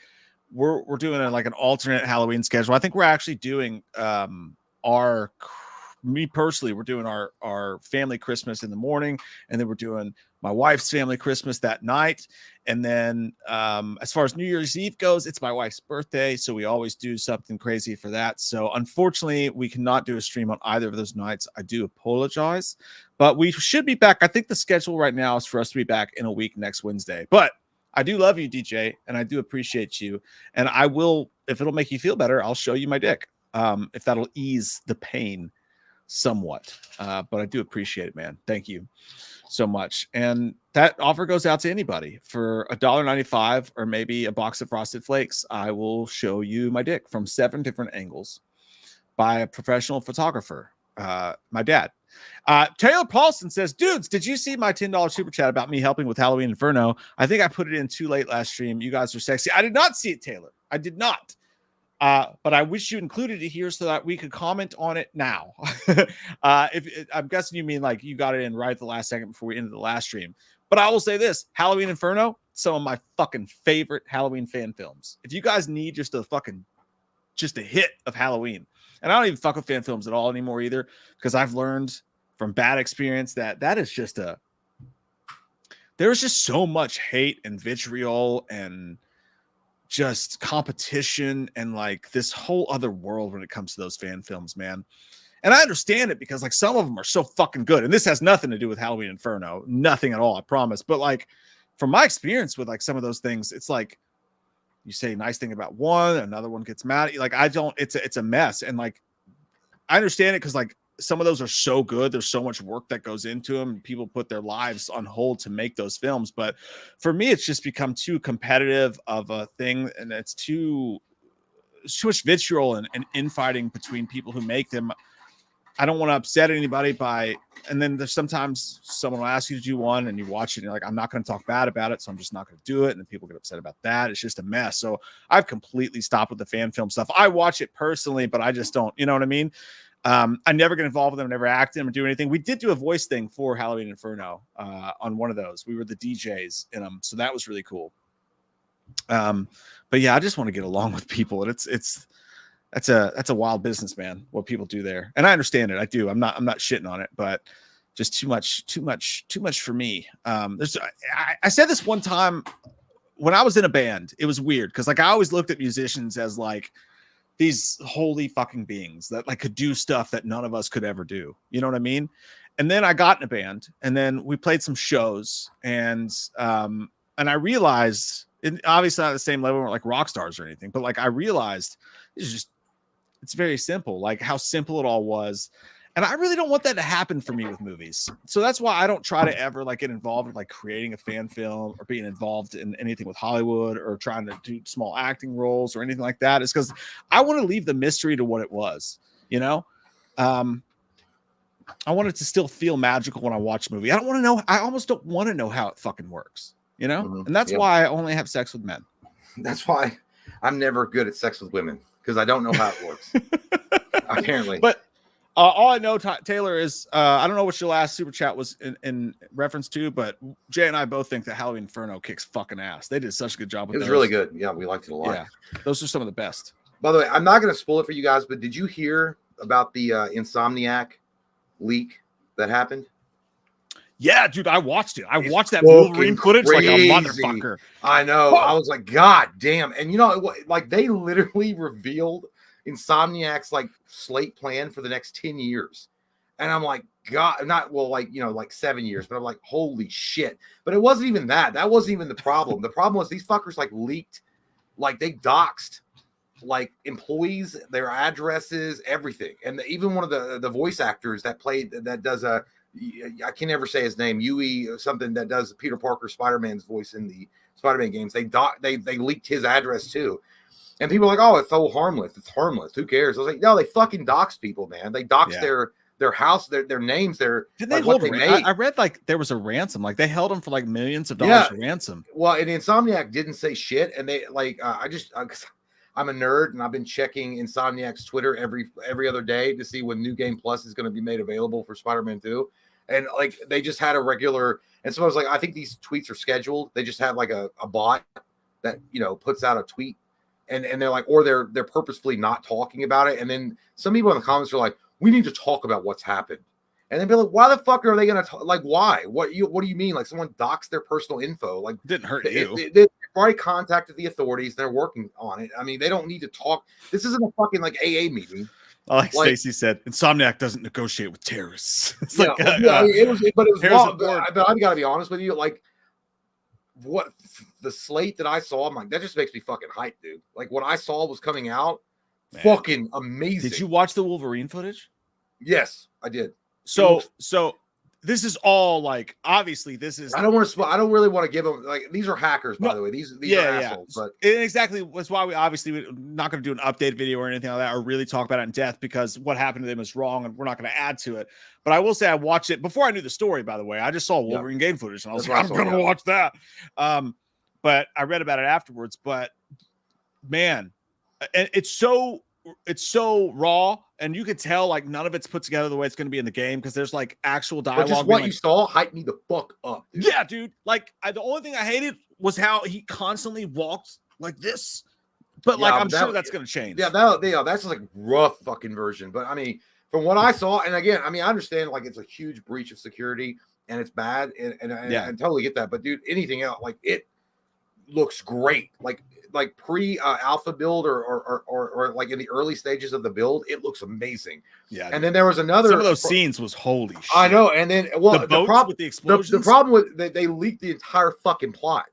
We're doing an alternate Halloween schedule. I think we're actually doing me personally, we're doing our family Christmas in the morning, and then we're doing my wife's family Christmas that night. And then as far as New Year's Eve goes, it's my wife's birthday, so we always do something crazy for that. So unfortunately, we cannot do a stream on either of those nights. I do apologize, but we should be back. I think the schedule right now is for us to be back in a week next Wednesday. But I do love you, DJ, and I do appreciate you. And I will, if it'll make you feel better, I'll show you my dick, if that'll ease the pain somewhat. But I do appreciate it, man. Thank you so much. And that offer goes out to anybody for $1.95 or maybe a box of Frosted Flakes. I will show you my dick from 7 different angles by a professional photographer, my dad. Taylor Paulson says, dudes, did you see my $10 super chat about me helping with Halloween Inferno? I think I put it in too late last stream. You guys are sexy. I did not see it, Taylor. I did not. But I wish you included it here so that we could comment on it now. I'm guessing you mean like you got it in right at the last second before we ended the last stream. But I will say this: Halloween Inferno, some of my fucking favorite Halloween fan films. If you guys need just a hit of Halloween, and I don't even fuck with fan films at all anymore either, because I've learned from bad experience that is just there's just so much hate and vitriol and just competition and like this whole other world when it comes to those fan films, man. And I understand it because like some of them are so fucking good. And this has nothing to do with Halloween Inferno, nothing at all, I promise. But like from my experience with like some of those things, it's like you say a nice thing about one, another one gets mad at you. Like it's a mess. And like I understand it because like some of those are so good. There's so much work that goes into them. People put their lives on hold to make those films. But for me, it's just become too competitive of a thing. And it's too much vitriol and infighting between people who make them. I don't want to upset anybody and then there's sometimes someone will ask you to do one and you watch it and you're like, I'm not going to talk bad about it. So I'm just not going to do it. And then people get upset about that. It's just a mess. So I've completely stopped with the fan film stuff. I watch it personally, but I just don't, you know what I mean? I never get involved with them, never act in them or do anything. We did do a voice thing for Halloween Inferno on one of those. We were the DJs in them, so that was really cool. But yeah, I just want to get along with people, and that's a wild business, man. What people do there, and I understand it. I do. I'm not shitting on it, but just too much for me. I said this one time when I was in a band. It was weird because like I always looked at musicians as like these holy fucking beings that like could do stuff that none of us could ever do. You know what I mean? And then I got in a band and then we played some shows and I realized obviously not at the same level, we're like rock stars or anything, but like I realized it's very simple, like how simple it all was. And I really don't want that to happen for me with movies. So that's why I don't try to ever like get involved in like creating a fan film or being involved in anything with Hollywood or trying to do small acting roles or anything like that. It's because I want to leave the mystery to what it was, you know? I want it to still feel magical when I watch a movie. I don't want to know. I almost don't want to know how it fucking works, you know? Mhm. And that's why I only have sex with men. That's why I'm never good at sex with women because I don't know how it works. Apparently. But all I know, Taylor, is I don't know what your last super chat was in reference to, but Jay and I both think that Halloween Inferno kicks fucking ass. They did such a good job with it was those. really good. Yeah, we liked it a lot. Yeah, those are some of the best. By the way, I'm not going to spoil it for you guys, but did you hear about the Insomniac leak that happened? Yeah, dude, I watched it. I It's watched that Wolverine footage crazy. like a motherfucker. I know. I was like, God damn. And you know, like they literally revealed Insomniac's like slate plan for the next 10 years. And I'm like, God, not well, like, you know, like 7 years, but I'm like, holy shit. But it wasn't even that. That wasn't even the problem. The problem was these fuckers like leaked, like they doxed like employees, their addresses, everything. And even one of the voice actors that does I can never say his name, Yui something, that does Peter Parker Spider-Man's voice in the Spider-Man games. They leaked his address too. And people are like, oh, it's so harmless. It's harmless. Who cares? I was like, no, they fucking dox people, man. They dox their house, their names, their did they like, hold what they made. I read like there was a ransom, like they held them for like millions of dollars ransom. Well, and Insomniac didn't say shit, and they like I'm a nerd, and I've been checking Insomniac's Twitter every other day to see when New Game Plus is going to be made available for Spider-Man 2. And like they just had a regular, and so I was like, I think these tweets are scheduled. They just have like a bot that, you know, puts out a tweet, and they're like, or they're purposefully not talking about it. And then some people in the comments are like, we need to talk about what's happened. And then be like, why the fuck are they gonna like? Why? What do you mean? Like someone doxed their personal info? Like it didn't hurt you. They've already contacted the authorities. They're working on it. I mean, they don't need to talk. This isn't a fucking like AA meeting. Like Stacey said, Insomniac doesn't negotiate with terrorists. It's yeah, like, it was wrong. But I got to be honest with you, like what the slate that I saw, I'm like, that just makes me fucking hyped, dude. Like what I saw was coming out, fucking amazing. Did you watch the Wolverine footage? Yes, I did. So this is all like, obviously this is, I don't really want to give them, like, these are hackers, by the way. These are assholes. But exactly, that's why we're not going to do an update video or anything like that, or really talk about it in depth, because what happened to them is wrong and we're not going to add to it. But I will say I watched it before I knew the story, by the way. I just saw Wolverine game footage and I was like, I'm going to watch that. But I read about it afterwards. But man, and it's so raw, and you could tell like none of it's put together the way it's going to be in the game, because there's like actual dialogue. But just what you saw hyped me the fuck up, dude. Yeah, dude. Like the only thing I hated was how he constantly walked like this. But like I'm sure that's going to change. Yeah, that's like rough fucking version. But I mean, from what I saw, and again, I mean, I understand like it's a huge breach of security and it's bad, and I totally get that. But dude, anything else, like it looks great. Like pre alpha build or like in the early stages of the build, it looks amazing. Yeah. And then there was another, some of those scenes was holy shit. I know. And then the problem with the explosions. The problem with they leaked the entire fucking plot.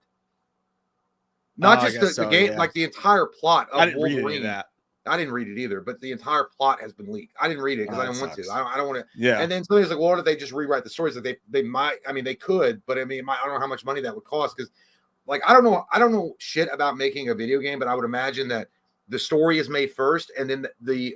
Not just the game, like the entire plot of Wolverine. Read that. I didn't read it either, but the entire plot has been leaked. I didn't read it because I didn't want to. I don't want to. Yeah. And then somebody's like, well, what if they just rewrite the stories? That they might. I mean, they could, but I mean, I don't know how much money that would cost, because like, I don't know shit about making a video game, but I would imagine that the story is made first, and then the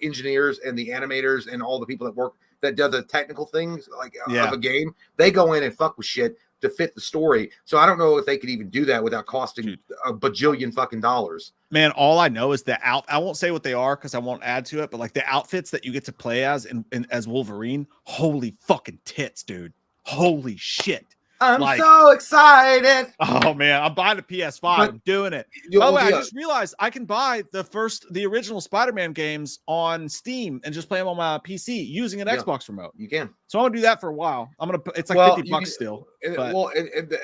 engineers and the animators and all the people that do the technical things of a game, they go in and fuck with shit to fit the story. So I don't know if they could even do that without costing a bajillion fucking dollars. Man, all I know is I won't say what they are because I won't add to it, but like the outfits that you get to play as as Wolverine, holy fucking tits, dude. Holy shit. I'm so excited. Oh man, I'm buying a PS5. I'm doing it. Oh, I just realized I can buy the original Spider-Man games on Steam and just play them on my PC using an Xbox remote. You can. So I'm gonna do that for a while. It's like $50 still. And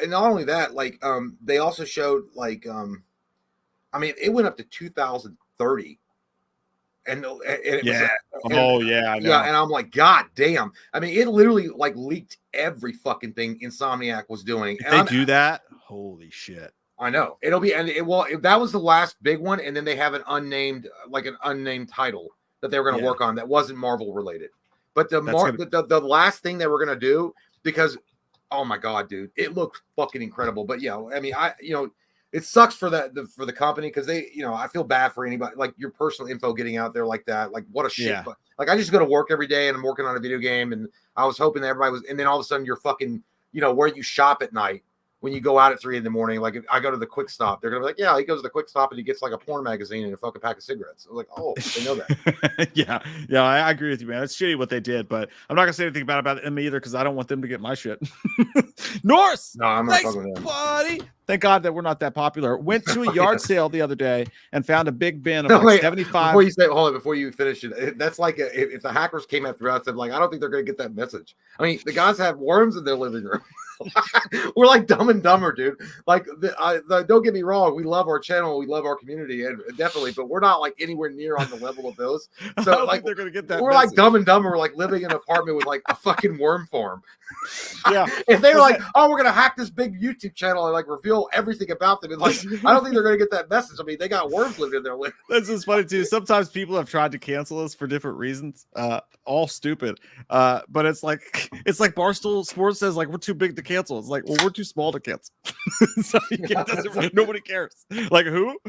not only that, like they also showed like I mean, it went up to 2030. And it was, I know. And I'm like, God damn. I mean, it literally like leaked every fucking thing Insomniac was doing. If they do that, holy shit. I know. It'll be, and that was the last big one, and then they have an unnamed title that they were going to work on that wasn't Marvel related. But the last thing that we're gonna do, because oh my god, dude, it looked fucking incredible. But yeah, I mean, it sucks for the company because they, I feel bad for anybody, like your personal info getting out there like that. Like what a shit. But like I just go to work every day and I'm working on a video game, and I was hoping that everybody was, and then all of a sudden you're fucking, where you shop at night. When you go out at 3 a.m, like if I go to the Quick Stop, they're gonna be like, yeah, he goes to the Quick Stop and he gets like a porn magazine and a fucking pack of cigarettes. I'm like, oh, they know that. yeah, I agree with you, man. It's shitty what they did, but I'm not gonna say anything about them either because I don't want them to get my shit. Norse, no, I'm not fucking with them, buddy. Thank God that we're not that popular. Went to a yard sale the other day and found a big bin of 75. Before you say, hold on, before you finish it, that's like if the hackers came after us, I'm like, I don't think they're gonna get that message. I mean, the guys have worms in their living room. We're like Dumb and Dumber, dude. Like, don't get me wrong, we love our channel, we love our community, and definitely, but we're not like anywhere near on the level of those. So like, they're gonna get that. We're message. Like Dumb and Dumber, we're like living in an apartment with like a fucking worm farm. Yeah. If they were like, oh, we're gonna hack this big YouTube channel and like reveal everything about them, and like, I don't think they're gonna get that message. I mean, they got worms living in their living. That's just funny too. Sometimes people have tried to cancel us for different reasons, all stupid. But it's like Barstool Sports says like we're too big to cancel. It's like, well, we're too small to cancel. So nobody cares. Like who?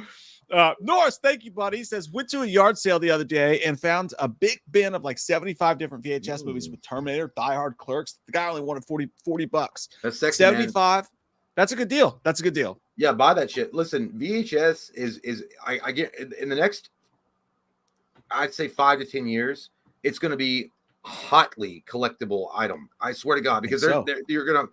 Norris, thank you, buddy. He says went to a yard sale the other day and found a big bin of like 75 different VHS movies with Terminator, Die Hard, Clerks. The guy only wanted $40. That's sexy, 75. Man. That's a good deal. That's a good deal. Yeah, buy that shit. Listen, VHS is I get in the next, I'd say 5 to 10 years, it's going to be hotly collectible item. I swear to God, because they're going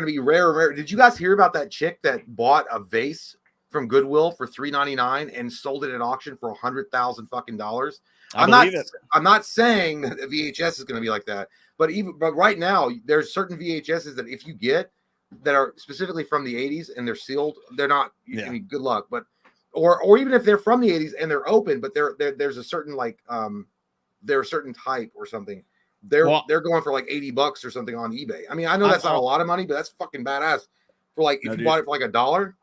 to be rare and rare. Did you guys hear about that chick that bought a vase from Goodwill for $3.99 and sold it at auction for $100,000 fucking dollars? I'm not saying that the VHS is going to be like that, but right now there's certain VHSs that if you get that are specifically from the 80s and they're sealed, they're not. I mean, good luck, but or even if they're from the 80s and they're open, but there's a certain like they're a certain type or something. They're going for like $80 or something on eBay. I mean, I know that's not a lot of money, but that's fucking badass. For like if you bought it for like $1.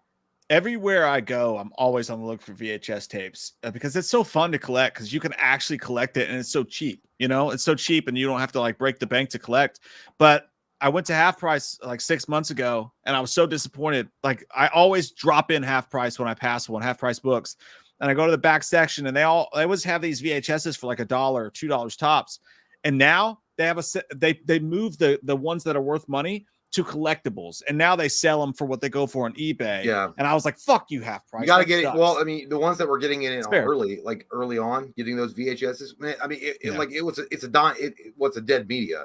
Everywhere I go, I'm always on the look for VHS tapes because it's so fun to collect because you can actually collect it and it's so cheap. It's so cheap and you don't have to like break the bank to collect. But I went to Half Price like 6 months ago and I was so disappointed. Like I always drop in Half Price when I pass one, Half Price books. And I go to the back section and they always have these VHSs for like $1 or $2 tops. And now they have they move the ones that are worth money to collectibles, and now they sell them for what they go for on eBay. Yeah, and I was like, "Fuck you, Half Price." You got to get it. Well, I mean, the ones that were getting it early on, getting those VHSs, man. I mean, it's a dead media,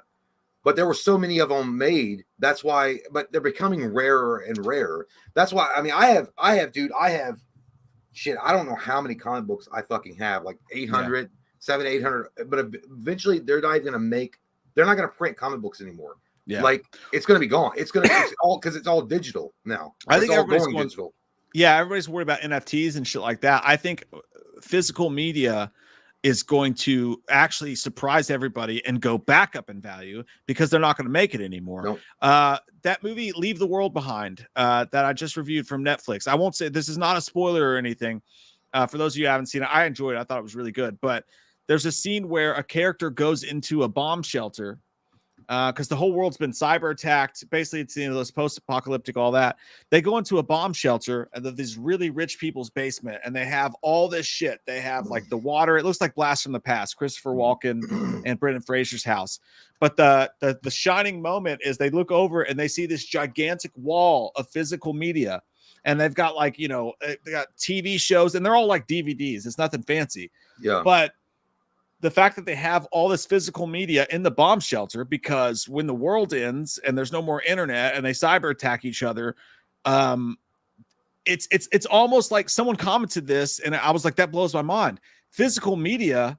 but there were so many of them made. That's why, but they're becoming rarer and rarer. That's why. I mean, I have shit. I don't know how many comic books I fucking have, like 800. 700-800, but eventually they're not gonna print comic books anymore. Yeah, like it's gonna be gone. It's all because it's all digital now. I think everybody's going digital. Yeah, everybody's worried about NFTs and shit like that. I think physical media is going to actually surprise everybody and go back up in value because they're not going to make it anymore. Nope. That movie Leave the World Behind that I just reviewed from Netflix. I won't say this is not a spoiler or anything. For those of you who haven't seen it, I enjoyed it. I thought it was really good. But there's a scene where a character goes into a bomb shelter because the whole world's been cyber attacked. Basically, it's those post-apocalyptic, all that. They go into a bomb shelter and these really rich people's basement, and they have all this shit. They have like the water. It looks like Blast from the Past, Christopher Walken and Brendan Fraser's house. But the shining moment is they look over and they see this gigantic wall of physical media. And they've got like, they got TV shows and they're all like DVDs. It's nothing fancy. Yeah. But the fact that they have all this physical media in the bomb shelter, because when the world ends and there's no more internet and they cyber attack each other, it's almost like someone commented this and I was like, that blows my mind. Physical media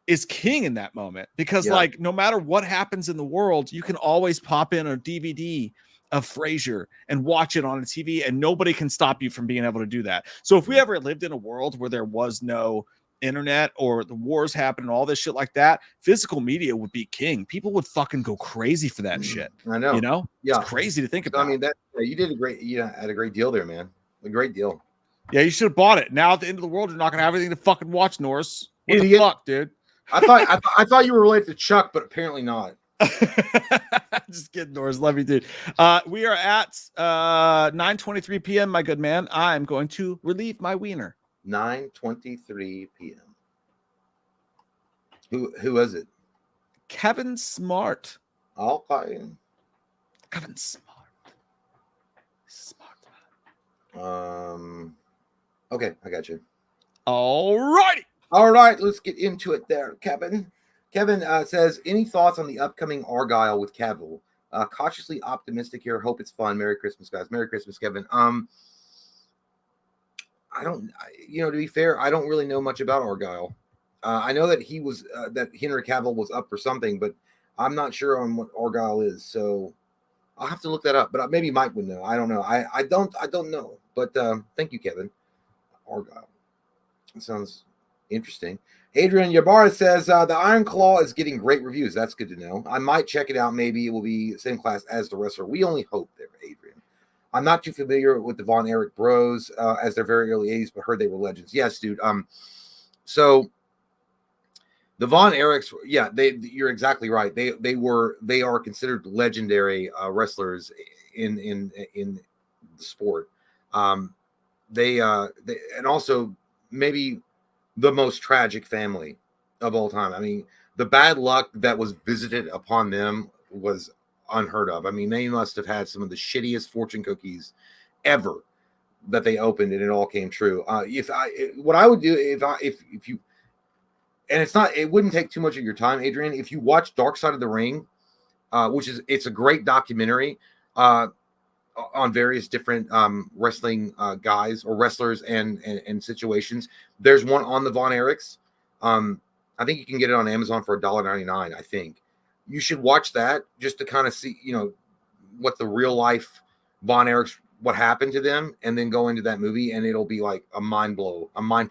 is king in that moment because like no matter what happens in the world, you can always pop in a DVD of Frasier and watch it on a TV and nobody can stop you from being able to do that. So if we ever lived in a world where there was no internet or the wars happened and all this shit like that, physical media would be king. People would fucking go crazy for that shit. I know. Yeah. It's crazy to think about. I mean, you did had a great deal there, man. A great deal. Yeah, you should have bought it. Now at the end of the world, you're not going to have anything to fucking watch, Norris. What the fuck, dude? I thought you were related to Chuck, but apparently not. Just kidding, Norris. Love you, dude. We are at 9:23 p.m. My good man. I'm going to relieve my wiener. 9:23 p.m. Who is it? Kevin Smart. Okay. Kevin Smart. Okay, I got you. All righty. All right, let's get into it there, Kevin. Kevin says, any thoughts on the upcoming Argyle with Cavill? Cautiously optimistic here. Hope it's fun. Merry Christmas, guys. Merry Christmas, Kevin. To be fair, I don't really know much about Argyle. I know that that Henry Cavill was up for something, but I'm not sure on what Argyle is. So I'll have to look that up. But maybe Mike would know. I don't know. I don't know. But thank you, Kevin. Argyle. It sounds interesting. Adrian Yabara says the Iron Claw is getting great reviews. That's good to know. I might check it out. Maybe it will be same class as the wrestler. We only hope there, Adrian. I'm not too familiar with the Von Erich Bros as their very early 80s, but heard they were legends. Yes, dude. So the Von Erichs, yeah, you're exactly right. They are considered legendary wrestlers in the sport. They and also maybe the most tragic family of all time. I mean, the bad luck that was visited upon them was unheard of. I mean, they must have had some of the shittiest fortune cookies ever that they opened, and it all came true. What I would do if you, and it wouldn't take too much of your time, Adrian, if you watch Dark Side of the Ring, it's a great documentary on various different wrestling guys or wrestlers and situations. There's one on the Von Erichs. I think you can get it on Amazon for $1.99. I think you should watch that just to kind of see, what the real life Von Erichs, what happened to them, and then go into that movie, and it'll be like a mind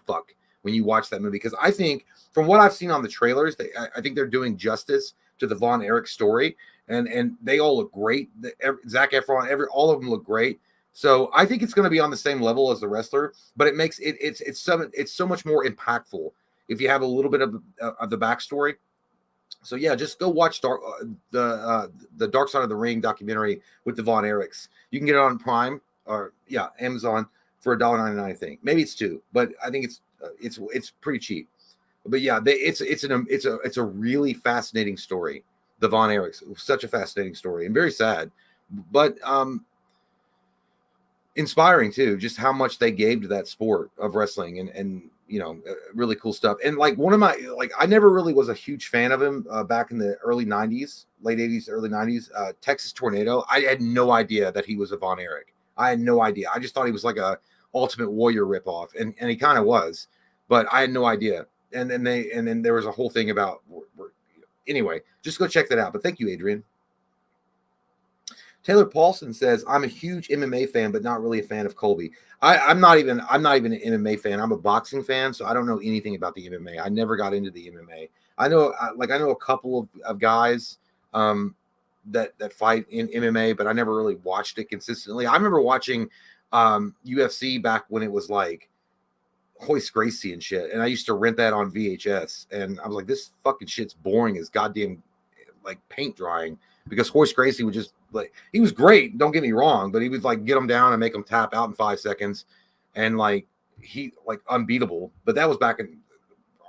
fuck when you watch that movie. Because I think from what I've seen on the trailers, I think they're doing justice to the Von Erich story. And they all look great. Zac Efron, all of them look great. So I think it's going to be on the same level as the wrestler, but it makes it's so much more impactful if you have a little bit of the backstory. So yeah, just go watch the Dark Side of the Ring documentary with the Von Erichs. You can get it on Prime or Amazon for $1.99. I think maybe it's $2, but I think it's pretty cheap. But yeah, it's a really fascinating story. The Von Erichs, such a fascinating story and very sad, but inspiring too. Just how much they gave to that sport of wrestling, and really cool stuff. And like I never really was a huge fan of him back in the early '90s, late '80s, early '90s. Texas Tornado. I had no idea that he was a Von Erich. I had no idea. I just thought he was like a Ultimate Warrior ripoff, and he kind of was, but I had no idea. And then there was a whole thing about. Anyway, just go check that out. But thank you, Adrian. Taylor Paulson says, I'm a huge MMA fan, but not really a fan of Colby. I'm not even an MMA fan. I'm a boxing fan, so I don't know anything about the MMA. I never got into the MMA. I know a couple of guys that fight in MMA, but I never really watched it consistently. I remember watching UFC back when it was like Hoist Gracie and shit, and I used to rent that on VHS, and I was like, this fucking shit's boring as goddamn like paint drying, because Hoist Gracie would just he was great, don't get me wrong, but he would like get them down and make them tap out in 5 seconds, and he unbeatable. But that was back in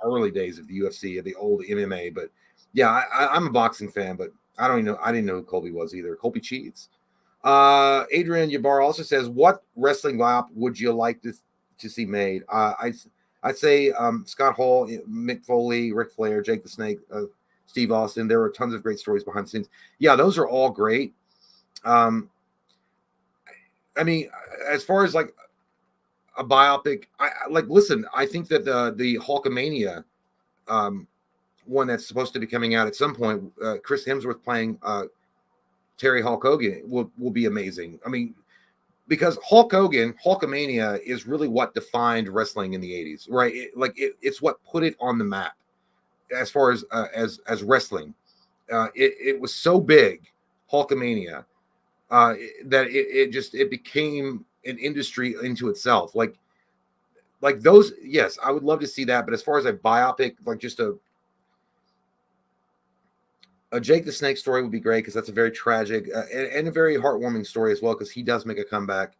early days of the UFC, of the old MMA. But yeah, I'm a boxing fan, but I didn't know who Colby was either. Colby cheats. Adrian Yabar also says, what wrestling biopic would you like to see made? I'd say Scott Hall, Mick Foley, Ric Flair, Jake the Snake, Steve Austin. There were tons of great stories behind the scenes. Yeah, those are all great. I mean, as far as like a biopic, listen, I think that the Hulkamania one that's supposed to be coming out at some point, Chris Hemsworth playing Terry Hulk Hogan will be amazing. I mean, because Hulkamania is really what defined wrestling in the 80s, right? It's what put it on the map as far as wrestling. It was so big, Hulkamania, that it became an industry into itself. Like those, yes, I would love to see that. But as far as a biopic, like just a Jake the Snake story would be great because that's a very tragic and a very heartwarming story as well because he does make a comeback.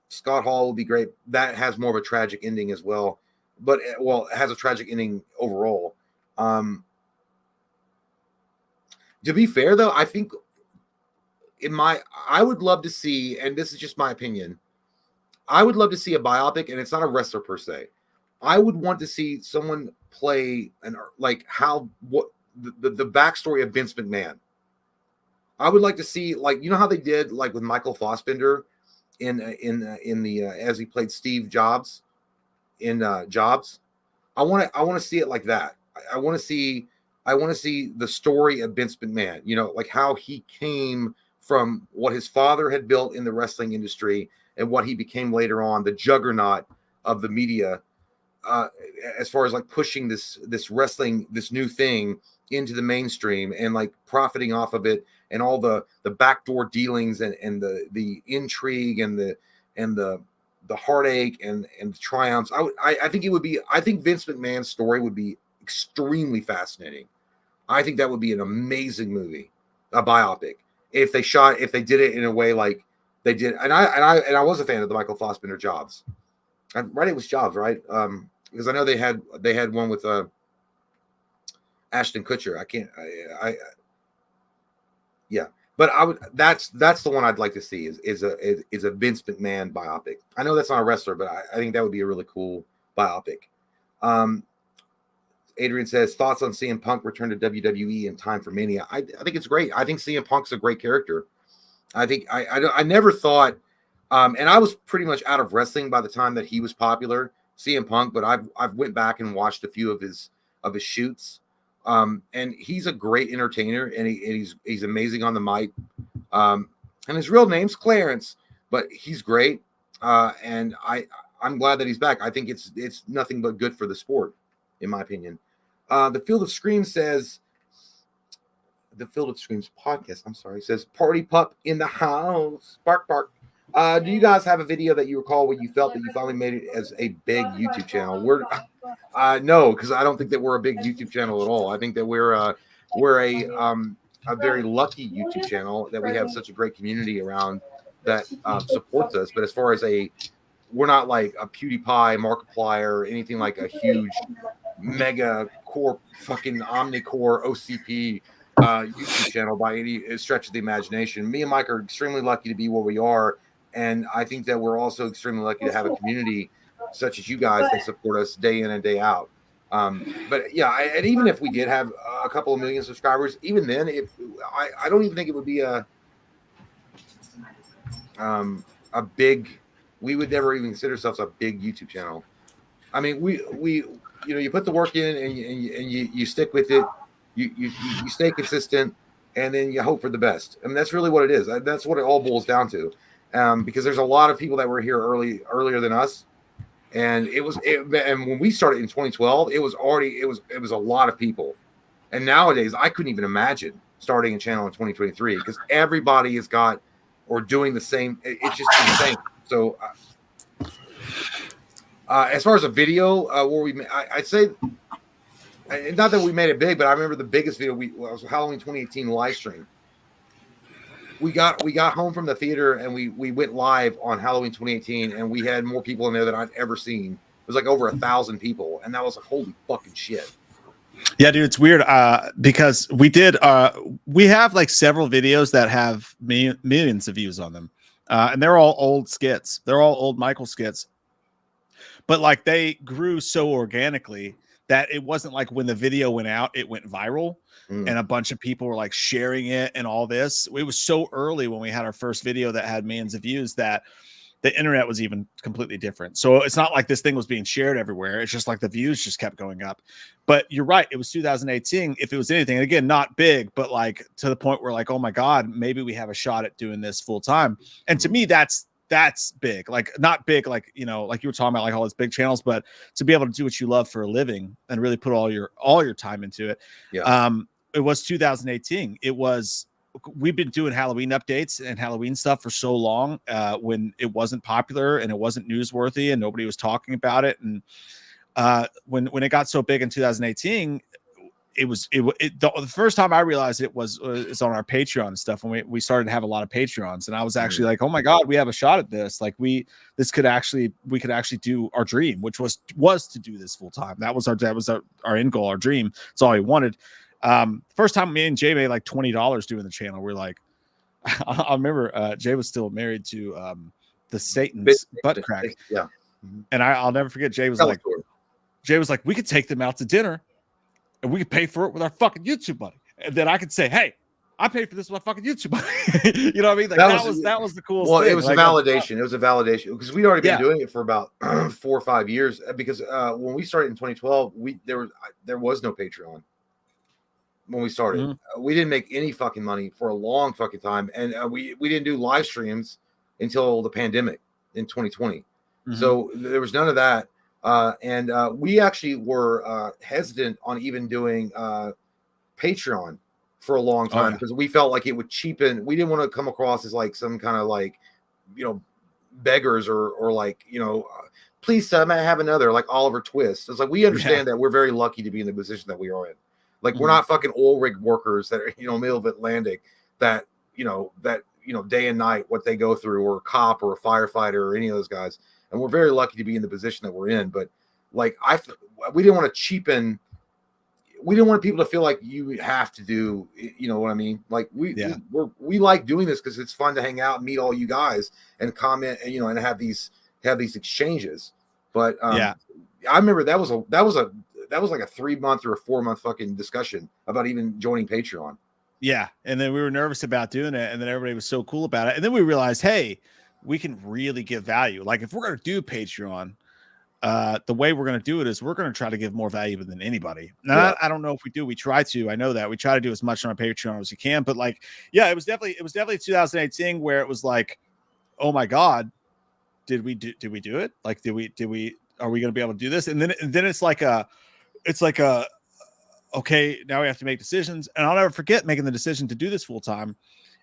Scott Hall would be great. That has more of a tragic ending as well, but well, it has a tragic ending overall. To be fair, though, I think I would love to see, and this is just my opinion, I would love to see a biopic, and it's not a wrestler per se. I would want to see someone play the backstory of Vince McMahon. I would like to see, like, you know how they did like with Michael Fassbender in the as he played Steve Jobs in Jobs. I want to see it like that. I want to see the story of Vince McMahon. You know, like how he came from what his father had built in the wrestling industry and what he became later on, the juggernaut of the media, as far as like pushing this wrestling, this new thing into the mainstream and like profiting off of it and all the backdoor dealings and the intrigue and the heartache and the triumphs. I think Vince McMahon's story would be extremely fascinating. I think that would be an amazing movie, a biopic, if they did it in a way like they did. And I was a fan of the Michael Fassbender Jobs. Right, it was Jobs, right? Because I know they had one with Ashton Kutcher. Yeah, but that's the one I'd like to see is a Vince McMahon biopic. I know that's not a wrestler, but I think that would be a really cool biopic. Adrian says, thoughts on CM Punk return to WWE in time for Mania. I think it's great. I think CM Punk's a great character. I think I never thought, and I was pretty much out of wrestling by the time that he was popular, CM Punk. But I've went back and watched a few of his shoots, and he's a great entertainer, and he's amazing on the mic. And his real name's Clarence, but he's great. And I'm glad that he's back. I think it's nothing but good for the sport, in my opinion. The Field of Screams says, the Field of Screams podcast, I'm sorry, says, Party Pup in the house. Bark, bark. Do you guys have a video that you recall where you felt that you finally made it as a big YouTube channel? No, because I don't think that we're a big YouTube channel at all. I think that we're a very lucky YouTube channel that we have such a great community around that supports us. But as far as we're not like a PewDiePie, Markiplier, or anything like a huge mega core fucking omnicore OCP YouTube channel by any stretch of the imagination. Me and Mike are extremely lucky to be where we are, and I think that we're also extremely lucky to have a community such as you guys that support us day in and day out. But yeah, and even if we did have a couple of million subscribers, even then, I don't even think it would be a big. We would never even consider ourselves a big YouTube channel. I mean, we you put the work in and you stick with it. You stay consistent, and then you hope for the best. I mean, that's really what it is. That's what it all boils down to. Because there's a lot of people that were here earlier than us, and and when we started in 2012, it was a lot of people. And nowadays, I couldn't even imagine starting a channel in 2023 because everybody has got or doing the same. It's just insane. So, as far as a video, I'd say, not that we made it big, but I remember the biggest video was Halloween 2018 live stream. We got home from the theater and we went live on Halloween 2018, and we had more people in there than I'd ever seen. It was like over 1,000 people, and that was like, holy fucking shit. Yeah, dude, it's weird because we have like several videos that have millions of views on them, and they're all old skits. They're all old Michael skits, but like they grew so organically that it wasn't like when the video went out, it went viral and a bunch of people were like sharing it and all this. It was so early when we had our first video that had millions of views that the internet was even completely different. So it's not like this thing was being shared everywhere. It's just like the views just kept going up. But you're right. It was 2018. If it was anything, and again, not big, but like to the point where like, oh my God, maybe we have a shot at doing this full time. And to me, that's big, like not big, like, like you were talking about, like all these big channels, but to be able to do what you love for a living and really put all your time into it. Yeah. It was 2018. We've been doing Halloween updates and Halloween stuff for so long when it wasn't popular and it wasn't newsworthy and nobody was talking about it. And when it got so big in 2018, the first time I realized it was it's on our Patreon and stuff when we started to have a lot of Patreons, and I was actually like, oh my god, we have a shot at this. Like we could actually do our dream, which was to do this full time. That was our end goal, our dream. It's all we wanted. First time me and Jay made like $20 doing the channel. We're like, I remember Jay was still married to the Satan's butt crack. Yeah. And I'll never forget. Jay was like, we could take them out to dinner and we could pay for it with our fucking YouTube money. And then I could say, hey, I paid for this with my fucking YouTube money. You know what I mean? Like that was the coolest thing. It was a validation. It was a validation because we'd already been doing it for about 4 or 5 years. Because when we started in 2012, there was no Patreon. When we started, we didn't make any fucking money for a long fucking time, and we didn't do live streams until the pandemic in 2020. So there was none of that, and we actually were hesitant on even doing Patreon for a long time because we felt like it would cheapen. We didn't want to come across as like some kind of like, beggars or like, please have another like Oliver Twist. It's like we understand that we're very lucky to be in the position that we are in. Like we're not fucking oil rig workers that are, middle of Atlantic that, day and night, what they go through, or a cop or a firefighter or any of those guys. And we're very lucky to be in the position that we're in. But like, we didn't want to cheapen. We didn't want people to feel like you have to do, you know what I mean? Like we like doing this because it's fun to hang out and meet all you guys and comment and, and have these exchanges. But I remember that was like a 3-month or a 4-month fucking discussion about even joining Patreon. Yeah. And then we were nervous about doing it. And then everybody was so cool about it. And then we realized, hey, we can really give value. Like if we're going to do Patreon, the way we're going to do it is we're going to try to give more value than anybody. Now, I don't know if we do. We try to. I know that we try to do as much on our Patreon as we can. But like, it was definitely 2018 where it was like, oh my God, did we do it? Like, are we going to be able to do this? And then it's like okay, now we have to make decisions. And I'll never forget making the decision to do this full time.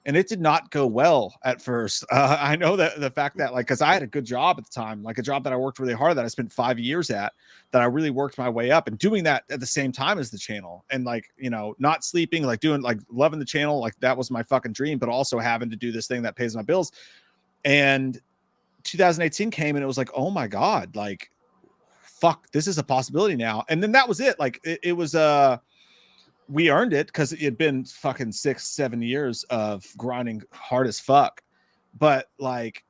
And it did not go well at first. I know that the fact that because I had a good job at the time, like a job that I worked really hard, that I spent 5 years at, that I really worked my way up, and doing that at the same time as the channel, and not sleeping, like doing, like loving the channel, like that was my fucking dream, but also having to do this thing that pays my bills. And 2018 came and it was like, oh my God, like, fuck, this is a possibility now. And then that was it. Like it was we earned it because it had been fucking 6-7 years of grinding hard as fuck, but like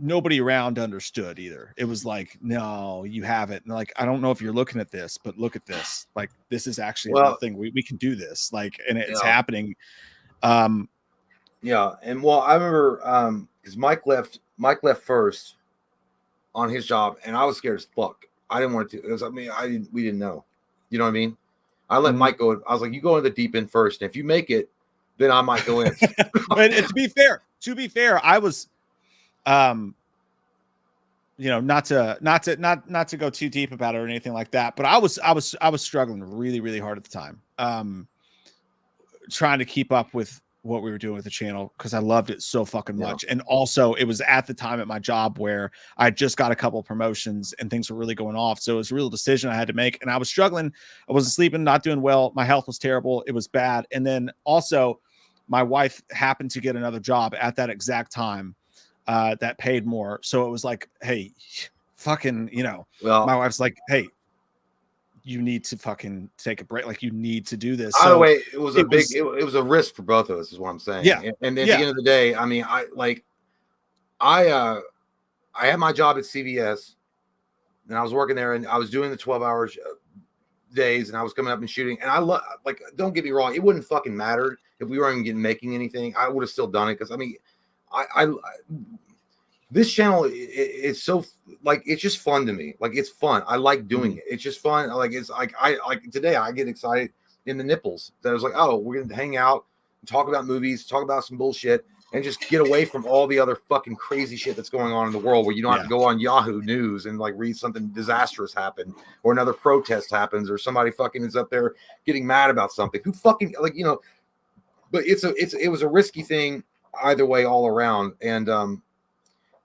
nobody around understood either. It was like, no, you haven't. And like, I don't know if you're looking at this, but look at this. Like, this is actually a real thing. We can do this. Like, and it's happening. And well, I remember because Mike left first on his job, and I was scared as fuck. I didn't want to. We didn't know. You know what I mean? I let Mike go. I was like, you go in the deep end first. And if you make it, then I might go in. And to be fair, I was, not to go too deep about it or anything like that, but I was struggling really, really hard at the time. Trying to keep up with what we were doing with the channel because I loved it so fucking much. And also it was at the time at my job where I just got a couple of promotions and things were really going off. So it was a real decision I had to make, and I was struggling. I wasn't sleeping, not doing well. My health was terrible. It was bad. And then also my wife happened to get another job at that exact time that paid more. So it was like, hey, fucking, my wife's like, hey, you need to fucking take a break. Like, you need to do this. By the way, it was a risk for both of us, is what I'm saying. Yeah. And at the end of the day, I mean, I had my job at CVS, and I was working there, and I was doing the 12-hour days, and I was coming up and shooting. And I don't get me wrong, it wouldn't fucking matter if we weren't making anything. I would have still done it because I mean, this channel is so like, it's just fun to me. Like, it's fun. I like doing it. It's just fun. Like, it's like today I get excited in the nipples that I was like, oh, we're gonna hang out and talk about movies, talk about some bullshit, and just get away from all the other fucking crazy shit that's going on in the world, where you don't have to go on Yahoo News and like read something disastrous happen, or another protest happens, or somebody fucking is up there getting mad about something. Who fucking but it was a risky thing either way all around. And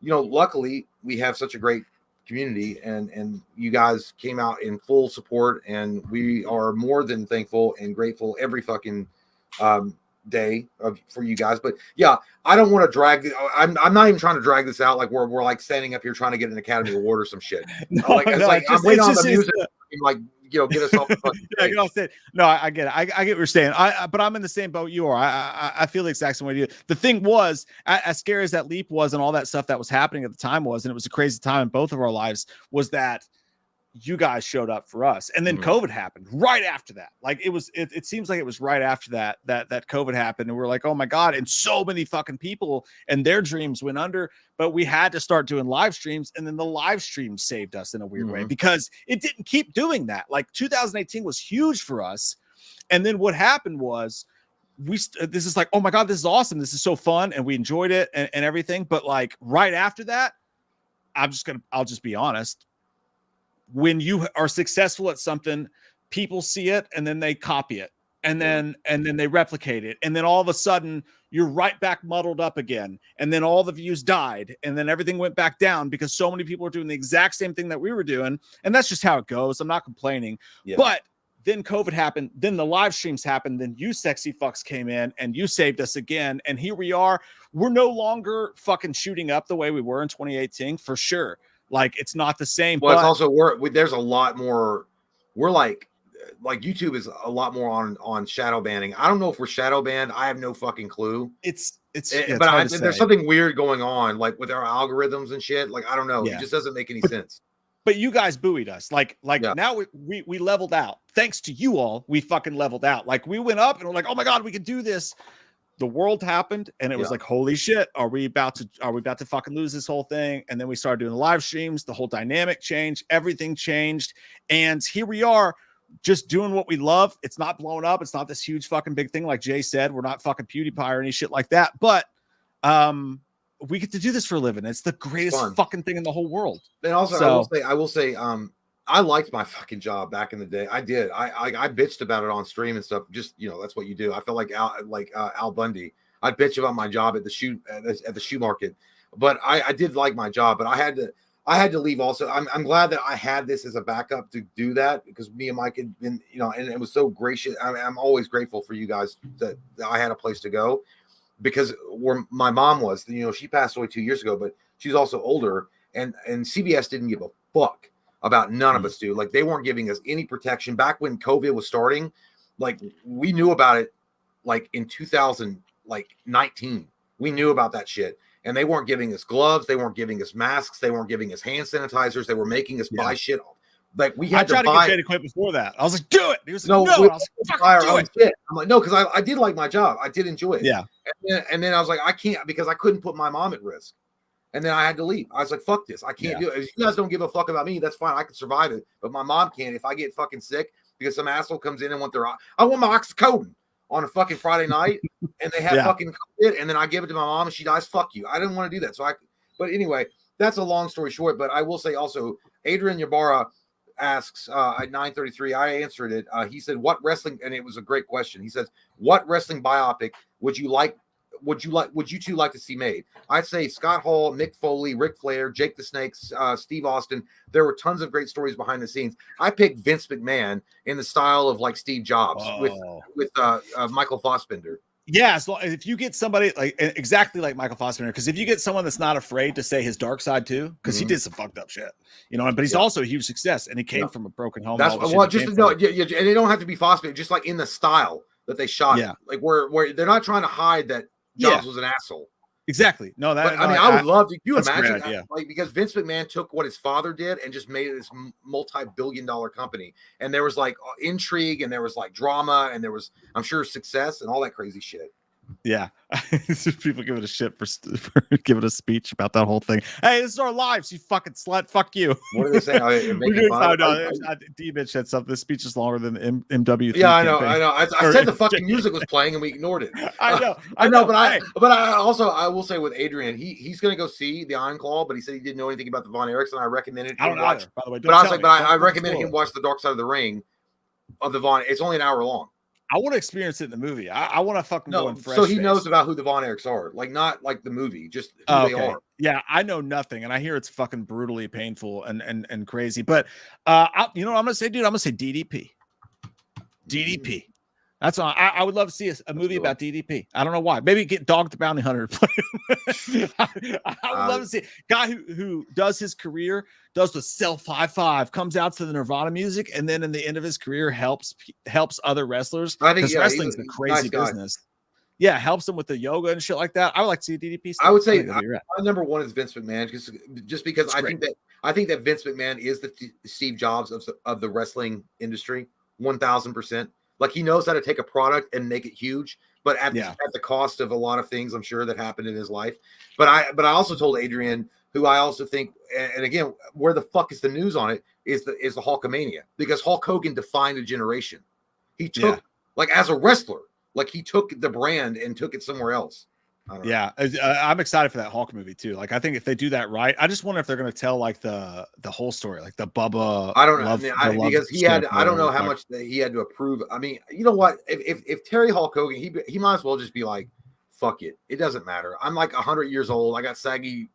luckily we have such a great community, and you guys came out in full support, and we are more than thankful and grateful every fucking day for you guys. But yeah, I don't want to drag. I'm not even trying to drag this out like we're like standing up here trying to get an Academy Award or some shit. I'm waiting on the music, like get us off the fucking stage. No, I get it. I get what you're saying. But I'm in the same boat you are. I feel the exact same way you do. The thing was, as scary as that leap was and all that stuff that was happening at the time was, and it was a crazy time in both of our lives, was that you guys showed up for us, and then COVID happened right after that. Like it seems like it was right after that COVID happened, and we're like, oh my god, and so many fucking people and their dreams went under. But we had to start doing live streams, and then the live streams saved us in a weird way, because it didn't keep doing that. Like 2018 was huge for us, and then what happened was this is like, oh my god, this is awesome, this is so fun, and we enjoyed it and everything. But like right after that, I'll just be honest. When you are successful at something, people see it and then they copy it, and then they replicate it, and then all of a sudden you're right back muddled up again, and then all the views died, and then everything went back down because so many people are doing the exact same thing that we were doing. And that's just how it goes. I'm not complaining. But then COVID happened, then the live streams happened, then you sexy fucks came in and you saved us again, and here we are. We're no longer fucking shooting up the way we were in 2018, for sure. Like, it's not the same. Well, but it's also there's a lot more. We're like YouTube is a lot more on shadow banning. I don't know if we're shadow banned. I have no fucking clue. There's something weird going on, like with our algorithms and shit. Like, I don't know. It just doesn't make any sense. But you guys buoyed us. Like now we leveled out. Thanks to you all, we fucking leveled out. Like, we went up and we're like, oh my god, we can do this. The world happened, and it was like, holy shit, are we about to fucking lose this whole thing? And then we started doing the live streams, the whole dynamic changed, everything changed, and here we are just doing what we love. It's not blowing up, it's not this huge fucking big thing like Jay said. We're not fucking PewDiePie or any shit like that, but we get to do this for a living. It's the greatest fucking thing in the whole world. And also, I will say I liked my fucking job back in the day. I did. I bitched about it on stream and stuff. Just, that's what you do. I felt like Al Bundy. I bitch about my job at the shoe market, but I did like my job. But I had to leave. Also, I'm glad that I had this as a backup to do that, because me and Mike had been, and it was so gracious. I'm always grateful for you guys that I had a place to go, because where my mom was, she passed away 2 years ago, but she's also older, and CBS didn't give a fuck about none of us, dude. Like, they weren't giving us any protection back when COVID was starting. Like, we knew about it like in 2019. We knew about that shit, and they weren't giving us gloves, they weren't giving us masks, they weren't giving us hand sanitizers, they were making us buy shit. Like, we had to buy. To get quit before that. I was like, do it. He was like, no, I was like, buy our own shit. I'm like, no, because I did like my job. I did enjoy it. Yeah. And then I was like, I can't, because I couldn't put my mom at risk. And then I had to leave. I was like, fuck this. I can't do it. If you guys don't give a fuck about me, that's fine. I can survive it. But my mom can't. If I get fucking sick because some asshole comes in and I want my oxycodone on a fucking Friday night, and they have fucking COVID, and then I give it to my mom and she dies. Fuck you. I didn't want to do that. But anyway, that's a long story short. But I will say also, Adrian Ybarra asks at 9:33, I answered it. He said, what wrestling, and it was a great question. He says, what wrestling biopic would you two like to see made? I'd say Scott Hall, Mick Foley, Ric Flair, Jake the Snake, Steve Austin. There were tons of great stories behind the scenes. I picked Vince McMahon in the style of like Steve Jobs with Michael Fassbender. Yeah, if you get somebody like exactly like Michael Fassbender, because if you get someone that's not afraid to say his dark side too, because he did some fucked up shit, but he's also a huge success, and he came from a broken home. That's and they don't have to be Fassbender, just like in the style that they shot it. Like where they're not trying to hide that Jobs was an asshole. Exactly. No, I would love to. You imagine that, like, because Vince McMahon took what his father did and just made it this multi-billion-dollar company, and there was like intrigue, and there was like drama, and there was, I'm sure, success and all that crazy shit. Yeah, people give it a shit for giving a speech about that whole thing. Hey, this is our lives, you fucking slut. Fuck you. What are they saying? D-Bitch said something. This speech is longer than the MW. Yeah, I know. I said the fucking music was playing and we ignored it. I know. But I will say with Adrian, he's going to go see the Iron Claw, but he said he didn't know anything about the Von Erichs, and I recommended him watch. By the way, but I was like, I recommended him watch the Dark Side of the Ring of the Von. It's only an hour long. I want to experience it in the movie. I want to fucking go No, in fresh. so he knows face. about who the Von Erichs are, like not like the movie, just who Oh, they okay. are. Yeah, I know nothing, and I hear it's fucking brutally painful and crazy. But you know what I'm gonna say, dude? I'm gonna say DDP. DDP. That's all. I would love to see a movie about DDP. I don't know why. Maybe get Dog the Bounty Hunter to play. I would love to see guy who does his career, does the self high five, comes out to the Nirvana music, and then in the end of his career helps other wrestlers. I think Wrestling's a crazy business. Yeah, helps them with the yoga and shit like that. I would like to see DDP stuff. I would say my number one is Vince McMahon, just because I think that Vince McMahon is the Steve Jobs of the wrestling industry, 1000%. Like he knows how to take a product and make it huge, but at the cost of a lot of things, I'm sure, that happened in his life. But I also told Adrian, who I also think, and again, where the fuck is the news on it, is the Hulkamania, because Hulk Hogan defined a generation. He took like as a wrestler, like he took the brand and took it somewhere else. I'm excited for that Hulk movie too. Like I think if they do that right, I just wonder if they're going to tell like the whole story, like the Bubba. I don't know because he had. I don't know how much he had to approve. I mean, you know what? If Terry Hulk Hogan, he might as well just be like, fuck it. It doesn't matter. I'm like 100 years old. I got saggy,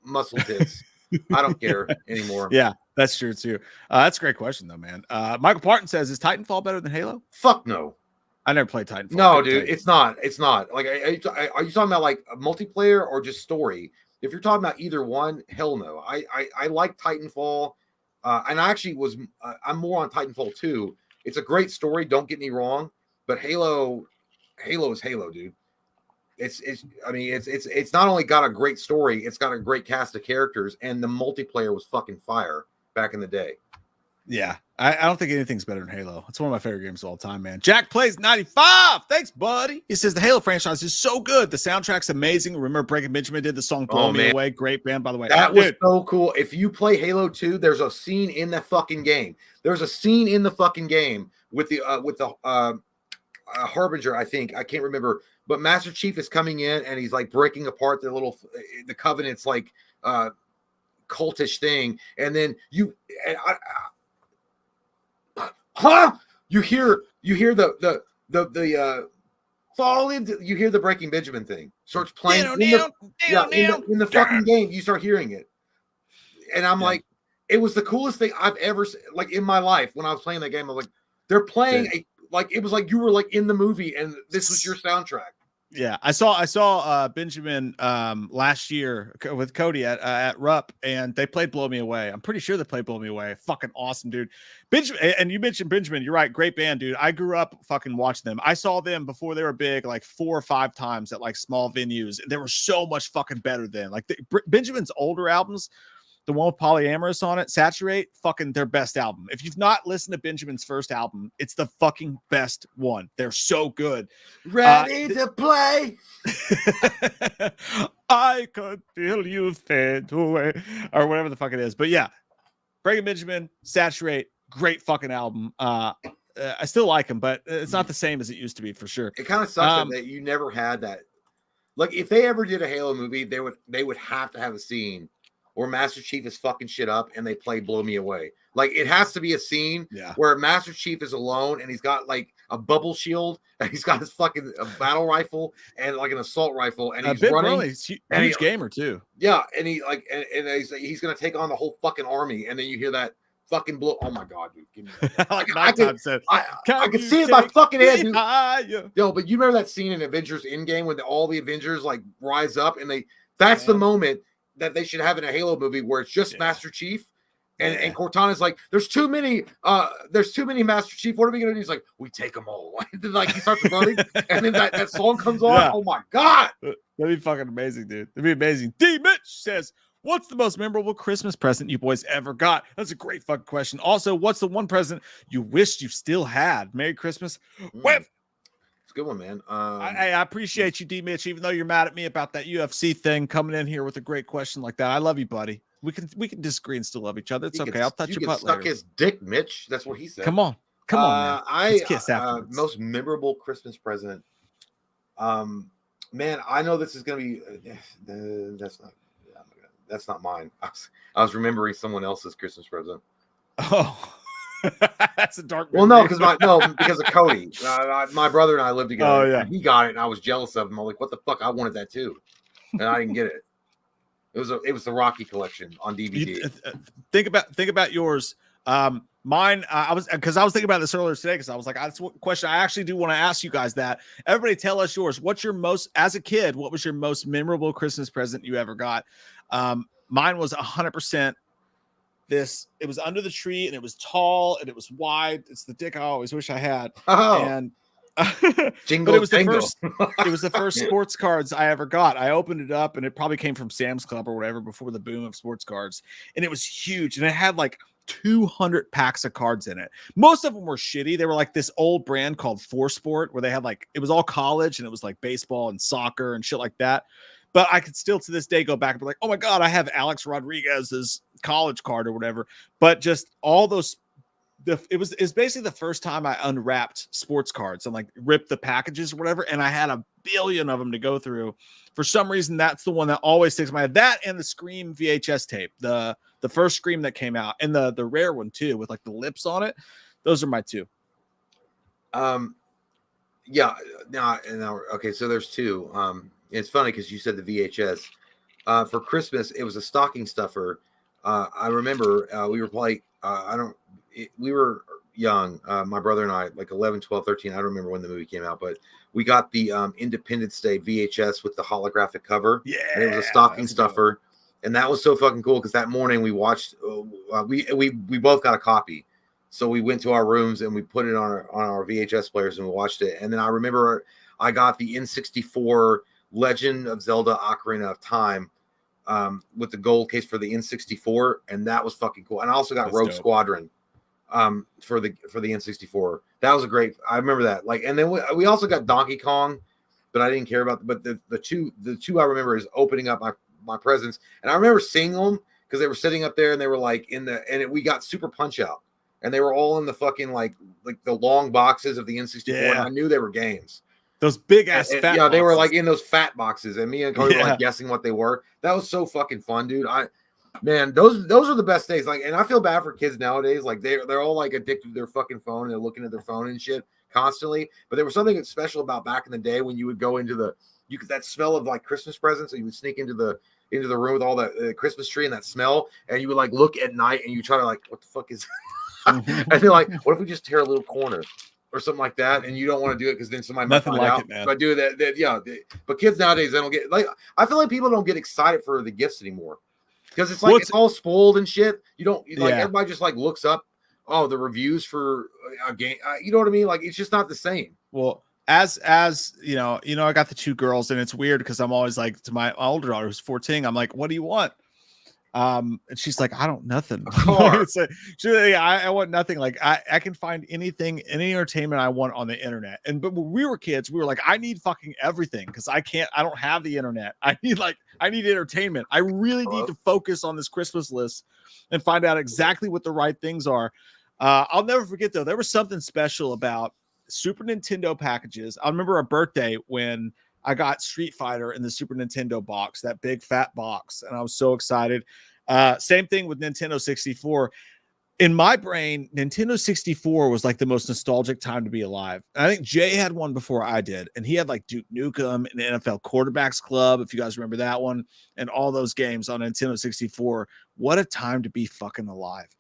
muscle tits. I don't care anymore. Yeah, that's true too. That's a great question though, man. Michael Parton says, is Titanfall better than Halo? Fuck no. I never played Titanfall. No, dude, it's not. It's not. Like, are you talking about like a multiplayer or just story? If you're talking about either one, hell no. I like Titanfall, and I actually I'm more on Titanfall 2. It's a great story. Don't get me wrong, but Halo is Halo, dude. It's not only got a great story, it's got a great cast of characters, and the multiplayer was fucking fire back in the day. Yeah, I don't think anything's better than Halo. It's one of my favorite games of all time, man. Jack Plays 95. Thanks, buddy. He says the Halo franchise is so good. The soundtrack's amazing. Remember Breaking Benjamin did the song Blow Me Away. Great band, by the way. That was so cool. If you play Halo 2, there's a scene in the fucking game. There's a scene in the fucking game with the Harbinger, I think. I can't remember. But Master Chief is coming in and he's like breaking apart the Covenant's like cultish thing. And then you hear the fall into, you hear the Breaking Benjamin thing starts playing in the fucking game. You start hearing it, and I'm like, it was the coolest thing I've ever like in my life. When I was playing that game, I'm like, they're playing it was like you were like in the movie and this was your soundtrack. Yeah, I saw Benjamin last year with Cody at Rupp, and they played Blow Me Away. I'm pretty sure they played Blow Me Away. Fucking awesome, dude. Benjamin, and you mentioned Benjamin. You're right, great band, dude. I grew up fucking watching them. I saw them before they were big, like 4 or 5 times at like small venues. They were so much fucking better then. Like Benjamin's older albums, the one with Polyamorous on it, Saturate, fucking their best album. If you've not listened to Benjamin's first album, it's the fucking best one. They're so good. Ready to play. I could feel you fade away, or whatever the fuck it is. But yeah, Breaking Benjamin, Saturate, great fucking album. I still like them, but it's not the same as it used to be for sure. It kind of sucks that you never had that. Like if they ever did a Halo movie, they would have to have a scene or Master Chief is fucking shit up and they play Blow Me Away. Like it has to be a scene where Master Chief is alone and he's got like a bubble shield and he's got his fucking battle rifle and like an assault rifle and he's running. He's a huge gamer too. Yeah, and he like and he's gonna take on the whole fucking army and then you hear that fucking blow. Oh my god, dude! Give me I can see it in my fucking head, dude. Yo, but you remember that scene in Avengers Endgame when all the Avengers like rise up and that's the moment that they should have in a Halo movie where it's just Master Chief and Cortana's like, there's too many Master Chief. What are we gonna do? He's like, we take them all. Then like he starts running, and then that song comes on. Yeah. Oh my god, that'd be fucking amazing, dude. That'd be amazing. D. Mitch says, what's the most memorable Christmas present you boys ever got? That's a great fucking question. Also, what's the one present you wished you still had? Merry Christmas. Good one, man. I appreciate you, D. Mitch, even though you're mad at me about that UFC thing, coming in here with a great question like that. I love you, buddy. We can disagree and still love each other. It's okay. I'll touch your butt later. Suck his dick, Mitch. That's what he said. Come on, man. Let's kiss afterwards. Most memorable Christmas present. Man, I know this is gonna be. That's not mine. I was remembering someone else's Christmas present. Oh. That's a dark. Well, no, because of Cody. My brother and I lived together. Oh, yeah. And he got it, and I was jealous of him. I'm like, what the fuck? I wanted that too, and I didn't get it. It was the Rocky collection on DVD. Think about yours. Mine, I was thinking about this earlier today because I was like, that's a question I actually do want to ask you guys. That everybody tell us yours. What's your most, as a kid, what was your most memorable Christmas present you ever got? Mine was 100% this. It was under the tree and it was tall and it was wide. It's the dick I always wish I had. Oh. And Jingle, but it was jingle. it was the first sports cards I ever got. I opened it up and it probably came from Sam's Club or whatever before the boom of sports cards. And it was huge. And it had like 200 packs of cards in it. Most of them were shitty. They were like this old brand called 4Sport where they had like, it was all college and it was like baseball and soccer and shit like that. But I could still to this day go back and be like, oh my God, I have Alex Rodriguez's college card or whatever. But just all those, it's basically the first time I unwrapped sports cards and like ripped the packages or whatever. And I had a billion of them to go through. For some reason, that's the one that always sticks in my head. That and the Scream VHS tape, the first Scream that came out, and the rare one too, with like the lips on it. Those are my two. Yeah. Now, okay. So there's two. It's funny because you said the VHS. For Christmas, it was a stocking stuffer. I remember we were probably, we were young, my brother and I, like 11, 12, 13. I don't remember when the movie came out, but we got the Independence Day VHS with the holographic cover. Yeah. And it was a stocking stuffer. And that was so fucking cool because that morning we watched, we both got a copy. So we went to our rooms and we put it on our VHS players and we watched it. And then I remember I got the N64 Legend of Zelda Ocarina of Time with the gold case for the N64, and that was fucking cool. And I also got Rogue Squadron for the N64. That was a great. I remember that. Like, and then we also got Donkey Kong, but I didn't care about. But the two I remember is opening up my presents, and I remember seeing them because they were sitting up there and they were like we got Super Punch Out, and they were all in the fucking like the long boxes of the N64. Yeah. And I knew they were games. Those big ass fat boxes. They were like in those fat boxes, and me and Cody were like guessing what they were. That was so fucking fun, dude. Those are the best days. Like, and I feel bad for kids nowadays. Like they're all like addicted to their fucking phone and they're looking at their phone and shit constantly. But there was something special about back in the day when you would go into that smell of like Christmas presents, and you would sneak into the room with all the Christmas tree and that smell, and you would like look at night and you try to like, what the fuck is and they're like, what if we just tear a little corner or something like that, and you don't want to do it because then somebody might find out. But do that, but kids nowadays, they don't get like. I feel like people don't get excited for the gifts anymore because it's like it's all spoiled and shit. You don't like everybody just like looks up the reviews for a game. You know what I mean? Like it's just not the same. Well, as you know, I got the two girls, and it's weird because I'm always like to my older daughter who's 14. I'm like, what do you want? And she's like, I don't nothing. It's like, I want nothing. Like I can find anything, any entertainment I want on the internet. But when we were kids, we were like, I need fucking everything because I don't have the internet. I need entertainment. I really need to focus on this Christmas list and find out exactly what the right things are. I'll never forget though, there was something special about Super Nintendo packages. I remember a birthday when I got Street Fighter in the Super Nintendo box, that big fat box, and I was so excited. Same thing with Nintendo 64. In my brain, Nintendo 64 was like the most nostalgic time to be alive. And I think Jay had one before I did, and he had like Duke Nukem and the NFL Quarterbacks Club, if you guys remember that one, and all those games on Nintendo 64. What a time to be fucking alive.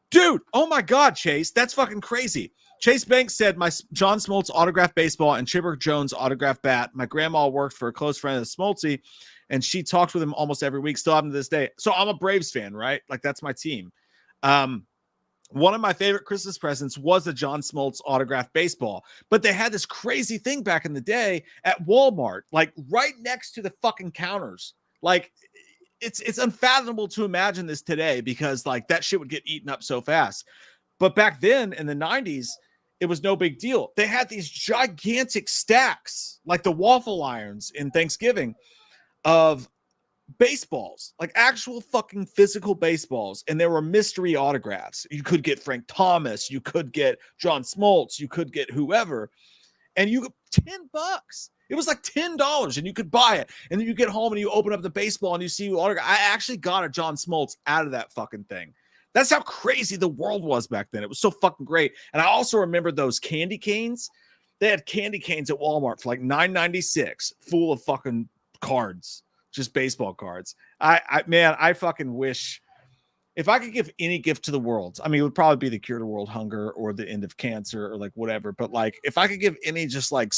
Dude, oh my God, Chase, that's fucking crazy. Chase Banks said, my John Smoltz autographed baseball and Chipper Jones autographed bat. My grandma worked for a close friend of Smoltzy, and she talked with him almost every week, still have him to this day. So I'm a Braves fan, right? Like that's my team. One of my favorite Christmas presents was a John Smoltz autographed baseball, but they had this crazy thing back in the day at Walmart, like right next to the fucking counters. Like it's unfathomable to imagine this today because like that shit would get eaten up so fast. But back then in the 90s, it was no big deal. They had these gigantic stacks, like the waffle irons in Thanksgiving, of baseballs, like actual fucking physical baseballs. And there were mystery autographs. You could get Frank Thomas. You could get John Smoltz. You could get whoever. And you $10. It was like $10 and you could buy it. And then you get home and you open up the baseball and you see autograph. I actually got a John Smoltz out of that fucking thing. That's how crazy the world was back then. It was so fucking great. And I also remember those candy canes. They had candy canes at Walmart for like $9.96, full of fucking cards, just baseball cards. I fucking wish if I could give any gift to the world, I mean, it would probably be the cure to world hunger or the end of cancer or like whatever. But like, if I could give any just like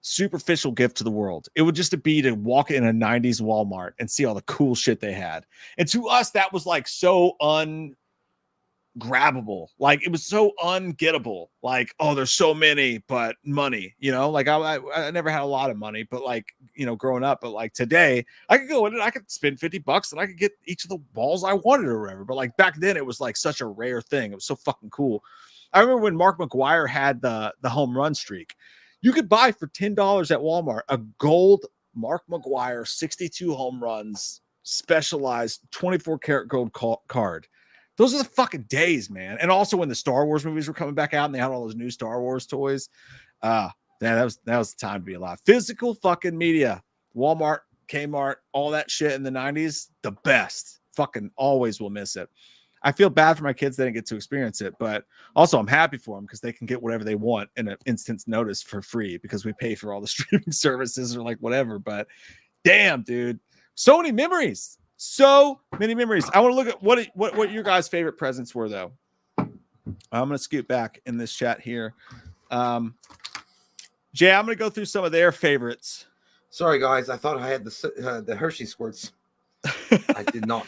superficial gift to the world, it would just be to walk in a 90s Walmart and see all the cool shit they had. And to us, that was like so ungrabbable. Like it was so ungettable. Like, oh, there's so many, but money, you know, like I never had a lot of money, but like, you know, growing up, but like today I could go in and I could spend $50 and I could get each of the balls I wanted or whatever. But like back then it was like such a rare thing. It was so fucking cool. I remember when Mark McGwire had the home run streak. You could buy for $10 at Walmart a gold Mark McGwire 62 home runs, specialized 24 karat gold card. Those are the fucking days, man. And also when the Star Wars movies were coming back out and they had all those new Star Wars toys. That was the time to be alive. Physical fucking media, Walmart, Kmart, all that shit in the 90s, the best. Fucking always will miss it. I feel bad for my kids. They didn't get to experience it, but also I'm happy for them because they can get whatever they want in an instant's notice for free because we pay for all the streaming services or like whatever. But damn, dude, so many memories, so many memories. I want to look at what your guys' favorite presents were, though. I'm gonna scoot back in this chat here. Jay, I'm gonna go through some of their favorites. Sorry, guys, I thought I had the Hershey squirts. I did not.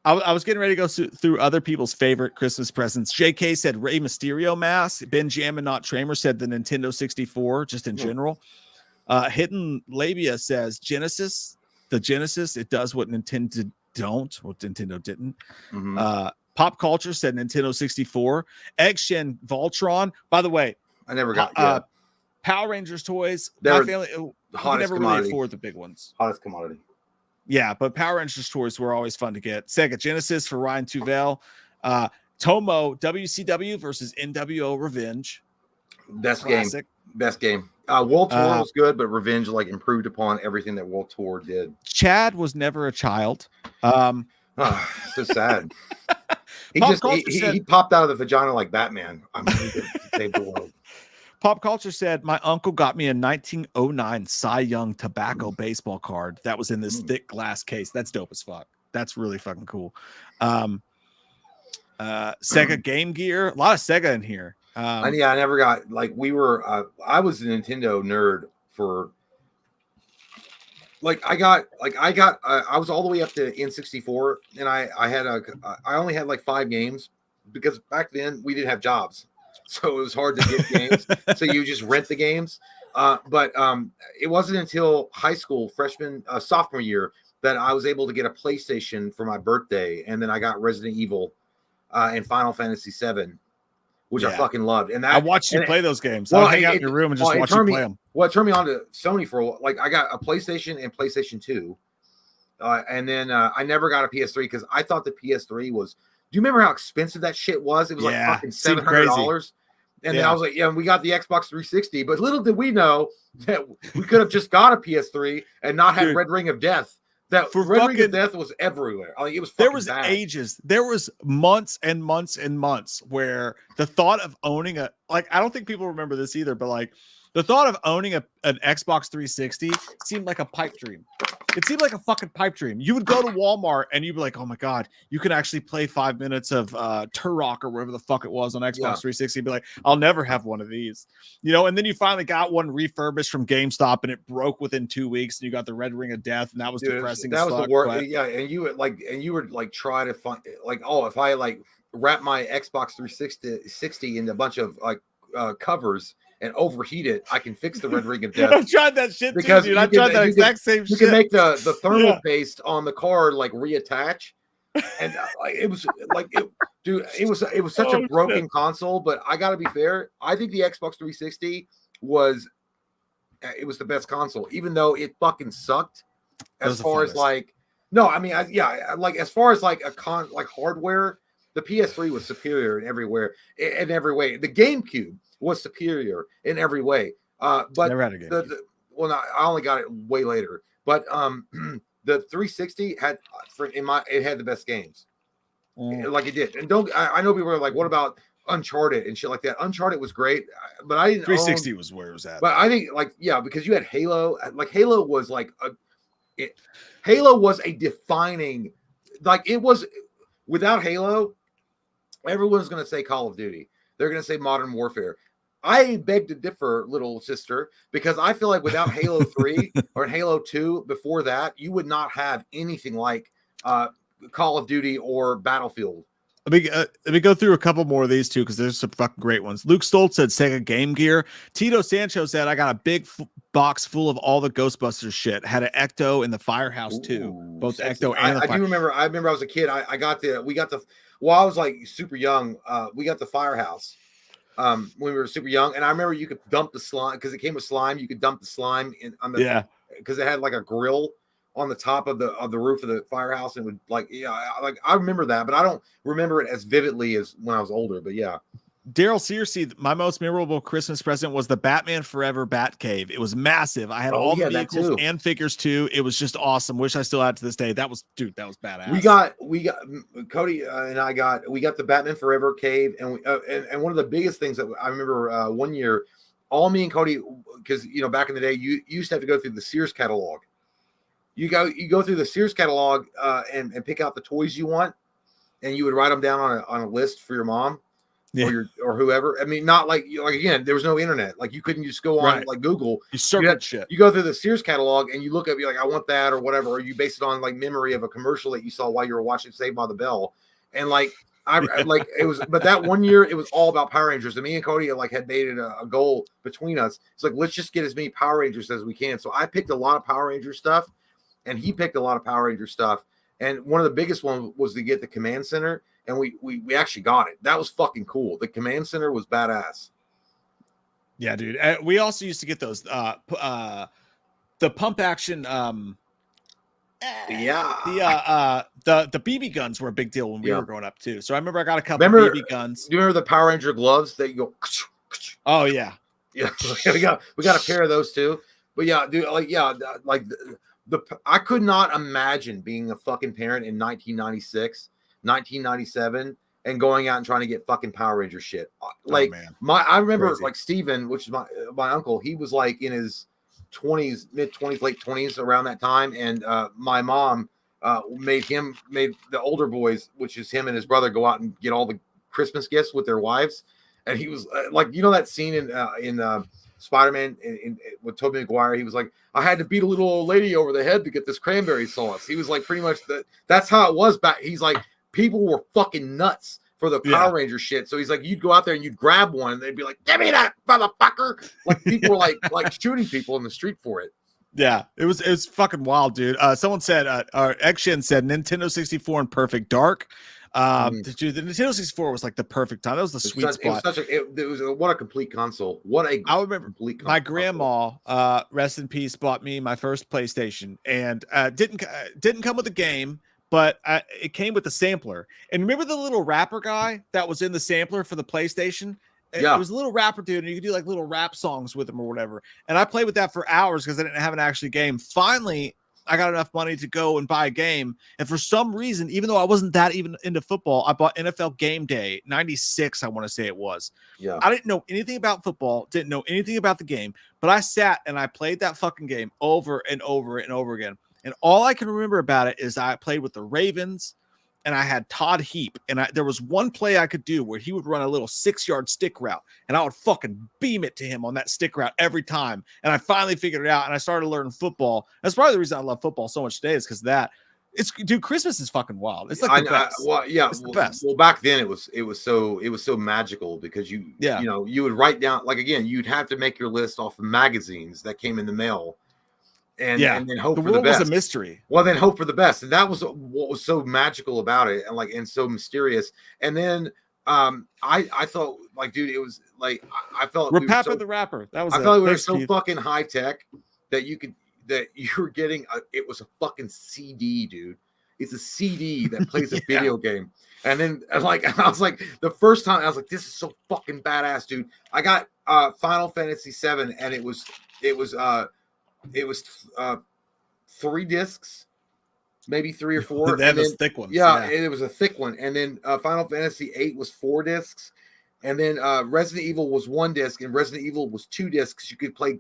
I was getting ready to go through other people's favorite Christmas presents. JK said Rey Mysterio mask. Ben Jam and Not Tramer said the Nintendo 64, just in general. Hidden Labia says Genesis. The Genesis, it does what Nintendo didn't. Mm-hmm. Pop Culture said Nintendo 64. Eggshen Voltron. By the way, I never got Power Rangers toys. They're my family never really afford the big ones. Hottest commodity. Yeah, but Power Rangers toys were always fun to get. Sega Genesis for Ryan Tuvell. Tomo WCW versus NWO Revenge. Best Classic. game. Best game. World Tour was good, but Revenge like improved upon everything that World Tour did. Chad was never a child. So sad. He popped out of the vagina like Batman. I'm going to save the world. Pop Culture said, my uncle got me a 1909 Cy Young tobacco baseball card that was in this thick glass case. That's dope as fuck. That's really fucking cool. Sega Game Gear. A lot of Sega in here. I never got, like, we were, I was a Nintendo nerd for, I was all the way up to N64, and I only had like 5 games because back then we didn't have jobs. So it was hard to get games. So you just rent the games. But it wasn't until high school, sophomore year, that I was able to get a PlayStation for my birthday. And then I got Resident Evil and Final Fantasy VII, which I fucking loved. And I watched you play those games. I'd hang out in your room and just watch you play them. Well, it turned me on to Sony for I got a PlayStation and PlayStation 2. And then I never got a PS3 because I thought the PS3 was. Do you remember how expensive that shit was? It was like fucking $700. And then I was like, and we got the Xbox 360. But little did we know that we could have just got a PS3 and not had Red Ring of Death. That Red Ring of Death was everywhere. Like, it was fucking bad. Ages. There was months and months and months where the thought of owning I don't think people remember this either, but like the thought of owning an Xbox 360 seemed like a pipe dream. It seemed like a fucking pipe dream. You would go to Walmart and you'd be like, oh my God, you can actually play 5 minutes of Turok or whatever the fuck it was on Xbox 360. You'd be like, I'll never have one of these. You know, and then you finally got one refurbished from GameStop and it broke within 2 weeks and you got the Red Ring of Death and that was depressing. That was the worst. Yeah, and you would try to find if I wrap my Xbox 360 in a bunch of covers and overheat it, I can fix the Red Ring of Death. I've tried that shit because too, dude. I've tried that exact same shit. You can make the thermal paste on the card reattach, and it was such a broken console. But I gotta be fair, I think the Xbox 360 was the best console, even though it fucking sucked. As far as as far as hardware, the PS3 was superior in every way. The GameCube was superior in every way. But never had a game. I only got it way later. But the 360 had the best games. like it did. And I know people are like, what about Uncharted and shit like that? Uncharted was great, but I didn't 360 was where it was at. But I think like, yeah, because you had Halo. Like Halo was like Halo was a defining, like it was without Halo, everyone's going to say Call of Duty. They're going to say Modern Warfare. I beg to differ, little sister, because I feel like without Halo 3 or Halo 2 before that, you would not have anything like Call of Duty or Battlefield. Let me go through a couple more of these two because there's some fucking great ones. Luke Stoltz said Sega Game Gear. Tito Sancho said I got a big box full of all the Ghostbusters shit. Had an Ecto in the Firehouse too. Both the Ecto and the I do remember. I remember I was a kid. I got the. Well, I was like super young. We got the Firehouse when we were super young, and I remember you could dump the slime because it came with slime. You could dump the slime on the because it had like a grill on the top of the roof of the Firehouse, and would like I remember that, but I don't remember it as vividly as when I was older. But yeah. Daryl Searcy, my most memorable Christmas present was the Batman Forever Batcave. It was massive. I had all the vehicles and figures too. It was just awesome. Wish I still had to this day. That was badass. We got Cody and I got the Batman Forever cave, and and one of the biggest things that I remember one year, all me and Cody, because back in the day you used to have to go through the Sears catalog. You go through the Sears catalog and pick out the toys you want, and you would write them down on a list for your mom. Yeah. Or whoever. I mean, not like again, there was no internet. Like you couldn't just go on like Google. You search shit. You go through the Sears catalog and you look up. You're like, I want that or whatever. Or you base it on like memory of a commercial that you saw while you were watching Saved by the Bell. And like like it was. But that one year, it was all about Power Rangers. And me and Cody had made it a goal between us. It's like let's just get as many Power Rangers as we can. So I picked a lot of Power Ranger stuff, and he picked a lot of Power Ranger stuff. And one of the biggest ones was to get the Command Center. And we actually got it. That was fucking cool. The Command Center was badass. Yeah, dude. We also used to get those the pump action the BB guns were a big deal when we were growing up too. So I remember I got a couple of BB guns. Do you remember the Power Ranger gloves that you go Oh yeah. Yeah. we got a pair of those too. But yeah, dude, I could not imagine being a fucking parent in 1996. 1997 and going out and trying to get fucking Power Ranger shit. I remember crazy. Like Steven, which is my uncle, he was like in his 20s, mid 20s, late 20s around that time. And my mom made the older boys, which is him and his brother, go out and get all the Christmas gifts with their wives. And he was that scene in Spider-Man with Tobey Maguire, he was like, I had to beat a little old lady over the head to get this cranberry sauce. He was like, pretty much that's how it was back. He's like, people were fucking nuts for the Power Ranger shit. So he's like, you'd go out there and you'd grab one and they'd be like, give me that motherfucker. Like people were like shooting people in the street for it. Yeah, it was fucking wild, dude. Someone said, Action said Nintendo 64 and Perfect Dark. Dude, the Nintendo 64 was like the perfect time. That was the sweet spot. It was what a complete console. I remember complete my grandma, rest in peace, bought me my first PlayStation, and didn't come with a game, but it came with the sampler. And remember the little rapper guy that was in the sampler for the PlayStation? Yeah. It was a little rapper dude, and you could do like little rap songs with him or whatever. And I played with that for hours because I didn't have an actual game. Finally, I got enough money to go and buy a game. And for some reason, even though I wasn't that even into football, I bought NFL Game Day 96, I want to say it was. Yeah. I didn't know anything about football, didn't know anything about the game, but I sat and I played that fucking game over and over and over again. And all I can remember about it is I played with the Ravens and I had Todd Heap. And there was one play I could do where he would run a little 6-yard stick route and I would fucking beam it to him on that stick route every time. And I finally figured it out and I started learning football. That's probably the reason I love football so much today is because of that. Dude, Christmas is fucking wild. It's like the best. It's the best. Well, back then it was so magical because you would write down, like, again, you'd have to make your list off of magazines that came in the mail. And then hope for the best. The world was a mystery. Well, then hope for the best, and that was what was so magical about it, and so mysterious. And then I thought, like, dude, it was like I felt Papa the Rapper. That was. I felt we were so fucking high tech that you were getting it was a fucking CD, dude. It's a CD that plays a video game. And then I was like, the first time I was like, this is so fucking badass, dude. I got Final Fantasy VII, and it was 3 discs, maybe 3 or 4. They have and those then, thick ones. yeah, it was a thick one. And then Final Fantasy VIII was 4 discs. And then Resident Evil was 1 disc, and Resident Evil was 2 discs. You could play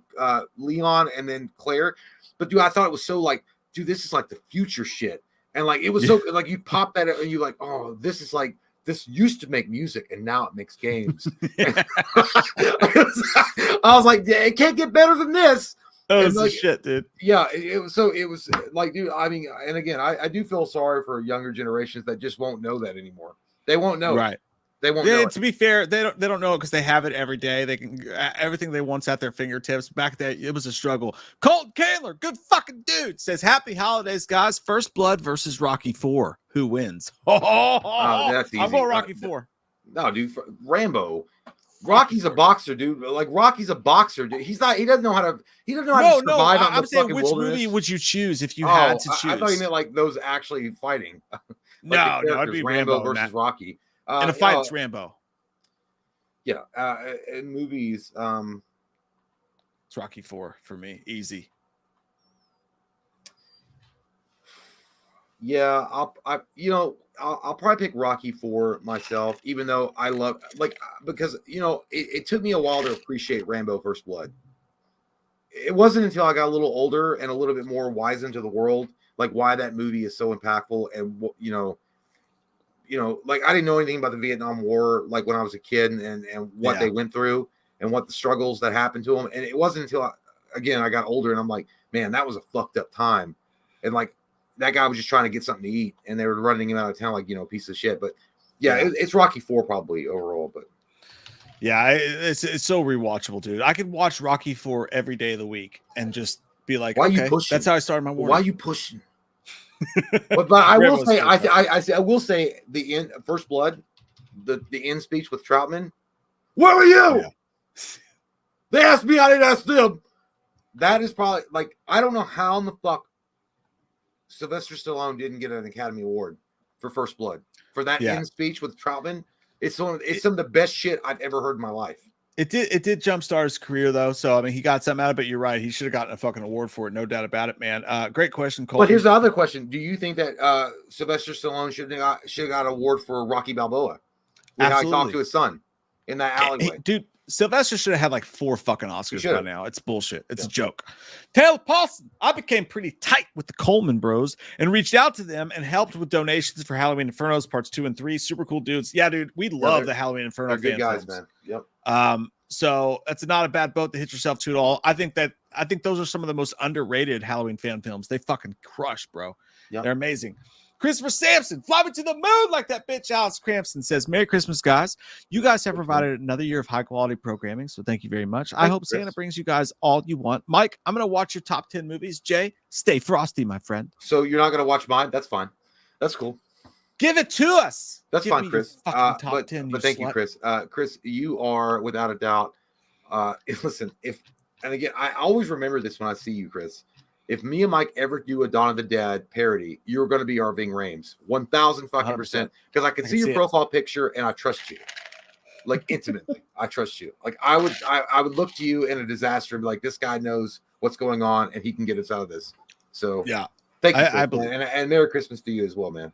Leon and then Claire. But dude, I thought it was so like, dude, this is like the future shit. And like it was so like you pop that and you like, oh, this is like this used to make music and now it makes games. I was like, yeah, it can't get better than this. Oh, it's like, shit, dude. Yeah, it was like, dude, I mean, and again, I do feel sorry for younger generations that just won't know that anymore. They won't know. Right. They won't know. To be fair, they don't know it because they have it every day. They can everything they want's at their fingertips. Back then, it was a struggle. Colton Kaler, good fucking dude, says happy holidays, guys. First Blood versus Rocky 4. Who wins? That's easy. I'm going Rocky 4. No, dude, Rambo. Rocky's a boxer, dude. Like Rocky's a boxer, dude. He doesn't know how to survive out in the saying fucking which wilderness. movie would you choose if you had to choose? I thought you meant like those actually fighting. No, it'd be Rambo versus Rocky. In a fight, it's Rambo. Yeah, in movies, it's Rocky 4 for me, easy. Yeah, I'll probably pick Rocky 4 myself, even though I love because it took me a while to appreciate Rambo First Blood. It wasn't until I got a little older and a little bit more wise into the world, like why that movie is so impactful, and like I didn't know anything about the Vietnam War, like when I was a kid, and what they went through and what the struggles that happened to them. And it wasn't until I got older and I'm like, man, that was a fucked up time. And like that guy was just trying to get something to eat and they were running him out of town like, piece of shit. But it's Rocky 4 probably overall. But yeah, it's so rewatchable, dude. I could watch Rocky 4 every day of the week and just be like, why you pushing? That's how I started my morning. Why are you pushing? but I will say, I will say the end, First Blood, the end speech with Troutman. Where were you? Yeah. They asked me, I didn't ask them. That is probably like, I don't know how in the fuck Sylvester Stallone didn't get an Academy Award for First Blood for that end speech with Troutman. It's some of the best shit I've ever heard in my life. It did jumpstart his career though, so I mean he got something out of it. But you're right, he should have gotten a fucking award for it, no doubt about it, man. Great question, Cole. But here's the other question: do you think that Sylvester Stallone should have got an award for Rocky Balboa? How he talked to his son in that alleyway, dude. Sylvester should have had like 4 fucking Oscars by now. It's bullshit. It's a joke. Taylor Paulson, I became pretty tight with the Coleman Bros and reached out to them and helped with donations for Halloween Infernos parts 2 and 3. Super cool dudes. Yeah, dude, we love the Halloween Inferno. They're good guys, man. Yep. So that's not a bad boat to hit yourself to at all. I think those are some of the most underrated Halloween fan films. They fucking crush, bro. Yep. They're amazing. Christopher Sampson, fly me to the moon like that bitch. Alice Crampson says, Merry Christmas, guys. You guys have provided another year of high quality programming, so thank you very much. I hope Santa brings you guys all you want. Mike, I'm going to watch your top 10 movies. Jay, stay frosty, my friend. So you're not going to watch mine? That's fine. That's cool. Give it to us. That's fine, Chris. Top 10, but thank you, Chris. Chris, you are without a doubt. Listen, and again, I always remember this when I see you, Chris. If me and Mike ever do a Dawn of the Dead parody, you're going to be our Ving Rhames, 1,000 fucking % because I can see your profile picture and I trust you, like intimately. I trust you. Like I would look to you in a disaster and be like, this guy knows what's going on and he can get us out of this. So yeah, thank you, I believe, and Merry Christmas to you as well, man.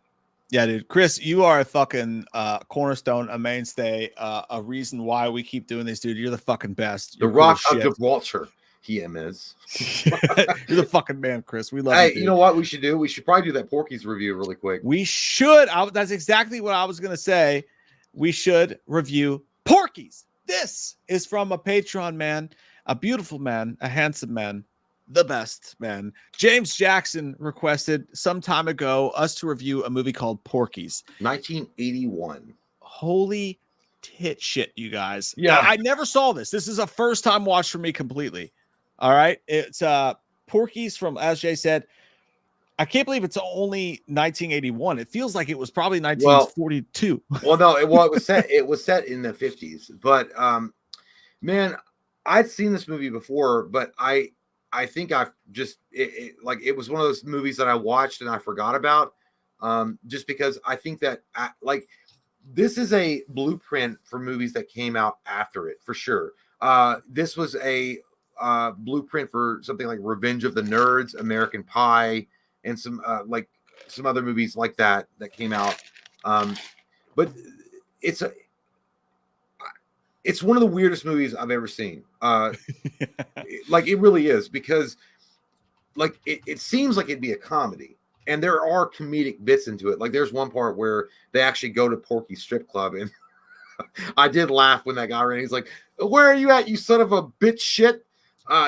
Yeah, dude. Chris, you are a fucking cornerstone, a mainstay, a reason why we keep doing this, dude. You're the fucking best. You're the Rock of Gibraltar. He is. You're the fucking man, Chris. We love you. Hey, you know what we should do? We should probably do that Porky's review really quick. We should. That's exactly what I was going to say. We should review Porky's. This is from a Patreon man, a beautiful man, a handsome man, the best man. James Jackson requested some time ago us to review a movie called Porky's. 1981. Holy tit shit, you guys. Yeah. I never saw this. This is a first time watch for me completely. All right. It's Porky's from, as Jay said, I can't believe it's only 1981. It feels like it was probably 1942. Well, no, it was set in the 50s. But man, I'd seen this movie before, but I think I've just it was one of those movies that I watched and I forgot about. Just because I think that this is a blueprint for movies that came out after it for sure. This was a blueprint for something like Revenge of the Nerds, American Pie, and some some other movies like that came out. But it's one of the weirdest movies I've ever seen. Like it really is, because like it seems like it'd be a comedy, and there are comedic bits into it. Like there's one part where they actually go to Porky's strip club, and I did laugh when that guy ran. He's like, "Where are you at, you son of a bitch shit?"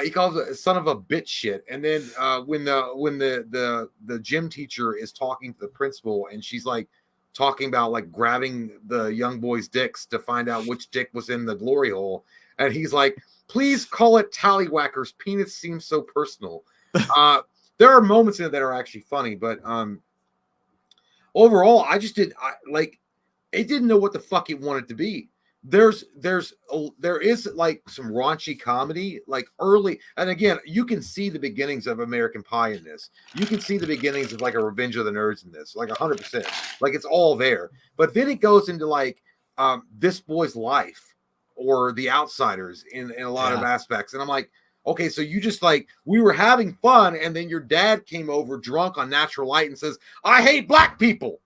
He calls it son of a bitch shit. And then when the gym teacher is talking to the principal, and she's like talking about like grabbing the young boys' dicks to find out which dick was in the glory hole, and he's like, "Please call it Tallywhackers. Penis seems so personal." There are moments in it that are actually funny, but overall, I it didn't know what the fuck it wanted to be. There is like some raunchy comedy, like early, and again, you can see the beginnings of American Pie in this. You can see the beginnings of like a Revenge of the Nerds in this, like 100%. Like it's all there, but then it goes into like This Boy's Life or The Outsiders in a lot of aspects, and I'm like, okay, so you just like, we were having fun, and then your dad came over drunk on Natural Light and says, "I hate black people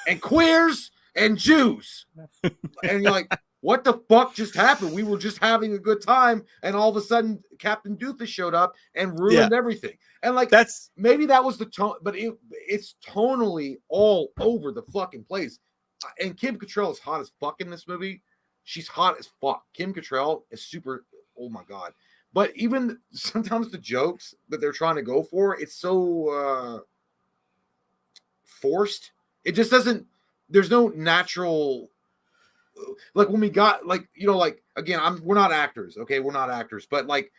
and queers and Jews." And you're like, what the fuck just happened? We were just having a good time, and all of a sudden Captain Doofus showed up and ruined everything. And like, maybe that was the tone, but it's tonally all over the fucking place. And Kim Cattrall is hot as fuck in this movie. She's hot as fuck. Kim Cattrall is super, oh my God. But even sometimes the jokes that they're trying to go for, it's so forced. It just doesn't, there's no natural, like when we got, like, you know, like, again, we're not actors, okay? We're not actors, but like,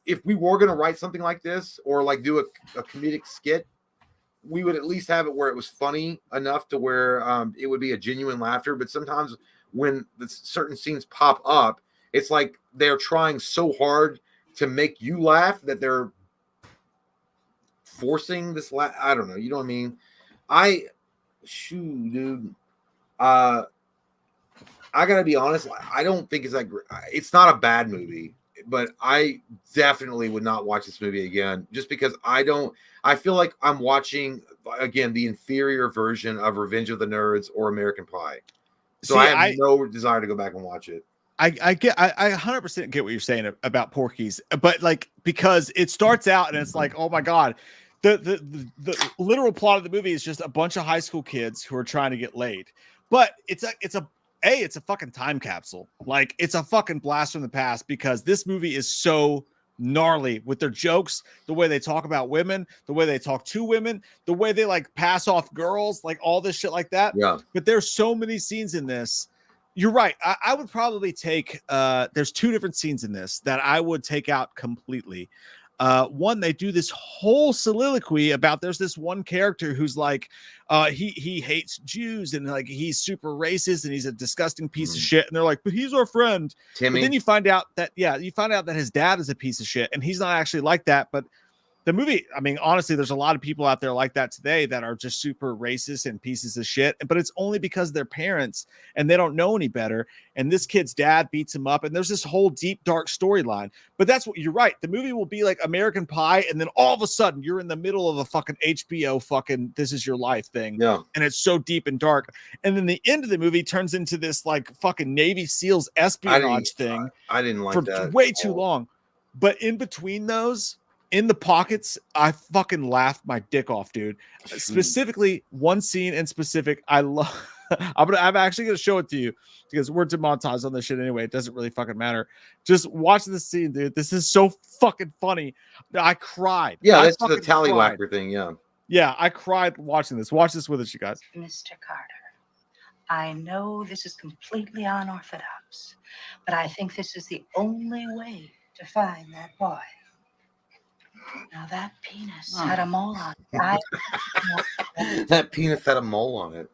if we were going to write something like this, or like do a comedic skit, we would at least have it where it was funny enough to where it would be a genuine laughter. But sometimes when the certain scenes pop up, it's like they're trying so hard to make you laugh that they're forcing this laugh. I don't know. You know what I mean? Dude. I gotta be honest. I don't think it's like, it's not a bad movie, but I definitely would not watch this movie again, just because I feel like I'm watching again the inferior version of Revenge of the Nerds or American Pie. So I have no desire to go back and watch it. I 100% get what you're saying about Porky's, but like, because it starts out and it's like, oh my God, the literal plot of the movie is just a bunch of high school kids who are trying to get laid, but it's a fucking time capsule. Like, it's a fucking blast from the past, because this movie is so gnarly with their jokes, the way they talk about women, the way they talk to women, the way they like pass off girls, like all this shit like that. Yeah. But there's so many scenes in this. You're right. I would probably take, there's two different scenes in this that I would take out completely. One, they do this whole soliloquy about, there's this one character who's like, he hates Jews, and like he's super racist, and he's a disgusting piece of shit. And they're like, but he's our friend. Timmy. But then you find out that his dad is a piece of shit, and he's not actually like that. But the movie, I mean, honestly, there's a lot of people out there like that today that are just super racist and pieces of shit, but it's only because they're parents and they don't know any better. And this kid's dad beats him up, and there's this whole deep, dark storyline. But that's what you're right. The movie will be like American Pie, and then all of a sudden you're in the middle of a fucking HBO fucking This Is Your Life thing. Yeah. And it's so deep and dark. And then the end of the movie turns into this like fucking Navy SEALs espionage thing. I didn't like for that way too long. But in between those, in the pockets, I fucking laughed my dick off, dude. Specifically, one scene in specific, I love. I'm actually gonna show it to you, because we're demonetized on this shit anyway. It doesn't really fucking matter. Just watch this scene, dude. This is so fucking funny. I cried. Yeah, that's the Tallywhacker thing. Yeah. Yeah, I cried watching this. Watch this with us, you guys. Mr. Carter, I know this is completely unorthodox, but I think this is the only way to find that boy. Now that penis had a mole on it. That penis had a mole on it.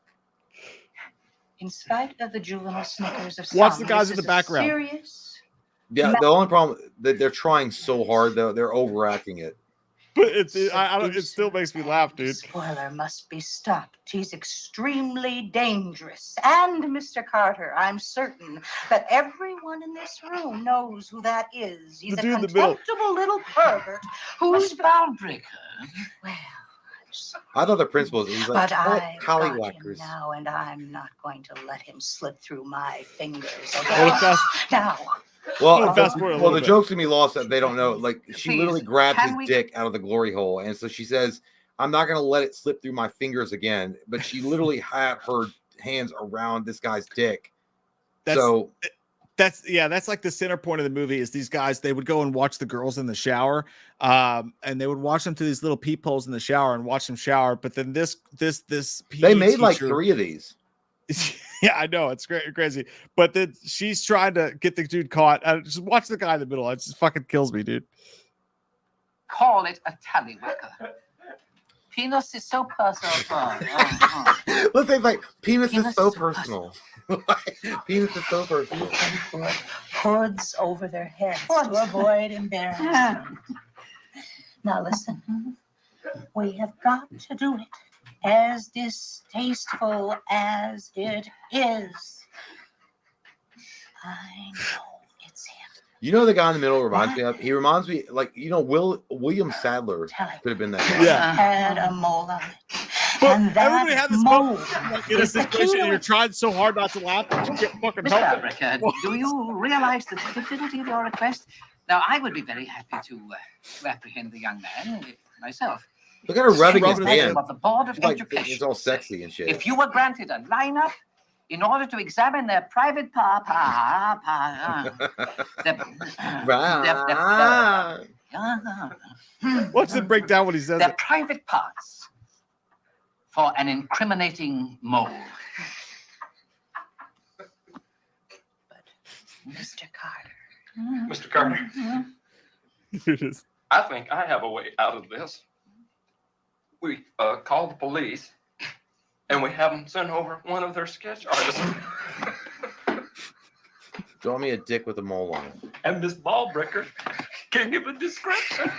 In spite of the juvenile snickers of watch some, the guys in the background. Yeah, the only problem that they're trying so hard, though, they're overacting it. But it still makes me laugh, dude. Spoiler must be stopped. He's extremely dangerous. And Mr. Carter, I'm certain that everyone in this room knows who that is. He's a contemptible little pervert who's bound breaker. Well, course. I thought the principal was he's like But I've got him collywhackers. now, and I'm not going to let him slip through my fingers. Well, Okay? fast, Now, Well, fast forward a well, little the bit. joke's gonna be lost that they don't know. Like she Please, literally grabs can his we- dick out of the glory hole, and so she says, "I'm not gonna let it slip through my fingers again." But she literally had her hands around this guy's dick. That's So that's like the center point of the movie is these guys, they would go and watch the girls in the shower, and they would watch them through these little peepholes in the shower and watch them shower. But then this they PE made like teacher- 3 of these. yeah, I know it's crazy. But then she's trying to get the dude caught. Just watch the guy in the middle. It just fucking kills me, dude. Call it a tallywhacker. Penis is so personal. Let's say like penis is Penis so is so personal. Penis is so personal. hoods over their heads to avoid embarrassment. Now listen, we have got to do it as distasteful as it is. I know it's him. You know the guy in the middle reminds me of? He reminds me like William Sadler Tell him. could have been that guy. Yeah. Had a mole on it. But And that everybody had this mole moment like, in a is the situation key and to you're it. trying so hard not to laugh that you can't fucking Mr. help it. Albrecht, do you realize the difficulty of your request? Now, I would be very happy to apprehend the young man myself. Look at her rubbing his Rubbing his hand. Of the Board of It's like Education. it's all sexy and shit. If you were granted a lineup in order to examine their private What's the breakdown when he says their it? private parts for an incriminating mole. Mr. Carter. Mr. Carter, It is. I think I have a way out of this. We call the police and we have them send over one of their sketch artists. Draw me a dick with a mole on it. And Miss Ballbreaker can give a description.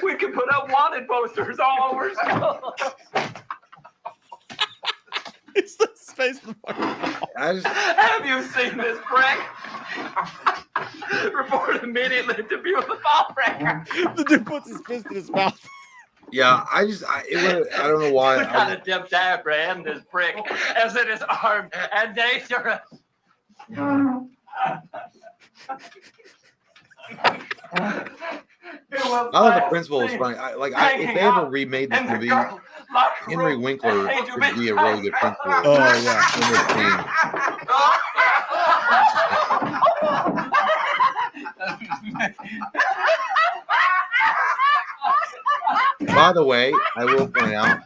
We can put up wanted posters all over school. It's the space of the fucking ball. I just Have you seen this prick? Report immediately to Beulah Ballbreaker. The dude puts his fist in his mouth. yeah, I don't know why. We got a dip diagram this prick as it is armed and dangerous. I thought the principal was funny. If they ever remade this movie, Henry Winkler would be a really good principal. Oh yeah. In this scene. By the way, I will point out,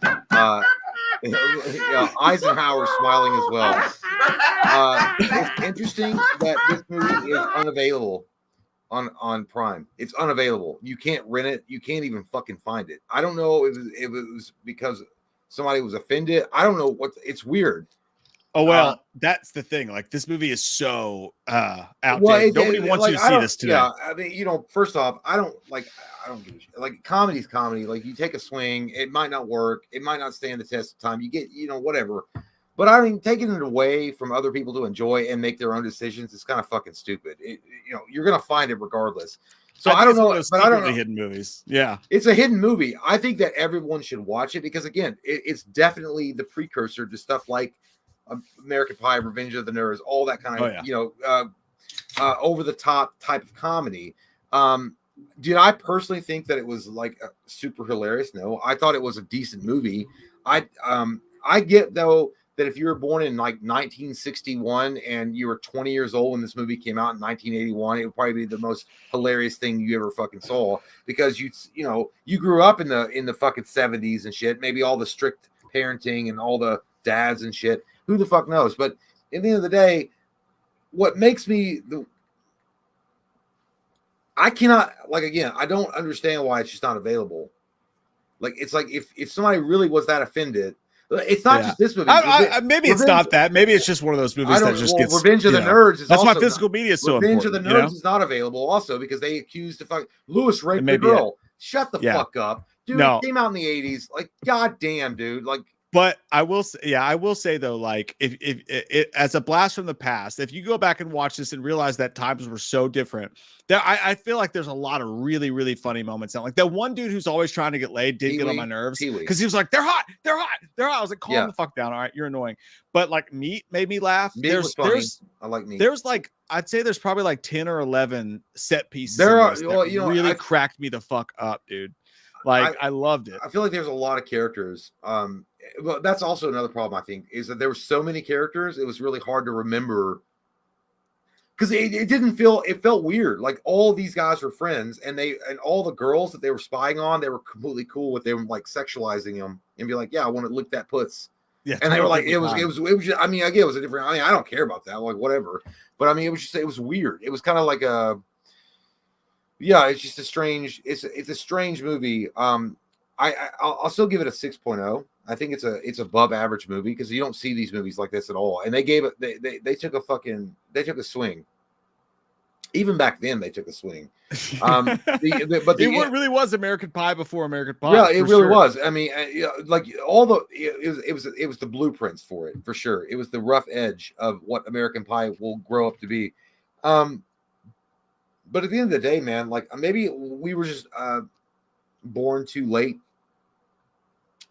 Eisenhower smiling as well. It's interesting that this movie is unavailable on Prime. It's unavailable. You can't rent it. You can't even fucking find it. I don't know if it was because somebody was offended. I don't know what. It's weird. Oh well, that's the thing. Like this movie is so outdated. Well, Nobody wants you to see this today. Yeah, I mean, first off, I don't give a shit. Like comedy's comedy. Like you take a swing, it might not work, it might not stand the test of time. You get, whatever. But I mean, taking it away from other people to enjoy and make their own decisions is kind of fucking stupid. You're gonna find it regardless. So I don't know, but I don't know. Hidden movies. Yeah, It's a hidden movie. I think that everyone should watch it because again, it's definitely the precursor to stuff like American Pie, Revenge of the Nerds, all that kind of over the top type of comedy. Did I personally think that it was like super hilarious? No, I thought it was a decent movie. I get though that if you were born in like 1961 and you were 20 years old when this movie came out in 1981, it would probably be the most hilarious thing you ever fucking saw because you grew up in the fucking 70s and shit. Maybe all the strict parenting and all the dads and shit. Who the fuck knows? But at the end of the day, what makes me I cannot, like, again, I don't understand why it's just not available. Like, it's like if somebody really was that offended, it's not just this movie. Maybe it's not that. Maybe it's just one of those movies that just gets. Revenge of the Nerds is that's why also physical media is so Revenge important. of the Nerds is not available also because they accused the fuck Lewis raped the Maybe girl. Shut the fuck up, dude. No. It came out in the 80s. Like, goddamn, dude. Like, But I will say, yeah, I will say though, like if it as a blast from the past, if you go back and watch this and realize that times were so different, there I feel like there's a lot of really, really funny moments. Now, like that one dude who's always trying to get laid did get on my nerves Pee-wee. because he was like, they're hot, they're hot, they're hot. I was like, calm Yeah. the fuck down. All right, you're annoying. But like Meat made me laugh. Meat was funny. I like Meat. There's like I'd say there's probably like 10 or 11 set pieces There in are- this that well, you know, really I- cracked me the fuck up, dude. Like I loved it. I feel like there's a lot of characters. But that's also another problem, I think, is that there were so many characters, it was really hard to remember. Because it didn't feel, it felt weird. Like all these guys were friends, and all the girls that they were spying on, they were completely cool with them like sexualizing them and be like, yeah, I want to lick that puss. Yeah, And they were like, totally it was just, I mean, I get it was a different, I mean, I don't care about that, like whatever. But I mean, it was weird. It was kind of like it's just a strange, it's a strange movie. I'll still give it a 6.0. I think it's above average movie because you don't see these movies like this at all. And they gave it, they took a swing. Even back then, they took a swing. It really was American Pie before American Pie. Yeah, it for really sure. was. I mean, like all the it was the blueprints for it for sure. It was the rough edge of what American Pie will grow up to be. But at the end of the day, man, like maybe we were just born too late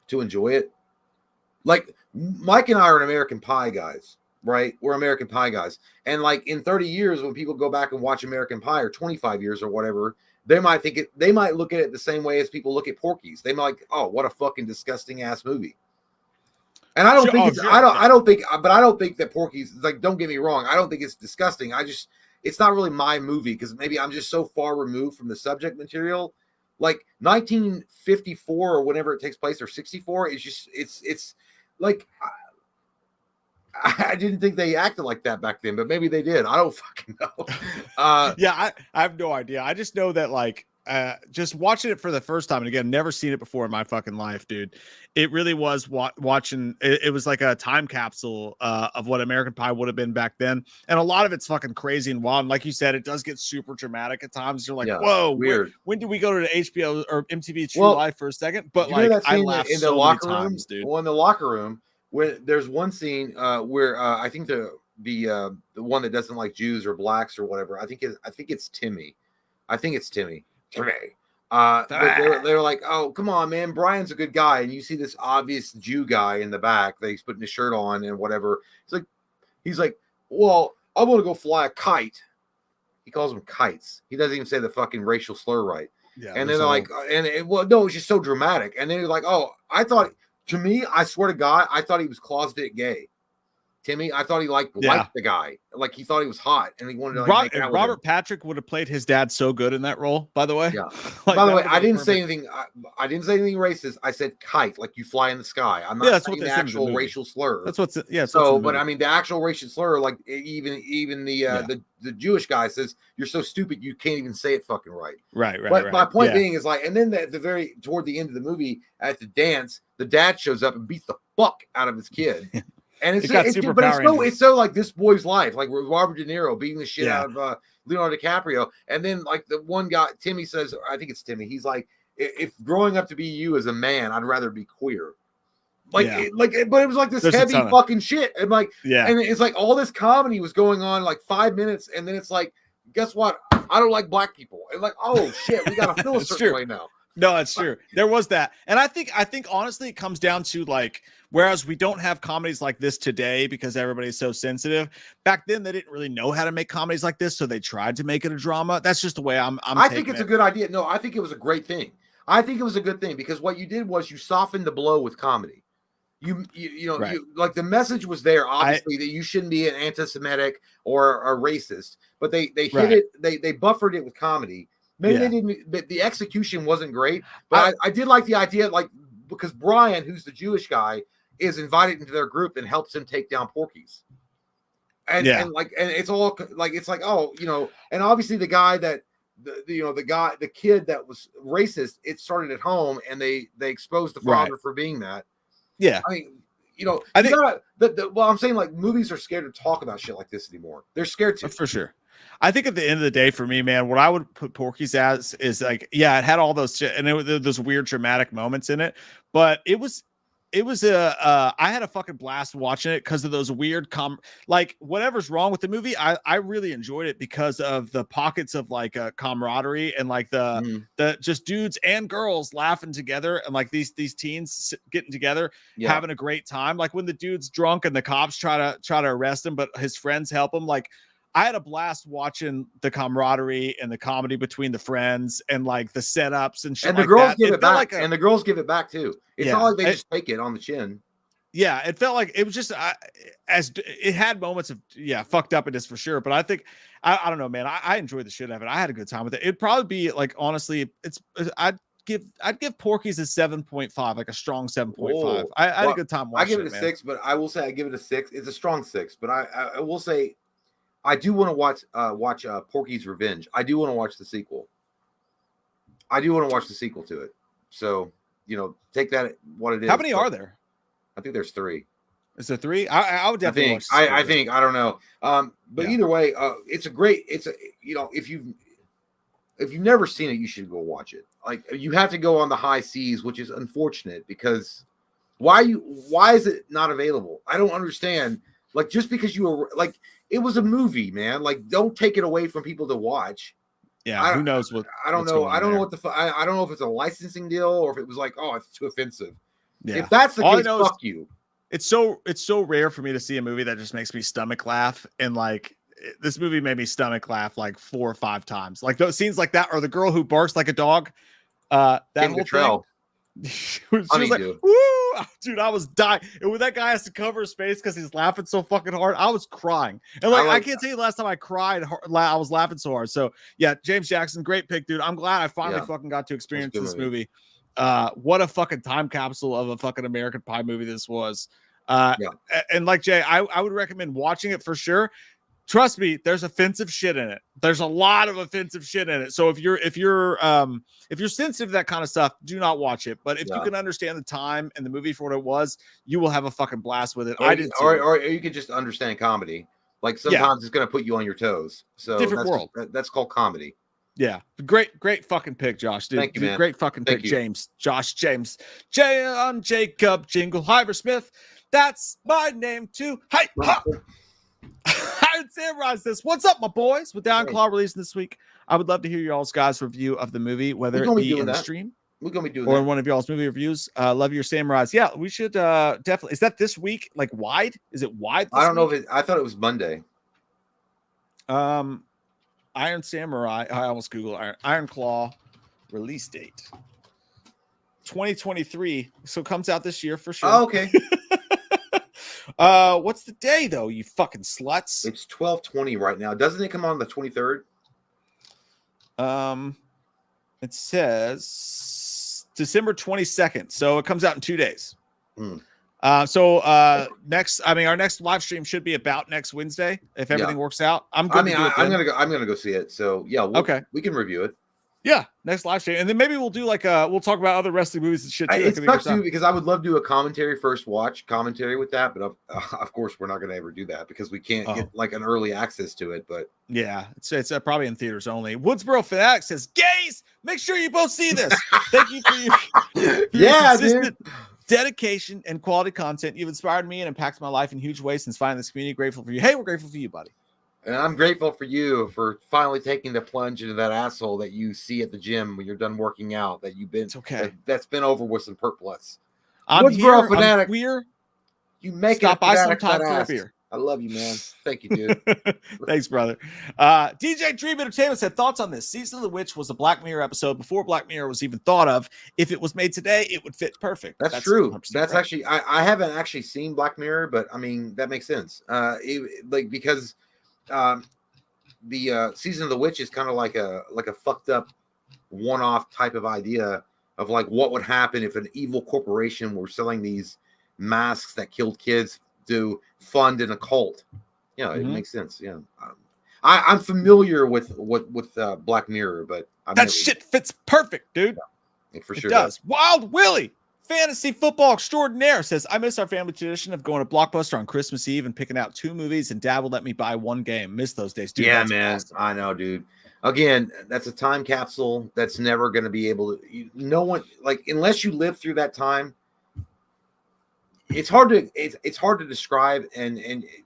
to enjoy it. Like Mike and I are an American Pie guys, right? We're American Pie guys. And like in 30 years, when people go back and watch American Pie, or 25 years or whatever, they might look at it the same way as people look at Porky's. They might like, oh, what a fucking disgusting ass movie. And I don't I don't think that Porky's, like, don't get me wrong, I don't think it's disgusting. It's not really my movie because maybe I'm just so far removed from the subject material. Like 1954 or whenever it takes place, or 64, it's like I didn't think they acted like that back then, but maybe they did. I don't fucking know. Yeah, I have no idea. I just know that like just watching it for the first time, and again, never seen it before in my fucking life, dude. It really was watching. It was like a time capsule of what American Pie would have been back then, and a lot of it's fucking crazy and wild. And like you said, it does get super dramatic at times. You're like, whoa, weird. When did we go to the HBO or MTV True Well, Life for a second? But you like, know that I scene laughed in the so locker many room, times, dude. Well, in the locker room, where there's one scene where I think the one that doesn't like Jews or blacks or whatever, I think it's Timmy. Timmy. But they were like, oh, come on, man, Brian's a good guy. And you see this obvious Jew guy in the back that he's putting his shirt on and whatever. He's like, well, I want to go fly a kite. He calls them kites. He doesn't even say the fucking racial slur right. Yeah, And then they're like, no, it's just so dramatic. And then he's like, oh, to me, I swear to God, I thought he was closeted gay. Timmy, I thought he liked the guy. Like he thought he was hot, and he wanted to make out with Robert him. Patrick would have played his dad so good in that role. By the way, Yeah. Like, by the that way, would've I been didn't say perfect. anything. I didn't say anything racist. I said kite, like you fly in the sky. I'm not Yeah, that's what saying they the said in the actual movie. racial slur. That's what's yeah. So, but I mean, the actual racial slur, like even the Jewish guy says, "You're so stupid, you can't even say it fucking right." Right. But my point being is like, and then toward the end of the movie at the dance, the dad shows up and beats the fuck out of his kid. And it's so like this boy's life, like Robert De Niro beating the shit out of Leonardo DiCaprio. And then like the one guy, Timmy says, I think it's Timmy. He's like, if growing up to be you as a man, I'd rather be queer. But it was like this heavy fucking shit. And like, and it's like all this comedy was going on like 5 minutes. And then it's like, guess what? I don't like black people. And like, oh shit, we got to feel a certain way now. No, it's true. There was that. And I think honestly, it comes down to like, whereas we don't have comedies like this today because everybody's so sensitive. Back then, they didn't really know how to make comedies like this, so they tried to make it a drama. That's just the way I think it's a good idea. No, I think it was a great thing. I think it was a good thing because what you did was you softened the blow with comedy. You like the message was there, obviously, that you shouldn't be an anti-Semitic or a racist, but they hit it, they buffered it with comedy. Maybe they didn't, but the execution wasn't great. But I did like the idea, like, because Brian, who's the Jewish guy, is invited into their group and helps him take down Porky's. And it's all like, it's like, oh, and obviously the guy that the kid that was racist, it started at home and they exposed the father for being that. Yeah. I mean, I think I'm saying like movies are scared to talk about shit like this anymore. They're scared to. For sure. I think at the end of the day, for me, man, what I would put Porky's as is like, it had all those shit and those weird dramatic moments in it, but it was it was a I had a fucking blast watching it because of those weird like whatever's wrong with the movie, I really enjoyed it because of the pockets of like camaraderie and like the just dudes and girls laughing together and like these teens getting together having a great time. Like when the dude's drunk and the cops try to arrest him, but his friends help him. Like I had a blast watching the camaraderie and the comedy between the friends and like the setups and shit. And the like girls that. give it back. And the girls give it back too. It's not like they just take it on the chin. Yeah, it felt like it was just as it had moments of fucked up in this for sure. But I think I don't know, man. I enjoyed the shit out of it. I had a good time with it. It'd probably be like honestly, I'd give Porky's a 7.5, like a strong 7.5. I had a good time watching. I give it a 6, but I will say I give it a 6. It's a strong 6, but I will say I do want to watch Porky's Revenge. I do want to watch the sequel. I do want to watch the sequel to it. So, take that what it is. How many are there? I think there's 3. Is there 3? I would definitely watch I think I don't know. But either way, it's if you've never seen it, you should go watch it. Like you have to go on the high seas, which is unfortunate because why is it not available? I don't understand. Like just because you were like it was a movie, man. Like don't take it away from people to watch. Yeah, who knows what? I don't know. I don't know what I don't know if it's a licensing deal or if it was like, oh, it's too offensive. Yeah. If that's the case, fuck you. It's so rare for me to see a movie that just makes me stomach laugh, and like this movie made me stomach laugh like 4 or 5 times. Like those scenes like that, or the girl who barks like a dog. That whole thing. She was like, "Woo, dude!" I was dying, and when that guy has to cover his face because he's laughing so fucking hard, I was crying. And like, I can't tell you the last time I cried. I was laughing so hard. So yeah, James Jackson, great pick, dude. I'm glad I finally fucking got to experience this movie. What a fucking time capsule of a fucking American Pie movie this was. And like Jay, I would recommend watching it for sure. Trust me, there's offensive shit in it. There's a lot of offensive shit in it. So if you're sensitive to that kind of stuff, do not watch it. But if you can understand the time and the movie for what it was, you will have a fucking blast with it. Or you can just understand comedy. Like sometimes it's going to put you on your toes. So different world. That's called comedy. Yeah, great fucking pick, Josh. Dude, thank you, man. Great fucking pick, James. James, Jacob Jingleheimer Smith. That's my name too. Hi, ha. Iron Samurai says, "What's up, my boys?" With Down Claw releasing this week, I would love to hear y'all's guys' review of the movie, whether it be in the stream. We're gonna be doing or that. in one of y'all's movie reviews. Love your Samurais. Yeah, we should definitely. Is that this week? Like wide? Is it wide? I don't know if I thought it was Monday. Iron Samurai. I almost Googled Iron Claw release date 2023. So it comes out this year for sure. Oh, okay. What's the day though? You fucking sluts. It's 12/20 right now. Doesn't it come on the 23rd? It says December 22nd. So it comes out in 2 days. Our next live stream should be about next Wednesday if everything works out. I'm gonna go see it. So yeah, we can review it. Yeah, next live stream, and then maybe we'll do like we'll talk about other wrestling movies and shit too. It sucks too because I would love to do a commentary with that, but of course we're not going to ever do that because we can't get like an early access to it. But yeah, it's probably in theaters only. Woodsboro Fanatic says, "Gays, make sure you both see this." Thank you for your consistent dedication and quality content. You've inspired me and impacted my life in huge ways since finding this community. Grateful for you. Hey, we're grateful for you, buddy. And I'm grateful for you for finally taking the plunge into that asshole that you see at the gym when you're done working out. That you've been that's been over with some Perplets. I'm here. I'm queer. You make stop by sometime for a beer. I love you, man. Thank you, dude. Thanks, brother. DJ Dream Entertainment said thoughts on this. Season of the Witch was a Black Mirror episode before Black Mirror was even thought of. If it was made today, it would fit perfect. That's true. That's actually I haven't actually seen Black Mirror, but I mean that makes sense. Because the Season of the Witch is kind of like a fucked up one-off type of idea of like what would happen if an evil corporation were selling these masks that killed kids to fund an occult. It makes sense. I'm familiar with Black Mirror, but shit fits perfect, dude. Yeah, for sure it does. Wild Willie, fantasy football extraordinaire, says, "I miss our family tradition of going to Blockbuster on Christmas Eve and picking out 2 movies, and Dad would let me buy 1 game. Miss those days, dude." Yeah, man. Awesome. I know, dude. Again, that's a time capsule that's never going to be able to. No one, like, unless you live through that time, it's hard to describe, and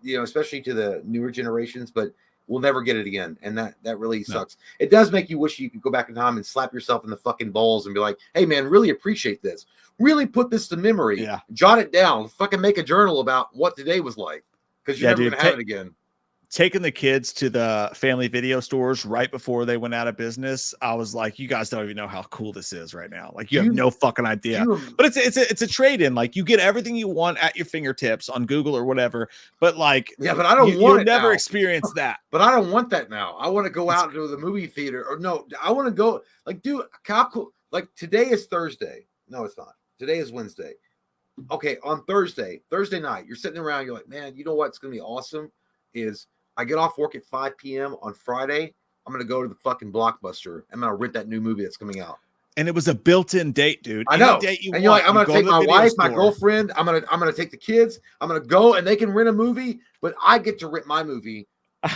you know, especially to the newer generations, but we'll never get it again, and that really sucks. It does make you wish you could go back in time and slap yourself in the fucking balls and be like, hey man, really appreciate this, really put this to memory, jot it down, fucking make a journal about what today was like, because you're never gonna have it again. Taking the kids to the family video stores right before they went out of business, I was like, you guys don't even know how cool this is right now. Like, you have no fucking idea. But it's a trade-in. Like, you get everything you want at your fingertips on Google or whatever. But like, but I don't want you'll never experience that. But I don't want that now. I want to go out to the movie theater, or no, I want to go like, dude, how cool. Like, today is Thursday. No, it's not. Today is Wednesday. Okay, on Thursday night, you're sitting around, you're like, man, you know what's gonna be awesome is I get off work at 5 p.m. on Friday. I'm going to go to the fucking Blockbuster. I'm going to rent that new movie that's coming out. And it was a built-in date, dude. I know. And you're like, I'm going to take my wife, my girlfriend. I'm going to take the kids. I'm going to go, and they can rent a movie, but I get to rent my movie.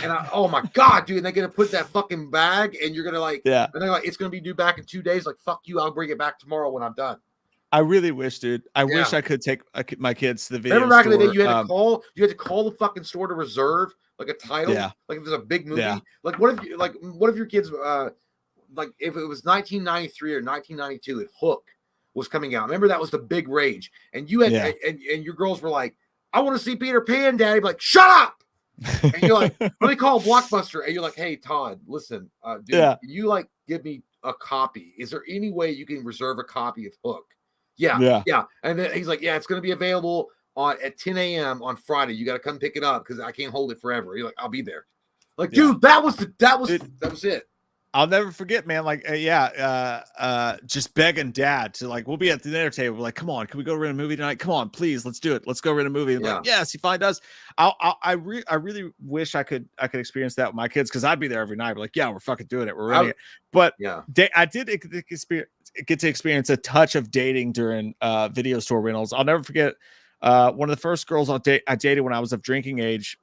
And oh my God, dude. And they're going to put that fucking bag, and you're going to like, and they're like, it's going to be due back in 2 days. Like, fuck you. I'll bring it back tomorrow when I'm done. I really wish, dude. I wish I could take my kids to the video Remember back store. in the day, you had to call the fucking store to reserve like a title. Yeah. Like if there's a big movie. Yeah. Like what if your kids like if it was 1993 or 1992 and Hook was coming out. Remember that was the big rage. And you had and your girls were like, I want to see Peter Pan, Daddy. Be like, shut up. And you're like, let me call Blockbuster. And you're like, hey, Todd, listen, dude, you like give me a copy. Is there any way you can reserve a copy of Hook? Yeah. And then he's like, it's going to be available at 10 a.m. on Friday. You got to come pick it up because I can't hold it forever. You're like, I'll be there. Like, dude, that was it. I'll never forget, man. Like, just begging dad to like, we'll be at the dinner table. We're like, come on, can we go rent a movie tonight? Come on, please, let's do it. Let's go rent a movie. Like, yes, he finally does. I really wish I could experience that with my kids because I'd be there every night. We're like, we're fucking doing it. We're renting it. But I did get to experience a touch of dating during video store rentals. I'll never forget one of the first girls I dated when I was of drinking age.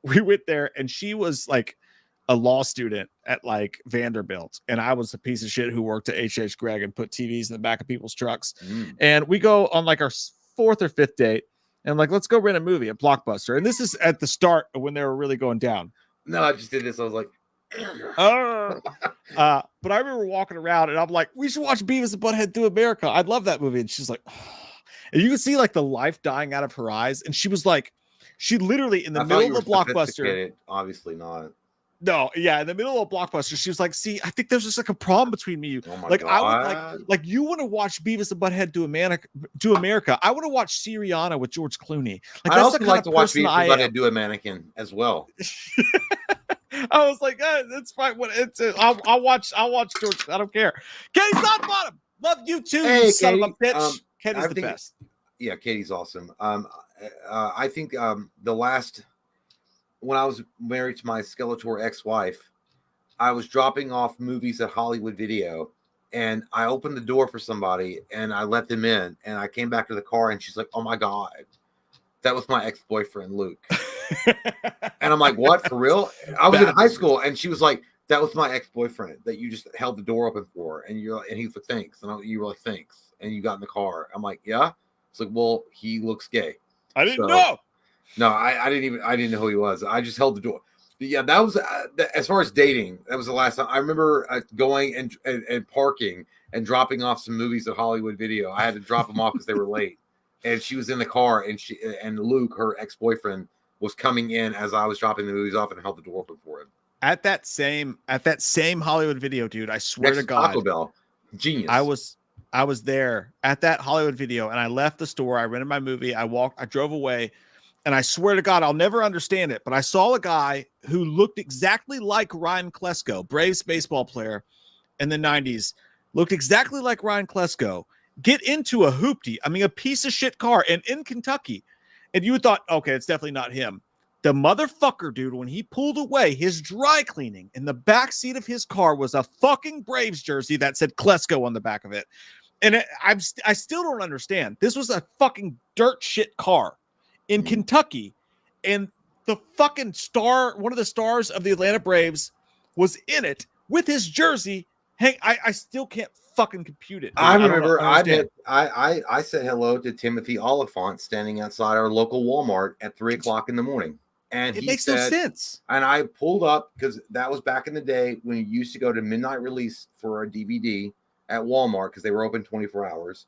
We went there and she was like a law student at like Vanderbilt, and I was a piece of shit who worked at H.H. Gregg and put TVs in the back of people's trucks. And we go on like our 4th or 5th date, and like, let's go rent a movie at Blockbuster. And this is at the start of when they were really going down. No, I just did this. I was like, but I remember walking around and I'm like, we should watch Beavis and Butthead Through America. I'd love that movie. And she's like, and you can see like the life dying out of her eyes. And she was like, she literally in the middle of the Blockbuster. Obviously not. No, in the middle of Blockbuster, she was like, see, I think there's just like a problem between me. Oh my like, God. I would like you want to watch Beavis and Butthead Do America. I want to watch Syriana with George Clooney. Like, I also like to watch Beavis and Butthead Do a Mannequin as well. I was like, that's fine. What I'll watch George. I don't care. Katie Bottom, love you too, you son of a bitch. Katie's the best. Yeah, Katie's awesome. I think the last when I was married to my Skeletor ex-wife, I was dropping off movies at Hollywood Video, and I opened the door for somebody and I let them in, and I came back to the car and she's like, oh my God, that was my ex-boyfriend, Luke. And I'm like, what, for real? I was in high school, and she was like, that was my ex-boyfriend that you just held the door open for. And he was like, thanks. And you were like, thanks. And you got in the car. I'm like, yeah. It's like, well, he looks gay. I didn't know. No, I didn't know who he was. I just held the door. But yeah, that was as far as dating. That was the last time I remember going and parking and dropping off some movies at Hollywood Video. I had to drop them off because they were late, and she was in the car, and Luke, her ex-boyfriend, was coming in as I was dropping the movies off and held the door open for him. At that same Hollywood Video, dude, I swear to God, Taco Bell, genius. I was there at that Hollywood Video, and I left the store. I rented my movie. I drove away. And I swear to God, I'll never understand it, but I saw a guy who looked exactly like Ryan Klesko, Braves baseball player in the 90s, looked exactly like Ryan Klesko, get into a hoopty, a piece of shit car, and in Kentucky. And you thought, okay, it's definitely not him. The motherfucker, dude, when he pulled away, his dry cleaning in the back seat of his car was a fucking Braves jersey that said Klesko on the back of it. And I still don't understand. This was a fucking dirt shit car in Kentucky, and the fucking star, one of the stars of the Atlanta Braves, was in it with his jersey Hank, I still can't fucking compute it. Dude. I don't remember understand. I said hello to Timothy Oliphant standing outside our local Walmart at 3 o'clock in the morning. And It he makes no said, sense. and I pulled up because that was back in the day when you used to go to midnight release for a DVD at Walmart because they were open 24 hours.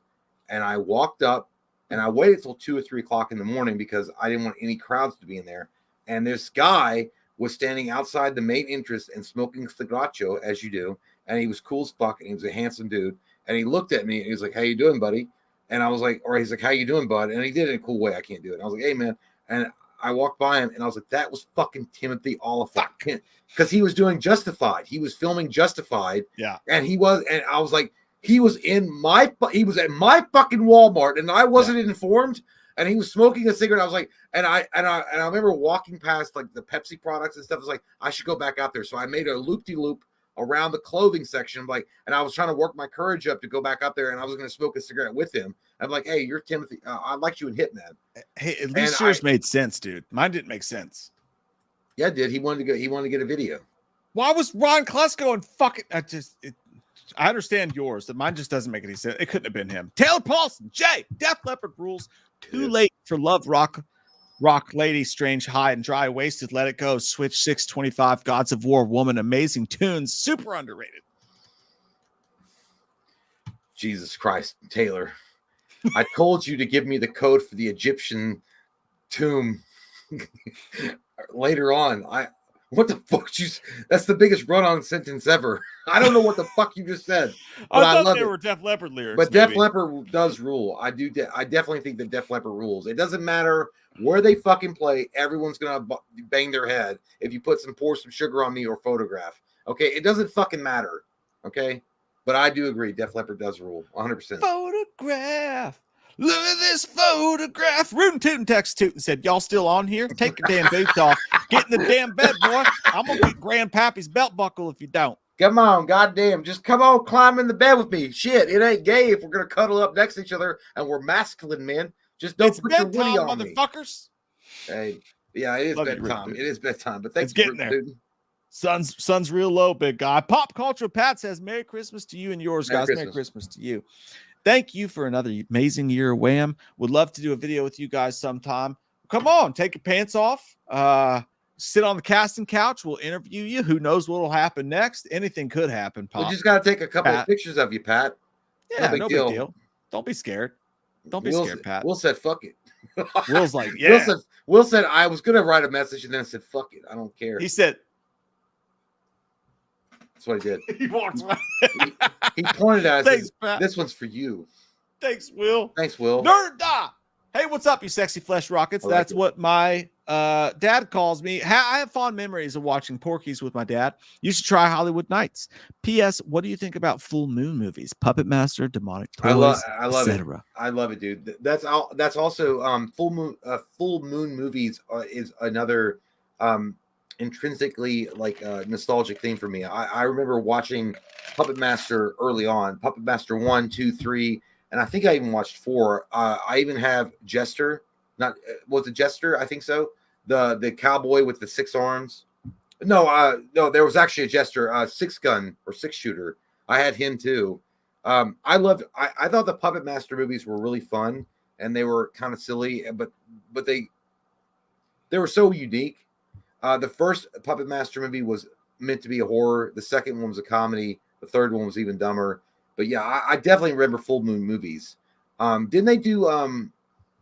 And I walked up and I waited till 2 or 3 o'clock in the morning because I didn't want any crowds to be in there. And this guy was standing outside the main entrance and smoking cigarro, as you do. And he was cool as fuck and he was a handsome dude. And he looked at me and he was like, "How you doing, buddy?" And I was like, or he's like, "How you doing, bud?" And he did it in a cool way. I can't do it. And I was like, "Hey, man." And I walked by him and I was like, that was fucking Timothy Oliphant because he was doing Justified. He was filming Justified. Yeah. And I was like, he was at my fucking Walmart and I wasn't informed. And he was smoking a cigarette. I was like, and I remember walking past like the Pepsi products and stuff. I was like, I should go back out there. So I made a loop-de-loop around the clothing section. Like, and I was trying to work my courage up to go back up there and I was going to smoke a cigarette with him. I'm like, "Hey, you're Timothy. I liked you in Hitman." Hey, at least yours made sense, dude. Mine didn't make sense. Yeah, it did. He wanted to get a video. Why was Ron Klesko and fucking? I understand yours. That mine just doesn't make any sense. It couldn't have been him. Taylor Paulson, Jay, Def Leppard rules. Too late for love. Rock Lady, Strange High and Dry, Wasted, Let It Go, Switch 625, Gods of War, Woman, Amazing Tunes, super underrated. Jesus Christ, Taylor. I told you to give me the code for the Egyptian tomb later on. What the fuck? That's the biggest run-on sentence ever. I don't know what the fuck you just said. But I thought love they it. were Def Leppard lyrics. But maybe. Def Leppard does rule. I definitely think that Def Leppard rules. It doesn't matter where they fucking play. Everyone's gonna bang their head if you pour some sugar on me or Photograph. Okay, it doesn't fucking matter. Okay, but I do agree. Def Leppard does rule 100%. Photograph. Look at this photograph. Rootin' Tootin' text Tootin' said, "Y'all still on here? Take your damn boots off. Get in the damn bed, boy. I'm gonna get Grandpappy's belt buckle if you don't." Come on, goddamn. Just come on, climb in the bed with me. Shit, it ain't gay if we're going to cuddle up next to each other and we're masculine, man. Just don't It's put your bedtime, woody on me. motherfuckers. Hey, yeah, it is Love you, bedtime. Rick, It is bedtime. But thanks It's getting there. dude. Sun's real low, big guy. Pop Culture Pat says, "Merry Christmas to you and yours, Merry guys. Christmas. Merry Christmas to you. Thank you for another amazing year of Wham. Would love to do a video with you guys sometime. Come on, take your pants off. Sit on the casting couch. We'll interview you. Who knows what will happen next? Anything could happen, Pop. We just got to take a couple Pat. of pictures of you, Pat. Yeah, no big deal. Don't be scared. Don't be scared, Pat. Will said, "Fuck it." Will's like, yeah. Will said, I was going to write a message and then I said, "Fuck it. I don't care." He said, That's what he did. he walked away. He pointed at us. Thanks, Says, Pat. "This one's for you." Thanks, Will. Thanks, Will. Nerd Da. Hey, what's up, you sexy flesh rockets? I like That's it. what my dad calls me. I have fond memories of watching Porky's with my dad. You should try Hollywood Nights. P.S. What do you think about full moon movies? Puppet Master, Demonic Toys, I love it. etc. I love it, dude. That's also full moon movies is another intrinsically like nostalgic thing for me. I remember watching Puppet Master early on, Puppet Master 1, 2, 3, and I think I even watched 4. I even have Jester. Was it Jester? I think so. The cowboy with the 6 arms. No, there was actually a Jester, 6 gun or 6 shooter. I had him too. I thought the Puppet Master movies were really fun and they were kind of silly, but they were so unique. The first Puppet Master movie was meant to be a horror. The second one was a comedy. The third one was even dumber. But yeah, I definitely remember full moon movies. Didn't they do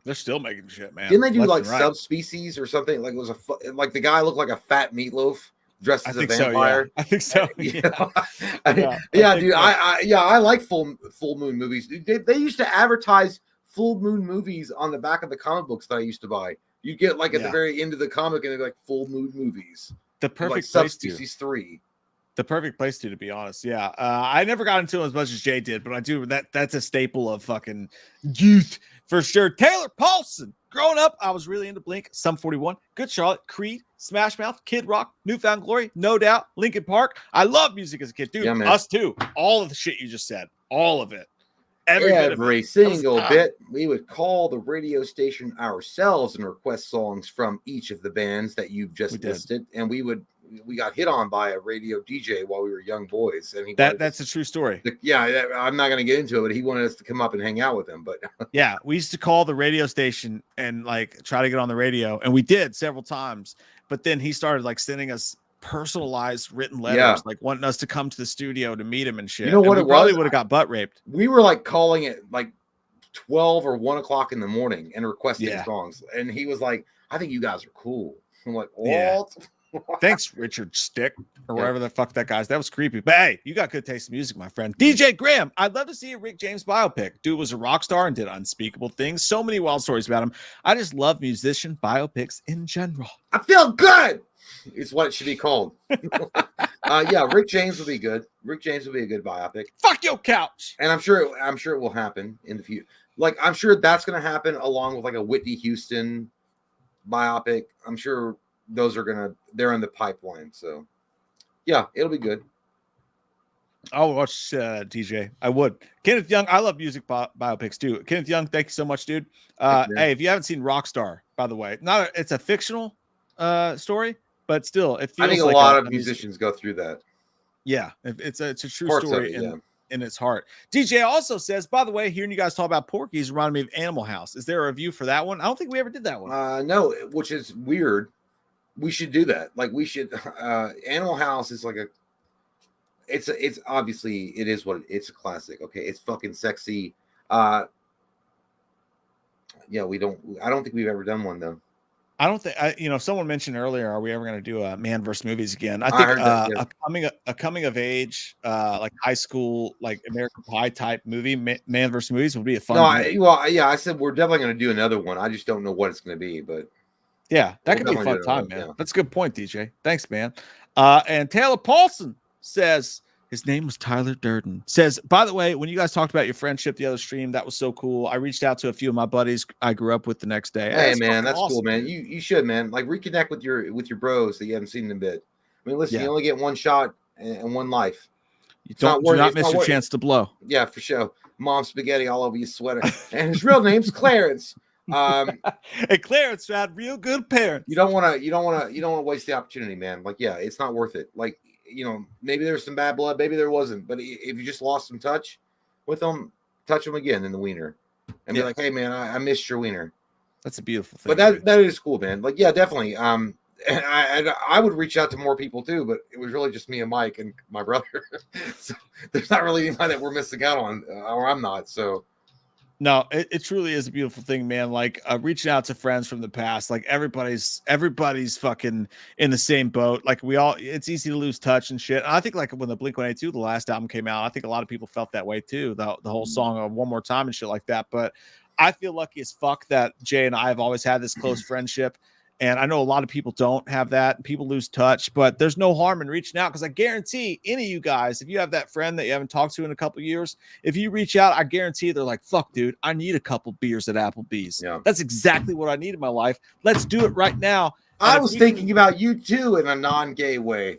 They're still making shit, man. didn't they do Left like and right. subspecies or something? Like it was like the guy looked like a fat meatloaf dressed I as a think so. Yeah. vampire. I think so. You Yeah. know? Yeah, Yeah, I think dude. so. I like full moon movies. They used to advertise full moon movies on the back of the comic books that I used to buy. You get like at the Yeah. very end of the comic and they're like full moon movies. The Like perfect place to. Subspecies 3. The perfect place to be honest. Yeah. I never got into it as much as Jay did, but I do. That's a staple of fucking youth for sure. Taylor Paulson. Growing up, I was really into Blink, Sum 41, Good Charlotte, Creed, Smash Mouth, Kid Rock, Newfound Glory, No Doubt, Linkin Park. I love music as a kid. Dude, Yeah, man. us too. All of the shit you just said. All of it. Every bit of it. Every single bit. We would call the radio station ourselves and request songs from each of the bands that you've We just did. listed, and we would we got hit on by a radio DJ while we were young boys, and That's a true story. I'm not going to get into it, but he wanted us to come up and hang out with him. But Yeah, we used to call the radio station and like try to get on the radio, and we did several times. But then he started like sending us personalized written letters, like wanting us to come to the studio to meet him and shit. You know what and it we probably was? would have got butt raped. we were like calling it like 12 or 1 o'clock in the morning and requesting Yeah. songs, and he was like, "I think you guys are cool." I'm like, "What?" Yeah. Thanks, Richard Stick, or Yeah. whatever the fuck that guy's. That was creepy. But hey, you got good taste in music, my friend. DJ Graham, I'd love to see a Rick James biopic. Dude was a rock star and did unspeakable things. So many wild stories about him. I just love musician biopics in general. I feel good. It's what it should be called. Yeah, Rick James would be good. Rick James would be a good biopic, Fuck your couch. and I'm sure it will happen in the future. Like, I'm sure that's going to happen along with like a Whitney Houston biopic. I'm sure they're in the pipeline. So yeah, it'll be good. I'll watch DJ. I would. Kenneth Young, I love music biopics too. Kenneth Young, thank you so much, dude. Thank you. Hey, if you haven't seen Rockstar, by the way, it's a fictional story, but still, it feels I think like a lot of music- musicians go through that. Yeah, it's a true Parts of story it, yeah. in its heart. DJ also says, by the way, hearing you guys talk about Porky's reminded me of Animal House. Is there a review for that one? I don't think we ever did that one. No, which is weird. We should do that. Like, we should. Animal House is like it's obviously it is what it's a classic. Okay, it's fucking sexy. Yeah, I don't think we've ever done one though. I don't think someone mentioned earlier, are we ever going to do a man versus movies again? I I think heard that, yeah. a coming of age, like high school, like American Pie type movie, man versus movies would be a fun. No, movie. I said we're definitely going to do another one. I just don't know what it's going to be, but Yeah, that We'll could be a definitely fun do time, it, man. yeah. That's a good point, DJ. Thanks, man. And Taylor Paulson says his name was Tyler Durden. Says, by the way, when you guys talked about your friendship the other stream, that was so cool. I reached out to a few of my buddies I grew up with the next day. hey, That's man, fucking that's awesome, cool, man. dude. You should, man. Like, reconnect with your bros that you haven't seen in a bit. I mean, listen, Yeah. you only get one shot and one life. You not don't do worth- not it's miss not your worth- chance to blow. Yeah, for sure. Mom spaghetti all over your sweater, and his real name's Clarence. Hey, Clarence had real good parents. You don't want to waste the opportunity, man. Like, yeah, it's not worth it. Like, maybe there's some bad blood, maybe there wasn't, but if you just lost some touch with them, touch them again in the wiener, and be Yeah. like, hey, man, I missed your wiener. That's a beautiful thing. But that dude. that is cool, man. Like, yeah, definitely. And I would reach out to more people too, but it was really just me and Mike and my brother. So there's not really anybody that we're missing out on, or I'm not. So No, it truly is a beautiful thing, man. Like reaching out to friends from the past, like everybody's fucking in the same boat. Like it's easy to lose touch and shit. And I think like when the Blink-182, the last album came out, I think a lot of people felt that way too. The whole song of One More Time and shit like that. But I feel lucky as fuck that Jay and I have always had this close friendship. And I know a lot of people don't have that. People lose touch, but there's no harm in reaching out because I guarantee any of you guys, if you have that friend that you haven't talked to in a couple of years, if you reach out, I guarantee they're like, fuck, dude, I need a couple beers at Applebee's. Yeah. That's exactly what I need in my life. Let's do it right now. And I if was we thinking about you too in a non-gay way.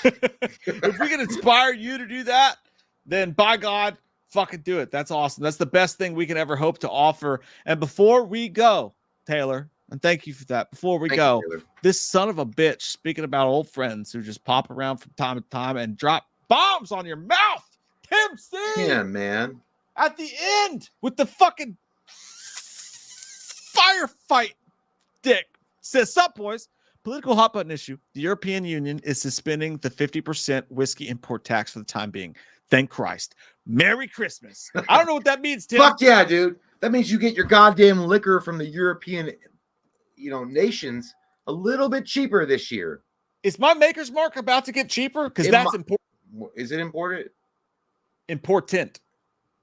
if we can inspire you to do that, then by God, fucking do it. That's awesome. That's the best thing we can ever hope to offer. And before we go, Taylor, and thank you for that. Before we Thank go, you, Taylor. this son of a bitch, speaking about old friends who just pop around from time to time and drop bombs on your mouth. Tim C Yeah, man. at the end with the fucking firefight dick says, sup, boys? Political hot button issue. The European Union is suspending the 50% whiskey import tax for the time being. Thank Christ. Merry Christmas. I don't know what that means, Tim. Fuck yeah, dude. That means you get your goddamn liquor from the European, nations a little bit cheaper this year. Is my Maker's Mark about to get cheaper? Because It that's mi- important. Is it imported? Important.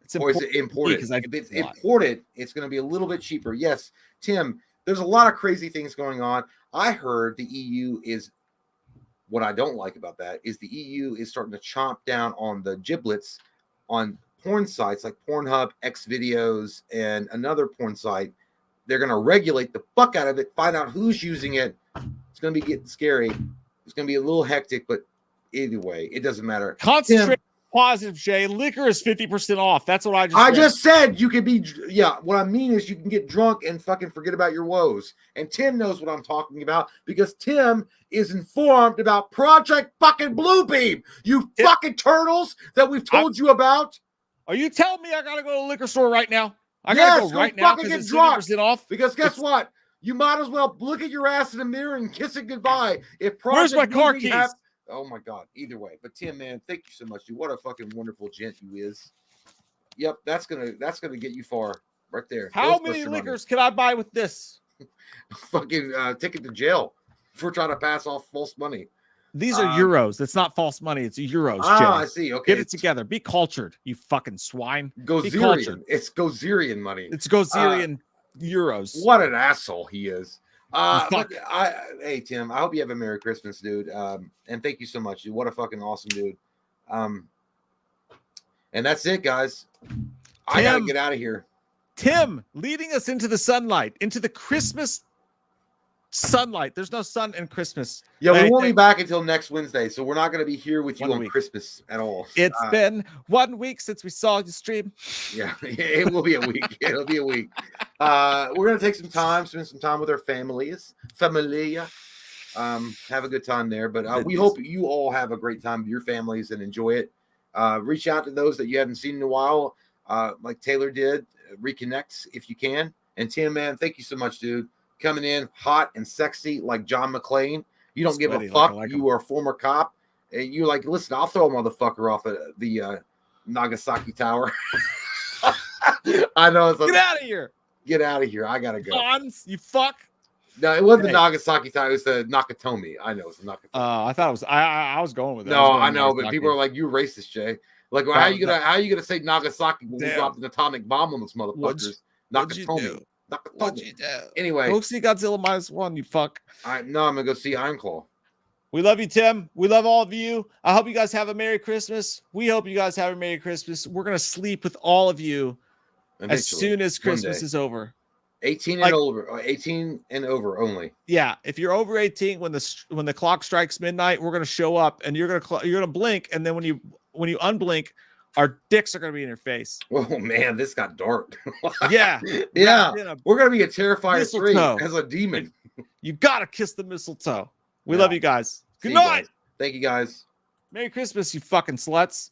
It's Or is important. it imported? because I If it's do a lot. imported, it's going to be a little bit cheaper. Yes, Tim, there's a lot of crazy things going on. I heard the EU is, what I don't like about that is the EU is starting to chomp down on the giblets on porn sites like Pornhub, Xvideos, and another porn site. They're going to regulate the fuck out of it, find out who's using it. It's going to be getting scary. It's going to be a little hectic, but either way, it doesn't matter. Concentrate Positive, Jay. Liquor is 50% off. That's what I just I read. just said you could be, yeah. What I mean is you can get drunk and fucking forget about your woes. And Tim knows what I'm talking about because Tim is informed about Project fucking Bluebeam. You Tim- fucking turtles that we've told you about. Are you telling me I gotta go to the liquor store right now? I gotta Yes, go go right now fucking because get it's drunk. 50% off. Because guess It's- what? You might as well look at your ass in the mirror and kiss it goodbye. If Where's Project my car Bluebeam keys? oh my God. Either way. But Tim, man, thank you so much, dude. What a fucking wonderful gent you is. Yep, that's gonna get you far right there. How Ghostbuster many money. liquors can I buy with this? Fucking ticket to jail for trying to pass off false money. These are euros. That's not false money. It's euros. Ah, Jay. I see. Okay. Get it together. Be cultured, you fucking swine. Gozerian. cultured. It's Gozerian money. It's Gozerian euros. What an asshole he is. fuck. Hey Tim, I hope you have a Merry Christmas, dude. And thank you so much, dude. What a fucking awesome dude. And that's it, guys. I gotta Tim. get out of here. Tim leading us into the sunlight, into the Christmas sunlight. There's no sun in Christmas. Yeah, we Hey, won't be hey. back until next Wednesday, so we're not gonna be here with you 1 on week. Christmas at all. It's been 1 week since we saw you stream. Yeah, it will be a week. It'll be a week. We're gonna take some time, spend some time with our families, familia. Have a good time there. But we hope you all have a great time with your families and enjoy it. Reach out to those that you haven't seen in a while, like Taylor did. Reconnect if you can. And Tim, man, thank you so much, dude. Coming in hot and sexy like John McClane. You don't give a Sweaty like fuck. I like You are a former cop, and you're like, listen, I'll throw a motherfucker off the Nagasaki Tower. I know. It's Get out of here, Get out of here. I gotta go. Hans. You fuck. No, it wasn't Hey. Nagasaki Tower. It was the Nakatomi. I know it's the Nakatomi. I thought it was. I was going with that. No, I know, but people are like, "You racist, Jay." Like, well, how No, you gonna say Nagasaki when we Damn. dropped an atomic bomb on those What'd motherfuckers? what'd you Nakatomi. do? Nakatomi. What'd you do? Anyway, Go see Godzilla -1. You fuck. I'm gonna go see Iron Claw. We love you, Tim. We love all of you. I hope you guys have a Merry Christmas. We hope you guys have a Merry Christmas. We're gonna sleep with all of you as Eventually, soon as one Christmas day. is over. 18 like- and over. 18 and over only. Yeah, if you're over 18 when the clock strikes midnight, we're gonna show up and you're gonna blink, and then when you unblink, our dicks are gonna be in your face. Oh man, this got dark. Yeah, Yeah, wrapped in a- we're gonna be a Terrifier 3 Mistletoe. as a demon. you gotta kiss the mistletoe. We Yeah. love you guys. See Good you night. guys. Thank you guys. Merry Christmas, you fucking sluts.